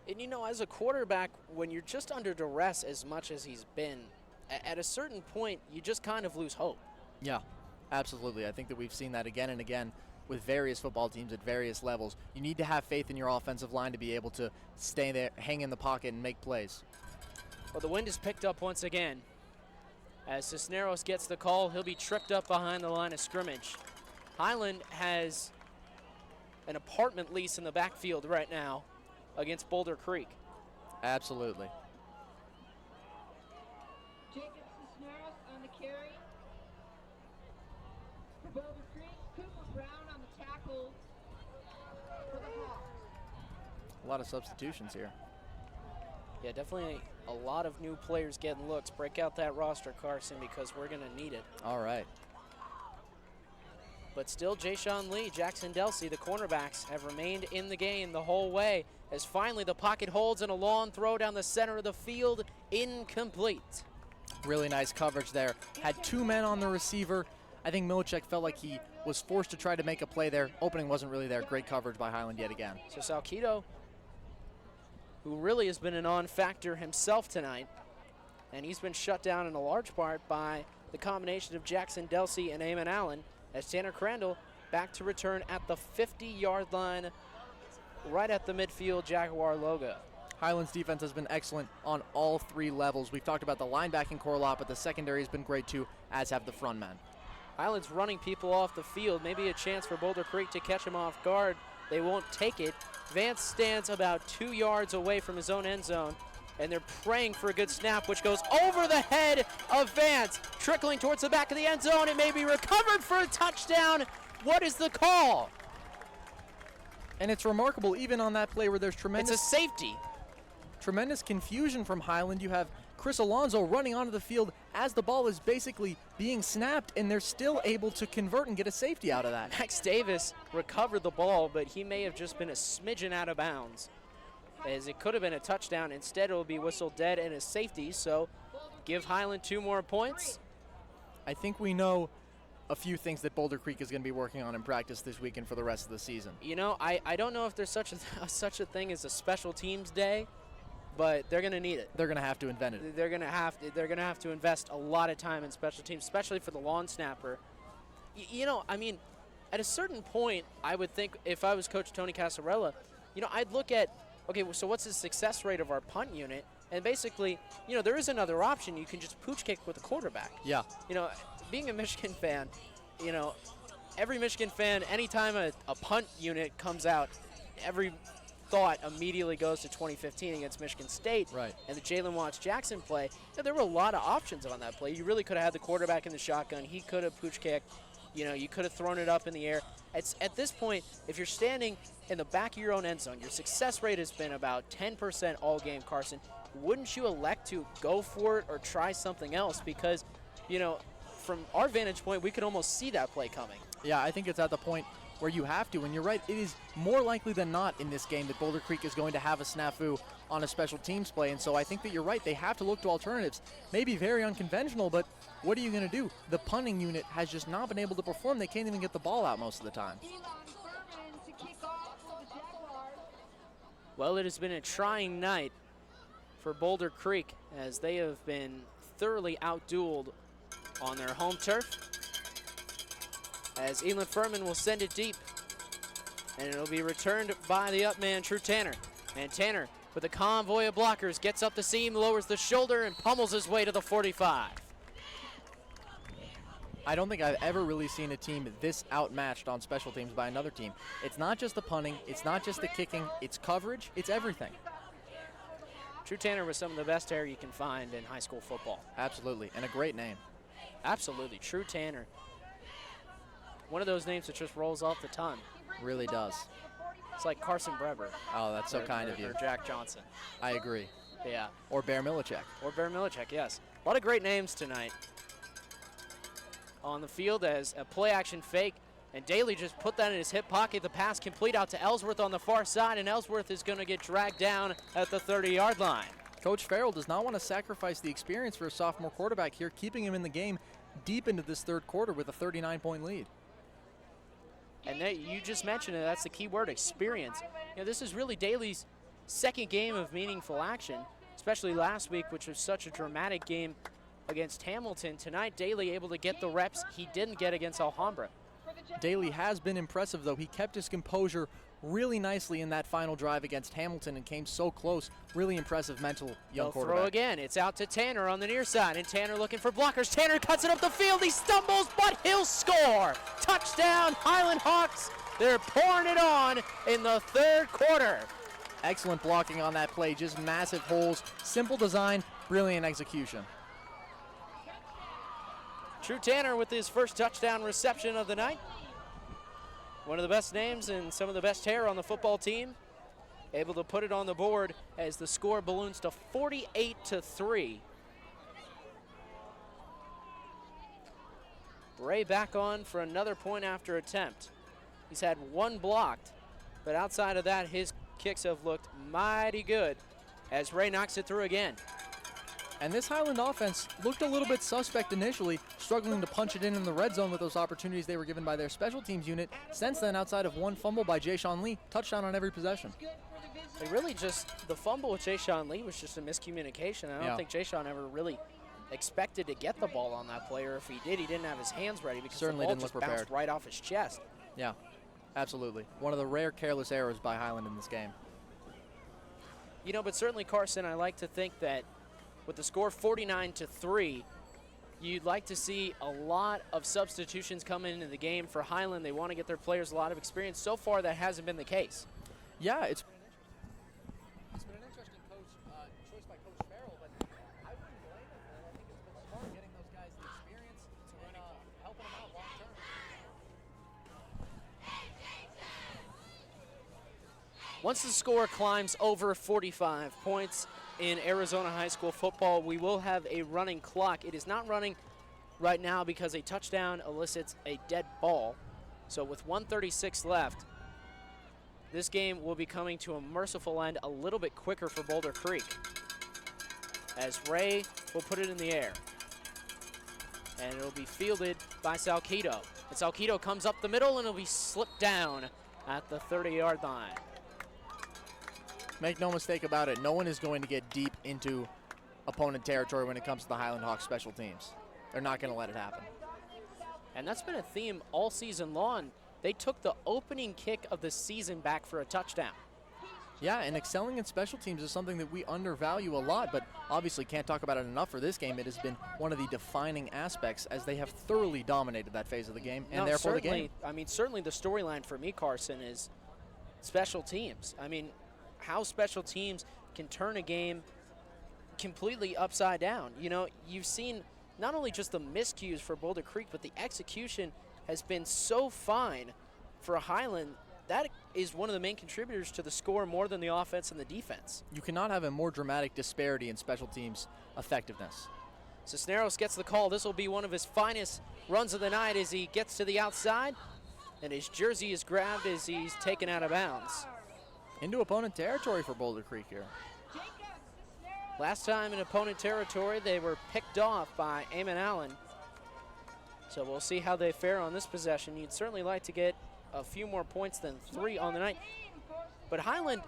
And as a quarterback, when you're just under duress as much as he's been, at a certain point, you just kind of lose hope. Yeah, absolutely. I think that we've seen that again and again with various football teams at various levels. You need to have faith in your offensive line to be able to stay there, hang in the pocket, and make plays. Well, the wind is picked up once again. As Cisneros gets the call, he'll be tripped up behind the line of scrimmage. Highland has an apartment lease in the backfield right now against Boulder Creek. Absolutely. Jacob Cisneros on the carry. For Boulder Creek, Cooper Brown on the tackle for the Hawks. A lot of substitutions here. Yeah, definitely a lot of new players getting looks. Break out that roster, Carson, because we're going to need it. All right. But still, Jay-Sean Lee, Jackson Delsey, the cornerbacks, have remained in the game the whole way, as finally the pocket holds and a long throw down the center of the field, incomplete. Really nice coverage there. Had two men on the receiver. I think Milicek felt like he was forced to try to make a play there. Opening wasn't really there. Great coverage by Highland yet again. So Salcido, who really has been a non-factor himself tonight, and he's been shut down in a large part by the combination of Jackson Delsey and Eamon Allen, as Tanner Crandall back to return at the 50-yard line, right at the midfield Jaguar logo. Highland's defense has been excellent on all three levels. We've talked about the linebacking core a lot, but the secondary has been great too, as have the front men. Highland's running people off the field. Maybe a chance for Boulder Creek to catch him off guard. They won't take it. Vance stands about 2 yards away from his own end zone, and they're praying for a good snap, which goes over the head of Vance, trickling towards the back of the end zone. It may be recovered for a touchdown. What is the call? And it's remarkable, even on that play where there's tremendous... It's a safety. Tremendous confusion from Highland. You have Chris Alonso running onto the field as the ball is basically being snapped, and they're still able to convert and get a safety out of that. Max Davis recovered the ball, but he may have just been a smidgen out of bounds, as it could have been a touchdown. Instead, it will be whistled dead and a safety, so give Highland 2 more points. I think we know a few things that Boulder Creek is going to be working on in practice this weekend for the rest of the season. I don't know if there's such a thing as a special teams day, but they're going to need it. They're going to have to invent it. They're going to have to invest a lot of time in special teams, especially for the lawn snapper. At a certain point, I would think if I was Coach Tony Casarella, I'd look at, okay, so what's the success rate of our punt unit? And basically, there is another option. You can just pooch kick with a quarterback. Yeah. Being a Michigan fan, every Michigan fan, anytime a punt unit comes out, every thought immediately goes to 2015 against Michigan State. Right. And the Jalen Watts-Jackson play. There were a lot of options on that play. You really could have had the quarterback in the shotgun. He could have pooch kicked. You know, you could have thrown it up in the air. It's at this point, if you're standing in the back of your own end zone, your success rate has been about 10% all game, Carson. Wouldn't you elect to go for it or try something else? Because, you know, from our vantage point, we could almost see that play coming. Yeah, I think it's at the point where you have to, and you're right, it is more likely than not in this game that Boulder Creek is going to have a snafu on a special teams play, and so I think that you're right, they have to look to alternatives. Maybe very unconventional, but what are you going to do? The punting unit has just not been able to perform. They can't even get the ball out most of the time. Well, it has been a trying night for Boulder Creek as they have been thoroughly outdueled on their home turf. As Elon Furman will send it deep, and it'll be returned by the up man, True Tanner. And Tanner, with a convoy of blockers, gets up the seam, lowers the shoulder, and pummels his way to the 45. I don't think I've ever really seen a team this outmatched on special teams by another team. It's not just the punting, it's not just the kicking, it's coverage, it's everything. True Tanner was some of the best hair you can find in high school football. Absolutely, and a great name. Absolutely, True Tanner. One of those names that just rolls off the tongue. Really does. It's like Carson Brever. Oh, that's so kind of you. Or Jack Johnson. I agree. Yeah. Or Bear Milichek. Or Bear Milichek, yes. A lot of great names tonight on the field as a play-action fake. And Daly just put that in his hip pocket. The pass complete out to Ellsworth on the far side, and Ellsworth is going to get dragged down at the 30-yard line. Coach Farrell does not want to sacrifice the experience for a sophomore quarterback here, keeping him in the game deep into this third quarter with a 39-point lead. And you just mentioned it, that's the key word, experience. You know, this is really Daly's second game of meaningful action, especially last week, which was such a dramatic game against Hamilton. Tonight, Daly able to get the reps he didn't get against Alhambra. Daly has been impressive, though. He kept his composure really nicely in that final drive against Hamilton and came so close. Really impressive mental young quarterback. Throw again. It's out to Tanner on the near side, and Tanner looking for blockers. Tanner cuts it up the field. He stumbles, but he'll score. Touchdown, Highland Hawks. They're pouring it on in the third quarter. Excellent blocking on that play. Just massive holes. Simple design, brilliant execution. True Tanner with his first touchdown reception of the night. One of the best names and some of the best hair on the football team. Able to put it on the board as the score balloons to 48-3. Ray back on for another point after attempt. He's had one blocked, but outside of that, his kicks have looked mighty good as Ray knocks it through again. And this Highland offense looked a little bit suspect initially, struggling to punch it in the red zone with those opportunities they were given by their special teams unit. Since then, outside of one fumble by Jay-Sean Lee, touchdown on every possession. They really just, the fumble with Jay-Sean Lee was just a miscommunication. I don't think Jay-Sean ever really expected to get the ball on that player. If he did, he didn't have his hands ready because Certainly the ball didn't just look prepared. bounced right off his chest. Yeah, absolutely. One of the rare careless errors by Highland in this game. You know, but certainly, Carson, I like to think that with the score 49-3, you'd like to see a lot of substitutions come into the game for Highland. They want to get their players a lot of experience. So far, that hasn't been the case. Yeah, it's been an interesting choice by Coach Farrell, but I wouldn't blame him. I think it's been smart getting those guys the experience and helping them out long term. Once the score climbs over 45 points in Arizona high school football, we will have a running clock. It is not running right now because a touchdown elicits a dead ball. So with 1:36 left, this game will be coming to a merciful end a little bit quicker for Boulder Creek, as Ray will put it in the air. And it'll be fielded by Salcido. And Salcido comes up the middle and it'll be slipped down at the 30-yard line. Make no mistake about it, no one is going to get deep into opponent territory when it comes to the Highland Hawks special teams. They're not going to let it happen. And that's been a theme all season long. They took the opening kick of the season back for a touchdown. Yeah, and excelling in special teams is something that we undervalue a lot, but obviously can't talk about it enough for this game. It has been one of the defining aspects as they have thoroughly dominated that phase of the game, and therefore the game. I mean, certainly the storyline for me, Carson, is special teams. I mean, how special teams can turn a game completely upside down. You know, you've seen not only just the miscues for Boulder Creek, but the execution has been so fine for Highland. That is one of the main contributors to the score more than the offense and the defense. You cannot have a more dramatic disparity in special teams effectiveness. Cisneros gets the call. This will be one of his finest runs of the night as he gets to the outside, and his jersey is grabbed as he's taken out of bounds. Into opponent territory for Boulder Creek here. Last time in opponent territory, they were picked off by Eamon Allen. So we'll see how they fare on this possession. You'd certainly like to get a few more points than 3 on the night. But Highland,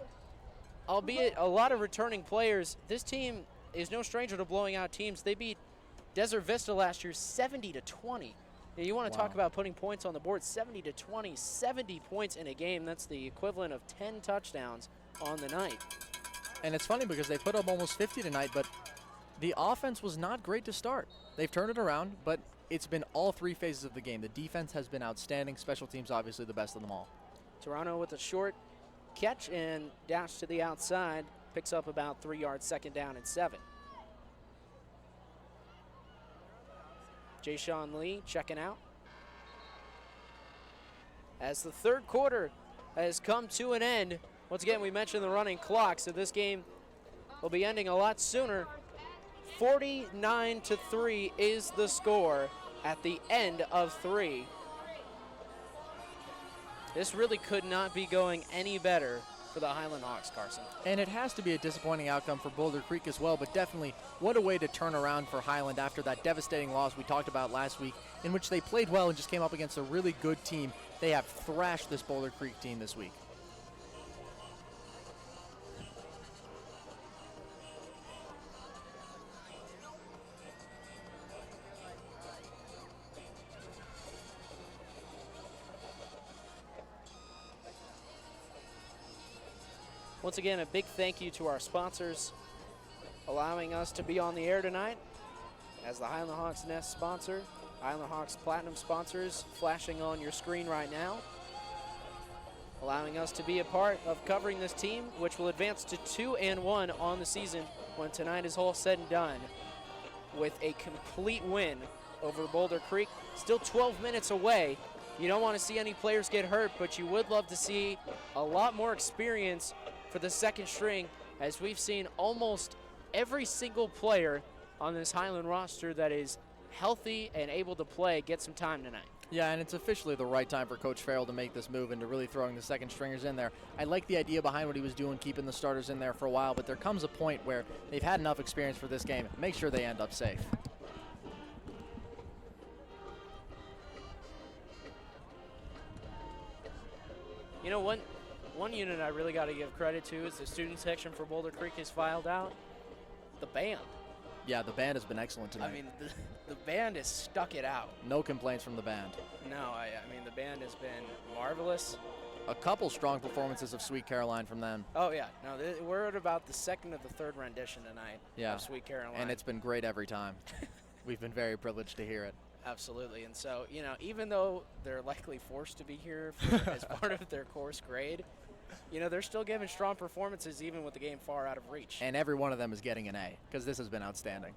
albeit a lot of returning players, this team is no stranger to blowing out teams. They beat Desert Vista last year 70-20. You want to talk about putting points on the board, 70-20, 70 points in a game. That's the equivalent of 10 touchdowns on the night. And it's funny because they put up almost 50 tonight, but the offense was not great to start. They've turned it around, but it's been all 3 phases of the game. The defense has been outstanding. Special teams, obviously, the best of them all. Toronto with a short catch and dash to the outside. Picks up about 3 yards, second down and 7. Jay-Sean Lee checking out. As the third quarter has come to an end, once again, we mentioned the running clock, so this game will be ending a lot sooner. 49-3 is the score at the end of 3. This really could not be going any better for the Highland Hawks, Carson. And it has to be a disappointing outcome for Boulder Creek as well, but definitely what a way to turn around for Highland after that devastating loss we talked about last week, in which they played well and just came up against a really good team. They have thrashed this Boulder Creek team this week. Once again, a big thank you to our sponsors allowing us to be on the air tonight. As the Highland Hawks Nest sponsor, Highland Hawks Platinum sponsors flashing on your screen right now, allowing us to be a part of covering this team, which will advance to 2-1 on the season when tonight is all said and done with a complete win over Boulder Creek. Still 12 minutes away. You don't want to see any players get hurt, but you would love to see a lot more experience for the second string, as we've seen almost every single player on this Highland roster that is healthy and able to play get some time tonight. Yeah, and it's officially the right time for Coach Farrell to make this move into really throwing the second stringers in there. I like the idea behind what he was doing, keeping the starters in there for a while, but there comes a point where they've had enough experience for this game. Make sure they end up safe. You know, one unit I really got to give credit to is the student section for Boulder Creek has filed out. The band. Yeah, the band has been excellent tonight. I mean, the band has stuck it out. No complaints from the band. No, I mean, the band has been marvelous. A couple strong performances of Sweet Caroline from them. Oh, yeah. No, we're at about the second or the third rendition tonight of Sweet Caroline. And it's been great every time. We've been very privileged to hear it. Absolutely. And so, you know, even though they're likely forced to be here as part of their course grade, you know, they're still giving strong performances even with the game far out of reach. And every one of them is getting an A, because this has been outstanding.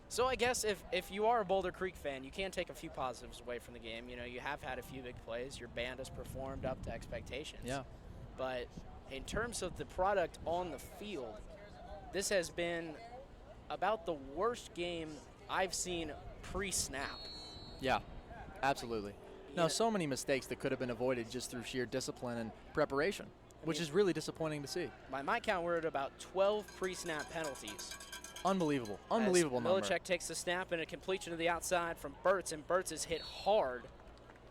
So I guess if you are a Boulder Creek fan, you can take a few positives away from the game. You know, you have had a few big plays. Your band has performed up to expectations. Yeah. But in terms of the product on the field, this has been about the worst game I've seen pre-snap. Yeah, absolutely. Now, so many mistakes that could have been avoided just through sheer discipline and preparation, which is really disappointing to see. By my count, we're at about 12 pre-snap penalties. Unbelievable. Unbelievable number. Millicek takes the snap and a completion to the outside from Burtz, and Burtz is hit hard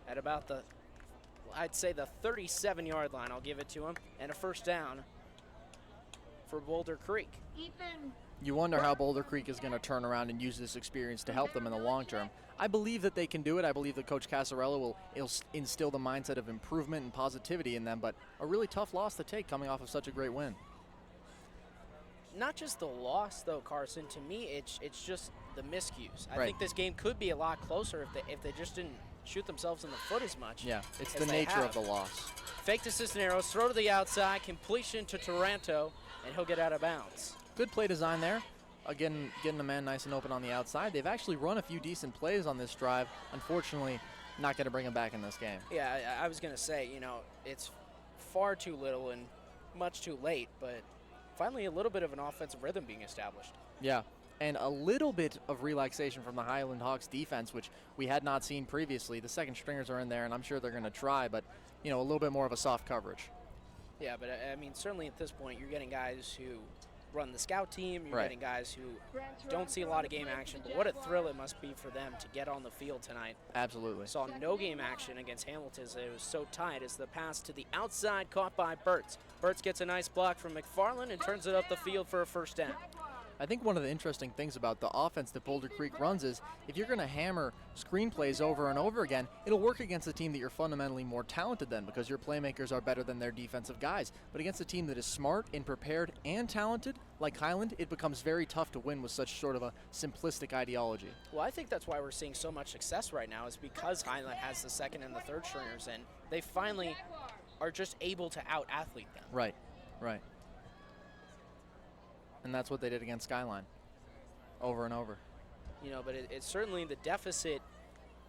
at about the, I'd say the 37-yard line. I'll give it to him. And a first down for Boulder Creek. You wonder how Boulder Creek is going to turn around and use this experience to help them in the long term. I believe that they can do it. I believe that Coach Casarella will instill the mindset of improvement and positivity in them, but a really tough loss to take coming off of such a great win. Not just the loss, though, Carson. To me, it's just the miscues. I think this game could be a lot closer if they just didn't shoot themselves in the foot as much. Yeah, it's the nature of the loss. Fake to Cisneros, throw to the outside, completion to Taranto, and he'll get out of bounds. Good play design there. Again, getting the man nice and open on the outside. They've actually run a few decent plays on this drive. Unfortunately, not going to bring him back in this game. Yeah, I was going to say, it's far too little and much too late, but finally a little bit of an offensive rhythm being established. Yeah, and a little bit of relaxation from the Highland Hawks defense, which we had not seen previously. The second stringers are in there, and I'm sure they're going to try, but, a little bit more of a soft coverage. Yeah, but I mean, certainly at this point, you're getting guys who run the scout team. You're getting guys who don't see a lot of game action, but what a thrill it must be for them to get on the field tonight. Absolutely. Saw no game action against Hamilton. It was so tight as the pass to the outside caught by Burtz. Burtz gets a nice block from McFarland and turns it up the field for a first down. I think one of the interesting things about the offense that Boulder Creek runs is if you're going to hammer screen plays over and over again, it'll work against a team that you're fundamentally more talented than because your playmakers are better than their defensive guys. But against a team that is smart and prepared and talented, like Highland, it becomes very tough to win with such sort of a simplistic ideology. Well, I think that's why we're seeing so much success right now is because Highland has the second and the third stringers, and they finally are just able to out-athlete them. Right. And that's what they did against Skyline over and over. But it's certainly the deficit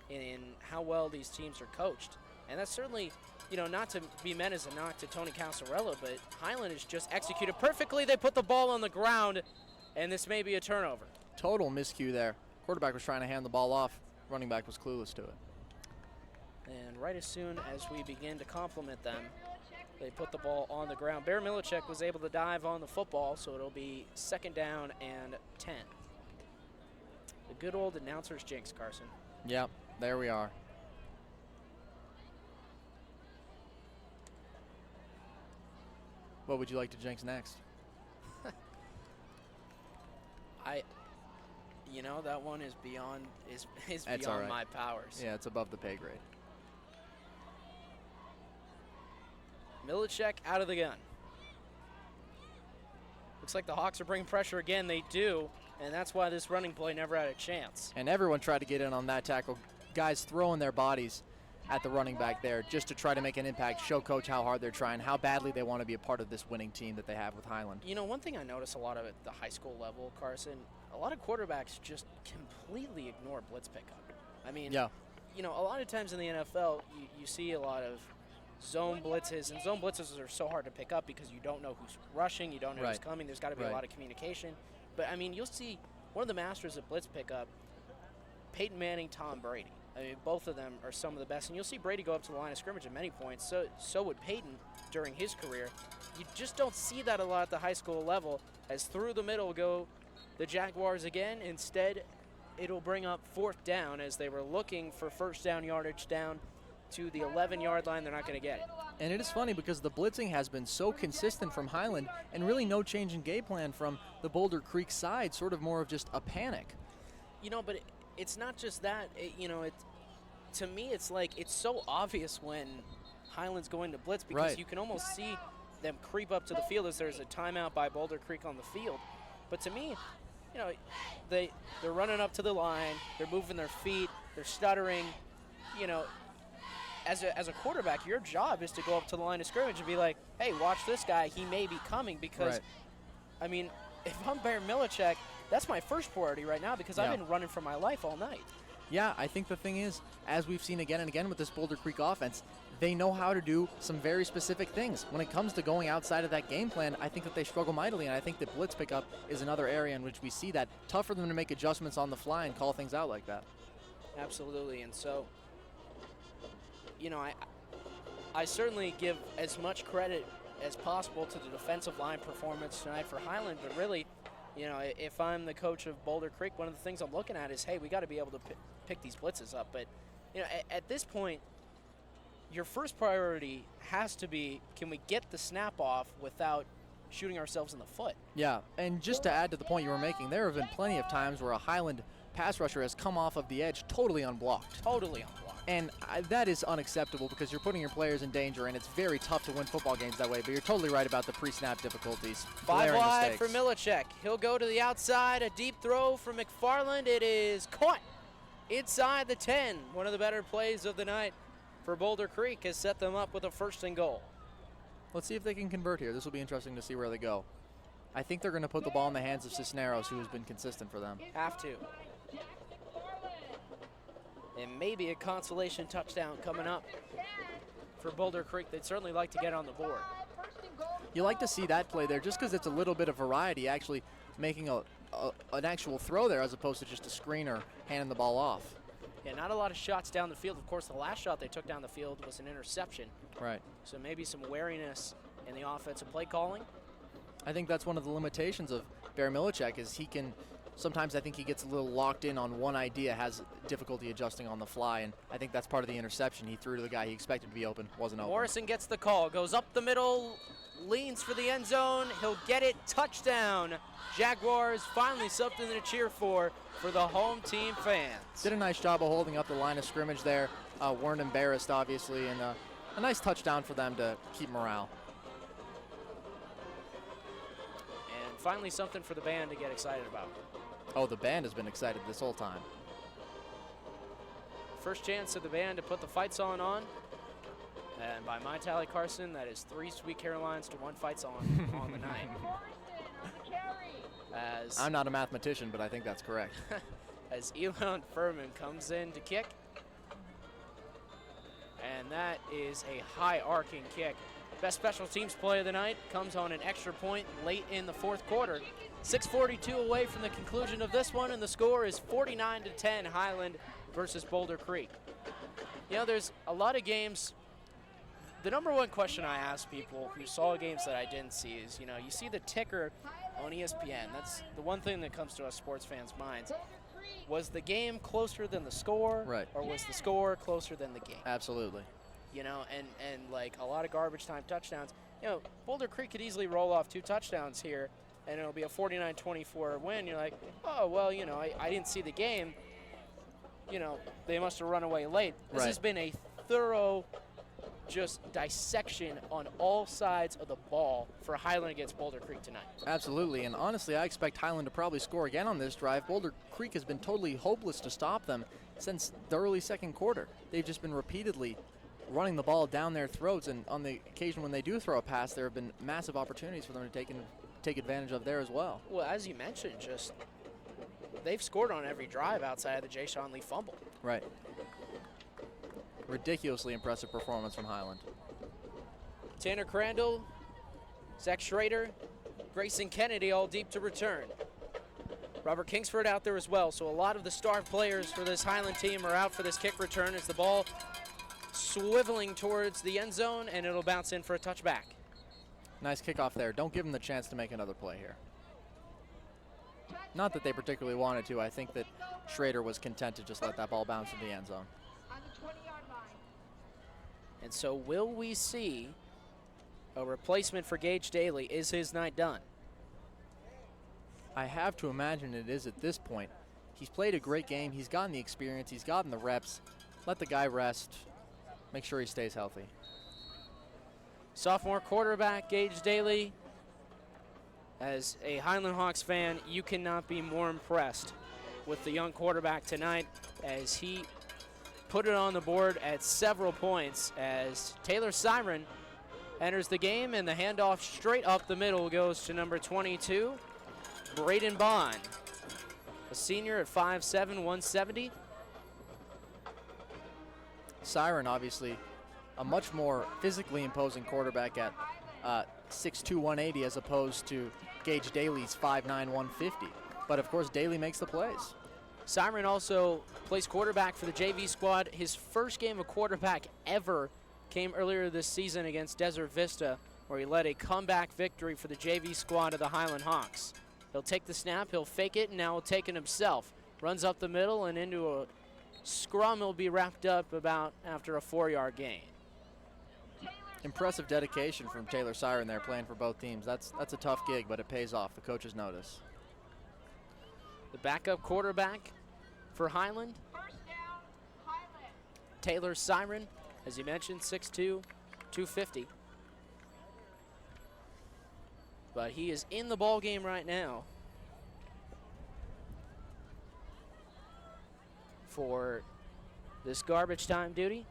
in how well these teams are coached. And that's certainly, not to be meant as a knock to Tony Casarella, but Highland has just executed perfectly. They put the ball on the ground, and this may be a turnover. Total miscue there. Quarterback was trying to hand the ball off. Running back was clueless to it. And right as soon as we begin to compliment them, they put the ball on the ground. Bear Milicic was able to dive on the football, so it'll be second down and 10. The good old announcer's jinx, Carson. Yep, there we are. What would you like to jinx next? That one is beyond That's beyond all right. my powers. Yeah, it's above the pay grade. Milicic out of the gun. Looks like the Hawks are bringing pressure again. They do, and that's why this running play never had a chance. And everyone tried to get in on that tackle. Guys throwing their bodies at the running back there just to try to make an impact, show coach how hard they're trying, how badly they want to be a part of this winning team that they have with Highland. One thing I notice a lot of at the high school level, Carson, a lot of quarterbacks just completely ignore blitz pickup. I mean, yeah. A lot of times in the NFL, you see a lot of zone blitzes, and zone blitzes are so hard to pick up because you don't know who's rushing, you don't know who's coming, there's got to be a lot of communication. But, I mean, you'll see one of the masters of blitz pickup, Peyton Manning, Tom Brady. I mean, both of them are some of the best, and you'll see Brady go up to the line of scrimmage at many points. So would Peyton during his career. You just don't see that a lot at the high school level, as through the middle go the Jaguars again. Instead, it'll bring up fourth down as they were looking for first down yardage down to the 11-yard line. They're not going to get it. And it is funny because the blitzing has been so consistent from Highland and really no change in game plan from the Boulder Creek side, sort of more of just a panic. But it's not just that. To me, it's like it's so obvious when Highland's going to blitz because you can almost see them creep up to the field as there's a timeout by Boulder Creek on the field. But to me, they're running up to the line, they're moving their feet, they're stuttering. As a quarterback, your job is to go up to the line of scrimmage and be like, hey, watch this guy, he may be coming, because, I mean, if I'm Bear Milicic, that's my first priority right now because I've been running for my life all night. Yeah, I think the thing is, as we've seen again and again with this Boulder Creek offense, they know how to do some very specific things. When it comes to going outside of that game plan, I think that they struggle mightily, and I think that blitz pickup is another area in which we see that. Tough for them to make adjustments on the fly and call things out like that. Absolutely, and so, I certainly give as much credit as possible to the defensive line performance tonight for Highland, but really, if I'm the coach of Boulder Creek, one of the things I'm looking at is, hey, we got to be able to pick these blitzes up. But, at this point, your first priority has to be, can we get the snap off without shooting ourselves in the foot? Yeah, and just to add to the point you were making, there have been plenty of times where a Highland pass rusher has come off of the edge totally unblocked. Totally unblocked. And that is unacceptable because you're putting your players in danger, and it's very tough to win football games that way. But you're totally right about the pre-snap difficulties. 5 wide mistakes. for Milicic. He'll go to the outside. A deep throw from McFarland. It is caught inside the 10. One of the better plays of the night for Boulder Creek has set them up with a 1st and goal. Let's see if they can convert here. This will be interesting to see where they go. I think they're going to put the ball in the hands of Cisneros, who has been consistent for them. Have to. And maybe a consolation touchdown coming up for Boulder Creek. They'd certainly like to get on the board. You like to see that play there just because it's a little bit of variety, actually making an actual throw there as opposed to just a screen or handing the ball off. Yeah, not a lot of shots down the field. Of course, the last shot they took down the field was an interception. Right. So maybe some wariness in the offensive play calling. I think that's one of the limitations of Bear Milicic is he can, sometimes I think he gets a little locked in on one idea, has difficulty adjusting on the fly, and I think that's part of the interception. He threw to the guy he expected to be open, wasn't open. Morrison gets the call, goes up the middle, leans for the end zone. He'll get it, touchdown. Jaguars, finally something to cheer for the home team fans. Did a nice job of holding up the line of scrimmage there. Weren't embarrassed, obviously, and a nice touchdown for them to keep morale. And finally something for the band to get excited about. Oh, the band has been excited this whole time. First chance of the band to put the fight song on. And by my tally, Carson, that is 3 Sweet Carolines to 1 fight song on the night. As I'm not a mathematician, but I think that's correct. as Elon Furman comes in to kick. And that is a high arcing kick. Best special teams play of the night comes on an extra point late in the 4th quarter. 6:42 away from the conclusion of this one, and the score is 49-10 Highland versus Boulder Creek. You know, there's a lot of games. The number one question I ask people who saw games that I didn't see is, you know, you see the ticker on ESPN. That's the one thing that comes to us sports fans' minds. Was the game closer than the score? Right. Or was the score closer than the game? Absolutely. You know, and like a lot of garbage time touchdowns. You know, Boulder Creek could easily roll off 2 touchdowns here, and it'll be a 49-24 win. You're like, oh, well, you know, I didn't see the game. You know, they must have run away late. This has been a thorough just dissection on all sides of the ball for Highland against Boulder Creek tonight. Absolutely, and honestly, I expect Highland to probably score again on this drive. Boulder Creek has been totally hopeless to stop them since the early 2nd quarter. They've just been repeatedly running the ball down their throats, and on the occasion when they do throw a pass, there have been massive opportunities for them to take advantage of there as well. Well, as you mentioned, just they've scored on every drive outside of the Jay Sean Lee fumble. Right. Ridiculously impressive performance from Highland. Tanner Crandall, Zach Schrader, Grayson Kennedy all deep to return. Robert Kingsford out there as well, so a lot of the star players for this Highland team are out for this kick return as the ball swiveling towards the end zone, and it'll bounce in for a touchback. Nice kickoff there. Don't give them the chance to make another play here. Not that they particularly wanted to. I think that Schrader was content to just let that ball bounce in the end zone. And so will we see a replacement for Gage Daly? Is his night done? I have to imagine it is at this point. He's played a great game. He's gotten the experience. He's gotten the reps. Let the guy rest. Make sure he stays healthy. Sophomore quarterback Gage Daly. As a Highland Hawks fan, you cannot be more impressed with the young quarterback tonight as he put it on the board at several points as Taylor Siren enters the game, and the handoff straight up the middle goes to number 22, Braden Bond, a senior at 5'7", 170. Siren, obviously, a much more physically imposing quarterback at 6'2", 180 as opposed to Gage Daly's 5'9", 150. But, of course, Daly makes the plays. Siren also plays quarterback for the JV squad. His first game of quarterback ever came earlier this season against Desert Vista, where he led a comeback victory for the JV squad of the Highland Hawks. He'll take the snap, he'll fake it, and now he'll take it himself. Runs up the middle and into a scrum. He'll be wrapped up about after a 4-yard gain. Impressive dedication from Taylor Siren there, playing for both teams. That's a tough gig, but it pays off. The coaches notice. The backup quarterback for Highland, Taylor Siren, as you mentioned, 6'2", 250. But he is in the ball game right now for this garbage time duty.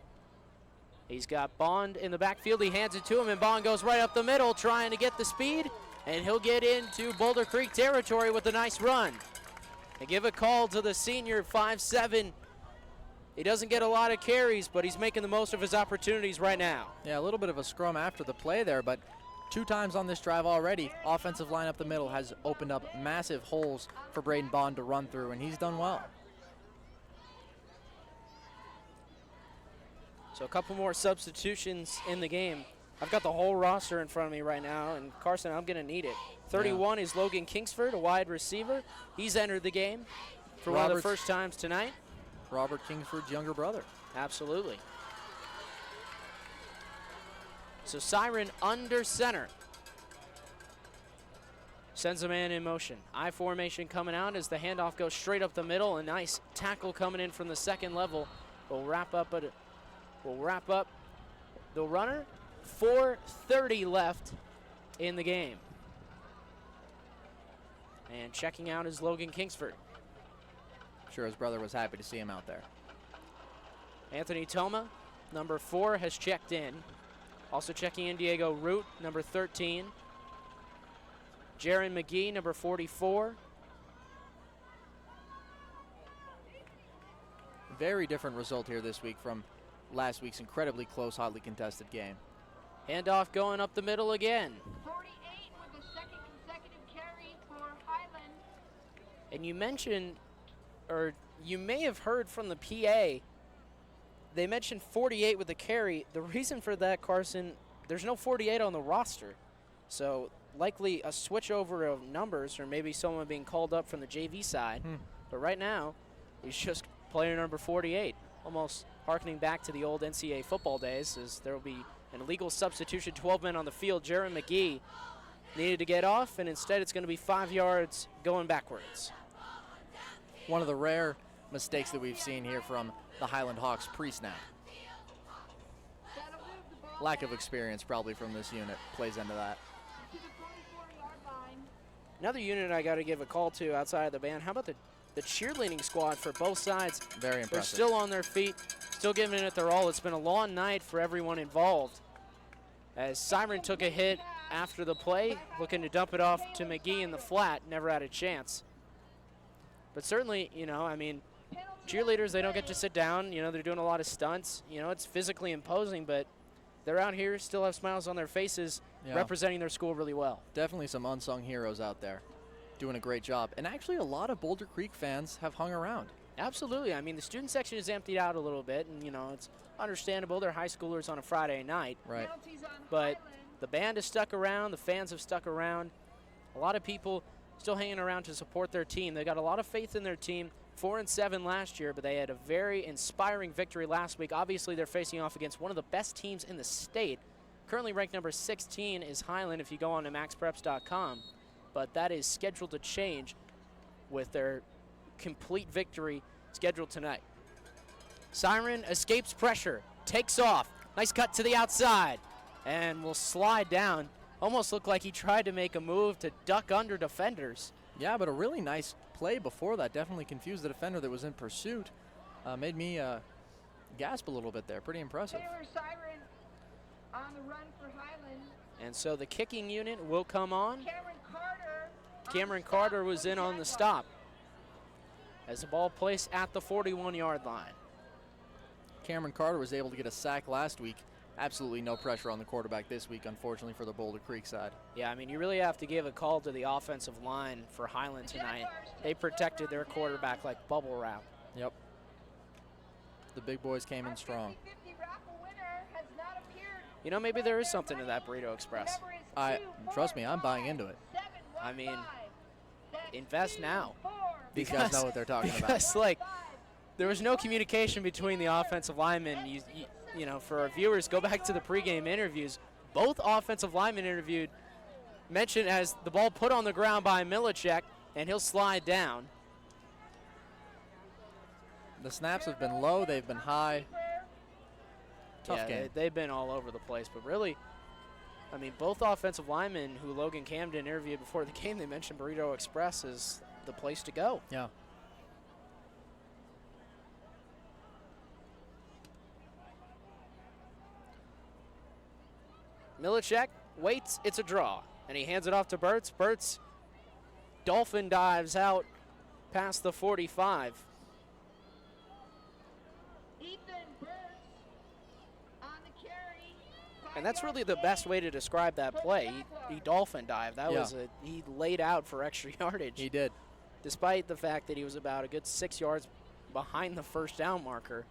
He's got Bond in the backfield. He hands it to him, and Bond goes right up the middle trying to get the speed. and he'll get into Boulder Creek territory with a nice run. They give a call to the senior, 5'7". He doesn't get a lot of carries, but he's making the most of his opportunities right now. Yeah, a little bit of a scrum after the play there, but 2 times on this drive already, offensive line up the middle has opened up massive holes for Braden Bond to run through, and he's done well. So a couple more substitutions in the game. I've got the whole roster in front of me right now, and Carson, I'm going to need it. 31 is Logan Kingsford, a wide receiver. He's entered the game for one of the first times tonight. Robert Kingsford's younger brother. Absolutely. So Siren under center. Sends a man in motion. I formation coming out as the handoff goes straight up the middle. A nice tackle coming in from the second level. We'll wrap up the runner. 4:30 left in the game. And checking out is Logan Kingsford. Sure, his brother was happy to see him out there. Anthony Toma, number 4, has checked in. Also checking in Diego Root, number 13. Jaron McGee, number 44. Very different result here this week from last week's incredibly close, hotly contested game. Handoff going up the middle again. 48 with the second consecutive carry for Highland. And you mentioned, or you may have heard from the PA, they mentioned 48 with the carry. The reason for that, Carson, there's no 48 on the roster. So likely a switch over of numbers, or maybe someone being called up from the JV side. But right now, he's just player number 48, almost harkening back to the old NCAA football days, as there will be an illegal substitution, 12 men on the field. Jaron McGee needed to get off, and instead it's going to be 5 yards going backwards. One of the rare mistakes that we've seen here from the Highland Hawks pre-snap. Lack of experience probably from this unit plays into that. Another unit I got to give a call to outside of the band. How about the cheerleading squad for both sides? Very impressive. They're still on their feet, still giving it their all. It's been a long night for everyone involved. As Siren took a hit after the play, looking to dump it off to McGee in the flat, never had a chance. But certainly, you know, I mean, cheerleaders, they don't get to sit down. You know, they're doing a lot of stunts. You know, it's physically imposing, but they're out here, still have smiles on their faces, representing their school really well. Definitely some unsung heroes out there doing a great job. And actually a lot of Boulder Creek fans have hung around. Absolutely. I mean, the student section is emptied out a little bit, and, you know, it's understandable. They're high schoolers on a Friday night. Right. But the band has stuck around. The fans have stuck around. A lot of people still hanging around to support their team. They got a lot of faith in their team. 4-7 last year, but they had a very inspiring victory last week. Obviously, they're facing off against one of the best teams in the state. Currently ranked number 16 is Highland if you go on to maxpreps.com, but that is scheduled to change with their complete victory scheduled tonight. Siren escapes pressure, takes off. Nice cut to the outside, and will slide down. Almost looked like he tried to make a move to duck under defenders. Yeah, but a really nice play before that. Definitely confused the defender that was in pursuit. Made me gasp a little bit there. Pretty impressive. Taylor Siren on the run for Highland. And so the kicking unit will come on. Cameron Carter was in on the stop as the ball placed at the 41-yard line. Cameron Carter was able to get a sack last week. Absolutely no pressure on the quarterback this week, unfortunately, for the Boulder Creek side. Yeah, I mean, you really have to give a call to the offensive line for Highland tonight. They protected their quarterback like bubble wrap. Yep. The big boys came in strong. You know, maybe there is something to that Burrito Express. Trust me, I'm buying into it. I mean, invest now. These guys know what they're talking about. Because, like, there was no communication between the offensive linemen. You know, for our viewers, go back to the pregame interviews. Both offensive linemen interviewed mentioned as the ball put on the ground by Milacek, and he'll slide down. The snaps have been low, they've been high. Tough game. They've been all over the place, but really, I mean, both offensive linemen who Logan Camden interviewed before the game, they mentioned Burrito Express is the place to go. Yeah. Milacek waits, it's a draw. And he hands it off to Burtz. Burtz dolphin dives out past the 45. Ethan Burtz on the carry. And that's really the best way to describe that play. He dolphin dived. That was he laid out for extra yardage. He did. Despite the fact that he was about a good 6 yards behind the first down marker.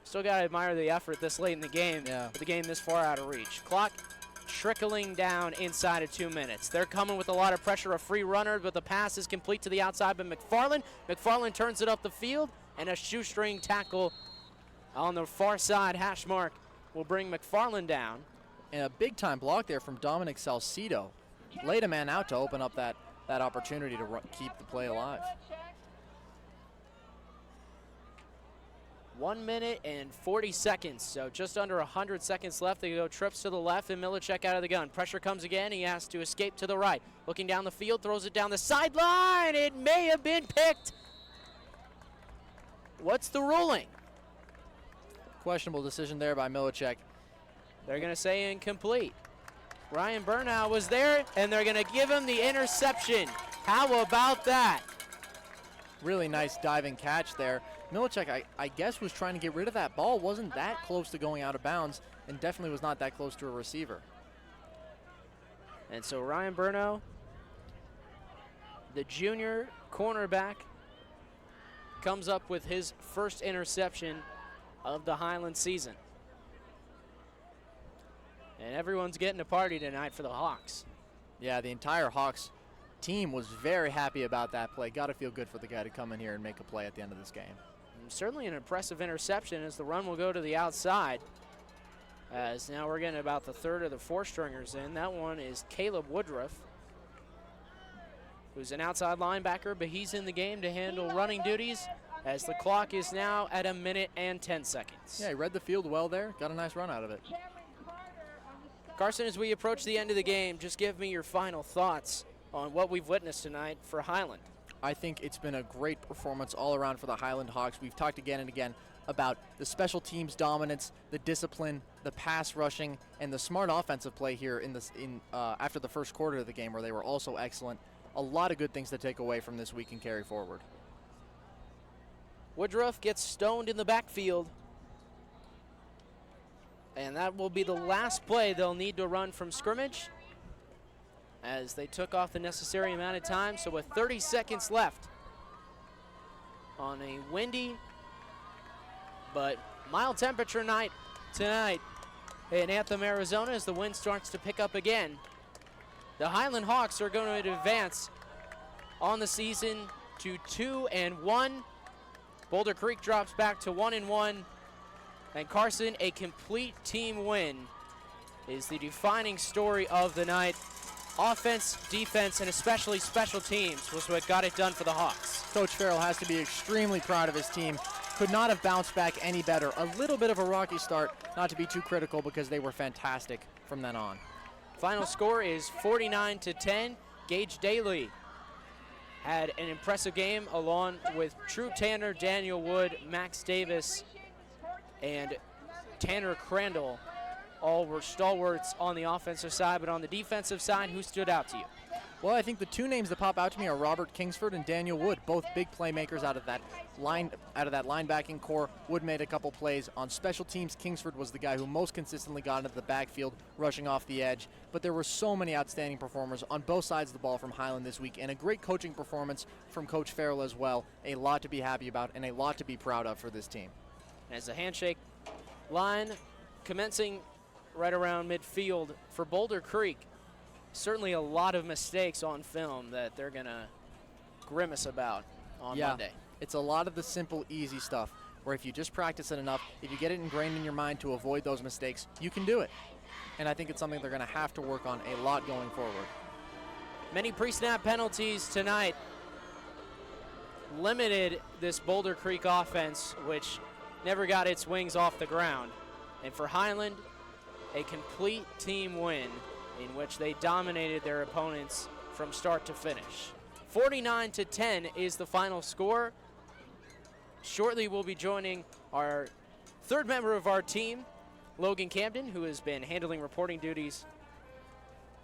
Still got to admire the effort this late in the game, with the game this far out of reach. Clock trickling down inside of 2 minutes. They're coming with a lot of pressure, a free runner, but the pass is complete to the outside by McFarland. McFarland turns it up the field, and a shoestring tackle on the far side hash mark will bring McFarland down. And a big-time block there from Dominic Salcido. Laid a man out to open up that opportunity to keep the play alive. 1 minute and 40 seconds, so just under 100 seconds left. They go trips to the left and Milacek out of the gun. Pressure comes again. He has to escape to the right. Looking down the field, throws it down the sideline. It may have been picked. What's the ruling? Questionable decision there by Milacek. They're going to say incomplete. Ryan Burnow was there, and they're going to give him the interception. How about that? Really nice diving catch there. Milacek, I guess, was trying to get rid of that ball. Wasn't that close to going out of bounds, and definitely was not that close to a receiver. And so Ryan Burnow, the junior cornerback, comes up with his first interception of the Highland season. And everyone's getting a party tonight for the Hawks. Yeah, the entire Hawks team was very happy about that play. Got to feel good for the guy to come in here and make a play at the end of this game. And certainly an impressive interception as the run will go to the outside. As now we're getting about the third of the four stringers in. That one is Caleb Woodruff, who's an outside linebacker, but he's in the game to handle running duties as the clock is now at 1 minute and 10 seconds. Yeah, he read the field well there. Got a nice run out of it. Carson, as we approach the end of the game, just give me your final thoughts on what we've witnessed tonight for Highland. I think it's been a great performance all around for the Highland Hawks. We've talked again and again about the special teams dominance, the discipline, the pass rushing, and the smart offensive play here after the first quarter of the game where they were also excellent. A lot of good things to take away from this week and carry forward. Woodruff gets stoned in the backfield. And that will be the last play they'll need to run from scrimmage as they took off the necessary amount of time. So with 30 seconds left on a windy but mild temperature night tonight in Anthem, Arizona, as the wind starts to pick up again, the Highland Hawks are going to advance on the season to 2-1. Boulder Creek drops back to 1-1. And Carson, a complete team win is the defining story of the night. Offense, defense, and especially special teams was what got it done for the Hawks. Coach Farrell has to be extremely proud of his team. Could not have bounced back any better. A little bit of a rocky start, not to be too critical because they were fantastic from then on. Final score is 49-10. Gage Daly had an impressive game along with True Tanner, Daniel Wood, Max Davis, and Tanner Crandall. All were stalwarts on the offensive side, but on the defensive side, who stood out to you? Well, I think the two names that pop out to me are Robert Kingsford and Daniel Wood, both big playmakers out of that linebacking core. Wood made a couple plays. On special teams, Kingsford was the guy who most consistently got into the backfield, rushing off the edge. But there were so many outstanding performers on both sides of the ball from Highland this week, and a great coaching performance from Coach Farrell as well. A lot to be happy about and a lot to be proud of for this team. As the handshake line commencing right around midfield for Boulder Creek. Certainly a lot of mistakes on film that they're going to grimace about on Monday. It's a lot of the simple, easy stuff where if you just practice it enough, if you get it ingrained in your mind to avoid those mistakes, you can do it. And I think it's something they're going to have to work on a lot going forward. Many pre-snap penalties tonight limited this Boulder Creek offense, which never got its wings off the ground. And for Highland, a complete team win in which they dominated their opponents from start to finish. 49-10 is the final score. Shortly we'll be joining our third member of our team, Logan Camden, who has been handling reporting duties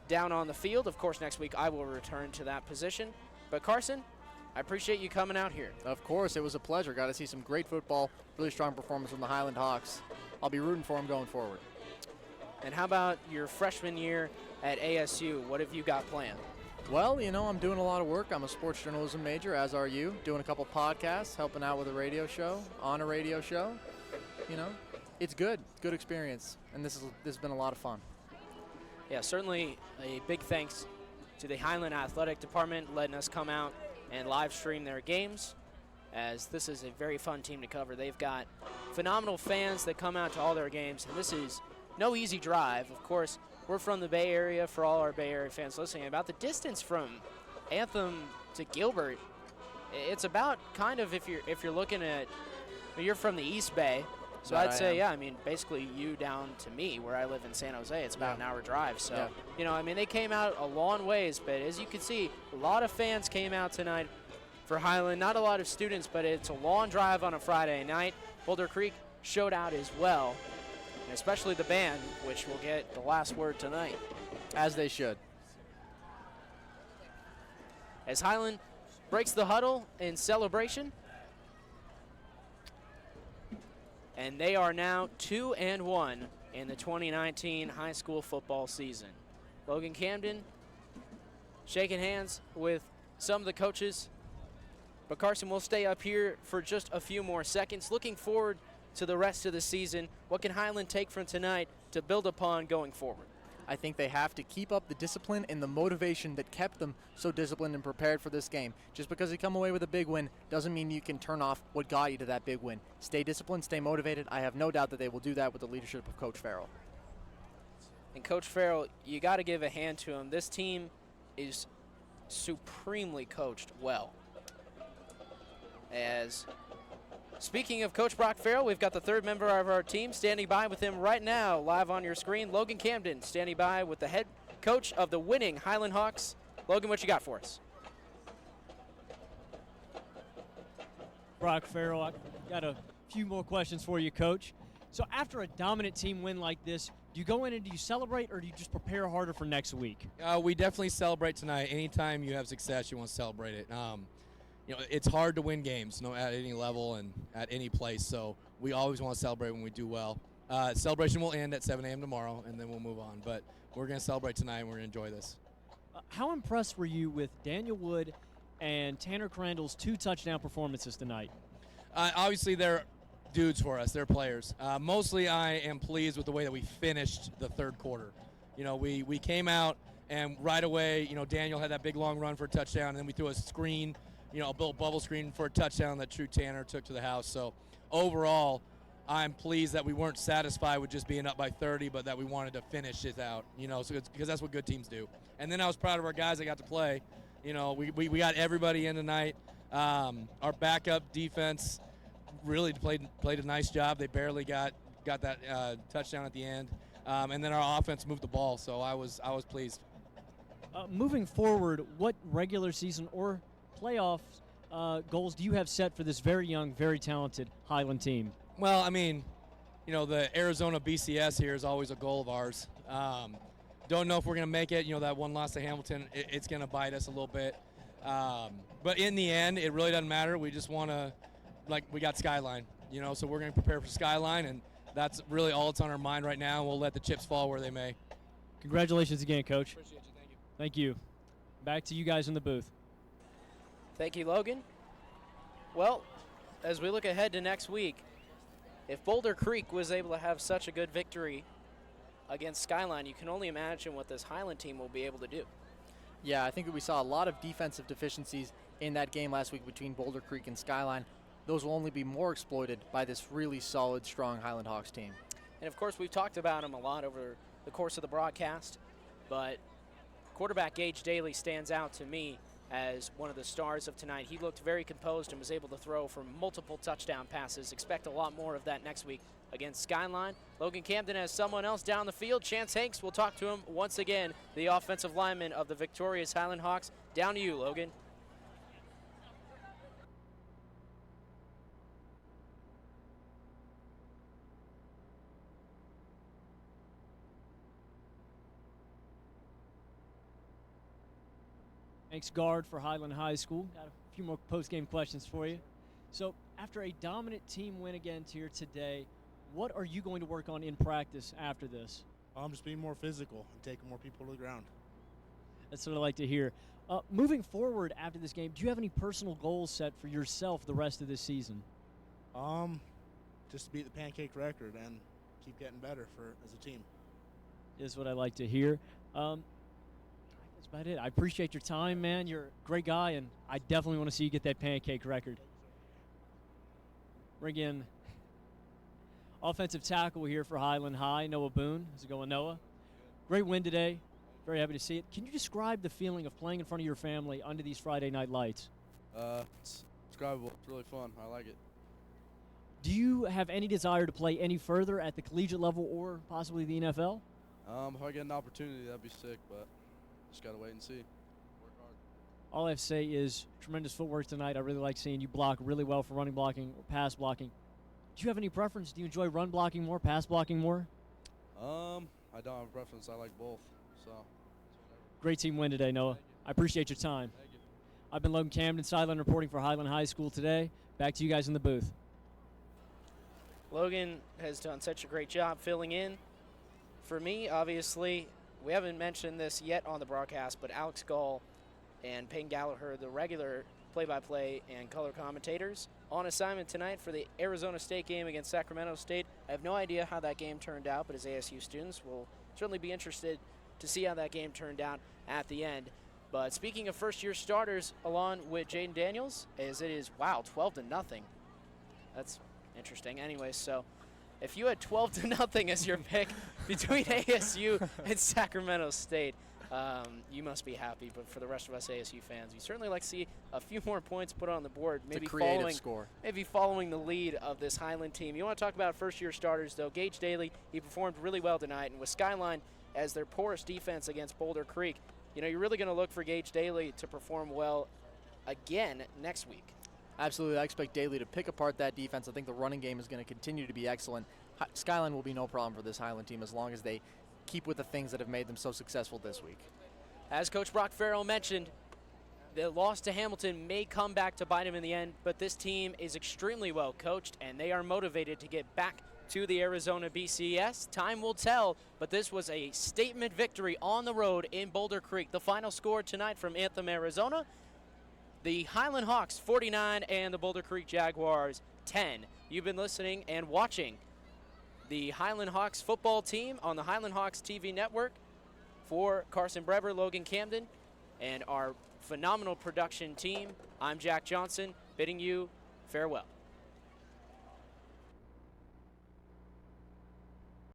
down on the field. Of course, next week I will return to that position. But Carson, I appreciate you coming out here. Of course, it was a pleasure. Got to see some great football, really strong performance from the Highland Hawks. I'll be rooting for them going forward. And how about your freshman year at ASU? What have you got planned? Well, I'm doing a lot of work. I'm a sports journalism major, as are you. Doing a couple podcasts, helping out with a radio show, on a radio show. It's good. Good experience. And this has been a lot of fun. Yeah, certainly a big thanks to the Highland Athletic Department letting us come out and live stream their games, as this is a very fun team to cover. They've got phenomenal fans that come out to all their games, and this is no easy drive. Of course, we're from the Bay Area. For all our Bay Area fans listening, about the distance from Anthem to Gilbert, it's about kind of, if you're looking at, you're from the East Bay, so I'd say, yeah, basically you down to me where I live in San Jose, it's about an hour drive. So, they came out a long ways, but as you can see, a lot of fans came out tonight for Highland. Not a lot of students, but it's a long drive on a Friday night. Boulder Creek showed out as well, and especially the band, which will get the last word tonight. As they should. As Highland breaks the huddle in celebration, and they are now 2-1 in the 2019 high school football season. Logan Camden shaking hands with some of the coaches. But Carson, we'll stay up here for just a few more seconds. Looking forward to the rest of the season. What can Highland take from tonight to build upon going forward? I think they have to keep up the discipline and the motivation that kept them so disciplined and prepared for this game. Just because you come away with a big win doesn't mean you can turn off what got you to that big win. Stay disciplined, stay motivated. I have no doubt that they will do that with the leadership of Coach Farrell. And Coach Farrell, you got to give a hand to him. This team is supremely coached well. As speaking of Coach Brock Farrell, we've got the third member of our team standing by with him right now, live on your screen. Logan Camden standing by with the head coach of the winning Highland Hawks. Logan, what you got for us? Brock Farrell, I got a few more questions for you, Coach. So after a dominant team win like this, do you go in and do you celebrate, or do you just prepare harder for next week? We definitely celebrate tonight. Anytime you have success, you want to celebrate it. It's hard to win games at any level and at any place, so we always want to celebrate when we do well. Celebration will end at 7 a.m. tomorrow, and then we'll move on. But we're going to celebrate tonight, and we're going to enjoy this. How impressed were you with Daniel Wood and Tanner Crandall's 2 touchdown performances tonight? Obviously, they're dudes for us. They're players. Mostly, I am pleased with the way that we finished the third quarter. We came out, and right away, Daniel had that big long run for a touchdown, and then we threw a screen, a little bubble screen for a touchdown that True Tanner took to the house. So overall, I'm pleased that we weren't satisfied with just being up by 30, but that we wanted to finish it out, because that's what good teams do. And then I was proud of our guys that got to play. We got everybody in tonight. Our backup defense really played a nice job. They barely got that touchdown at the end. And then our offense moved the ball, so I was pleased. Moving forward, what regular season or playoff goals do you have set for this very young, very talented Highland team? Well, the Arizona BCS here is always a goal of ours. Don't know if we're going to make it. That one loss to Hamilton, it's going to bite us a little bit. But in the end, it really doesn't matter. We just want to, we got Skyline, so we're going to prepare for Skyline, and that's really all that's on our mind right now. We'll let the chips fall where they may. Congratulations again, Coach. Appreciate you. Thank you. Thank you. Back to you guys in the booth. Thank you, Logan. Well, as we look ahead to next week, if Boulder Creek was able to have such a good victory against Skyline, you can only imagine what this Highland team will be able to do. Yeah, I think that we saw a lot of defensive deficiencies in that game last week between Boulder Creek and Skyline. Those will only be more exploited by this really solid, strong Highland Hawks team. And, of course, we've talked about them a lot over the course of the broadcast, but quarterback Gage Daly stands out to me as one of the stars of tonight. He looked very composed and was able to throw for multiple touchdown passes. Expect a lot more of that next week against Skyline. Logan Camden has someone else down the field. Chance Hanks will talk to him once again, the offensive lineman of the victorious Highland Hawks. Down to you, Logan. Thanks, guard for Highland High School. Got a few more post-game questions for you. So, after a dominant team win again here today, what are you going to work on in practice after this? I'm just being more physical and taking more people to the ground. That's what I like to hear. Moving forward after this game, do you have any personal goals set for yourself the rest of this season? Just to beat the pancake record and keep getting better as a team. Is what I like to hear. That's about it. I appreciate your time, man. You're a great guy, and I definitely want to see you get that pancake record. Bring in offensive tackle here for Highland High, Noah Boone. How's it going, Noah? Great win today. Very happy to see it. Can you describe the feeling of playing in front of your family under these Friday night lights? It's describable. It's really fun. I like it. Do you have any desire to play any further at the collegiate level or possibly the NFL? If I get an opportunity, that'd be sick, but just got to wait and see. Work hard. All I have to say is tremendous footwork tonight. I really like seeing you block really well for running blocking or pass blocking. Do you have any preference? Do you enjoy run blocking more, pass blocking more? I don't have a preference. I like both. So. Great team win today, Noah. I appreciate your time. Thank you. I've been Logan Camden, sideline reporting for Highland High School today. Back to you guys in the booth. Logan has done such a great job filling in. For me, obviously, we haven't mentioned this yet on the broadcast, but Alex Gall and Payne Gallagher, the regular play-by-play and color commentators, on assignment tonight for the Arizona State game against Sacramento State. I have no idea how that game turned out, but as ASU students, we'll certainly be interested to see how that game turned out at the end. But speaking of first-year starters, along with Jaden Daniels, as it is, 12-0. That's interesting. Anyway, so if you had 12-0 as your pick between ASU and Sacramento State, you must be happy. But for the rest of us ASU fans, we certainly like to see a few more points put on the board. Maybe it's a creative score. Maybe following the lead of this Highland team. You want to talk about first-year starters, though. Gage Daly, he performed really well tonight, and with Skyline as their poorest defense against Boulder Creek, you know, you're really going to look for Gage Daly to perform well again next week. Absolutely. I expect Daly to pick apart that defense. I think the running game is going to continue to be excellent. Skyline will be no problem for this Highland team as long as they keep with the things that have made them so successful this week. As Coach Brock Farrell mentioned, the loss to Hamilton may come back to bite him in the end, but this team is extremely well coached, and they are motivated to get back to the Arizona BCS. Time will tell, but this was a statement victory on the road in Boulder Creek. The final score tonight from Anthem, Arizona, the Highland Hawks 49 and the Boulder Creek Jaguars 10. You've been listening and watching the Highland Hawks football team on the Highland Hawks TV network. For Carson Brever, Logan Camden, and our phenomenal production team, I'm Jack Johnson, bidding you farewell.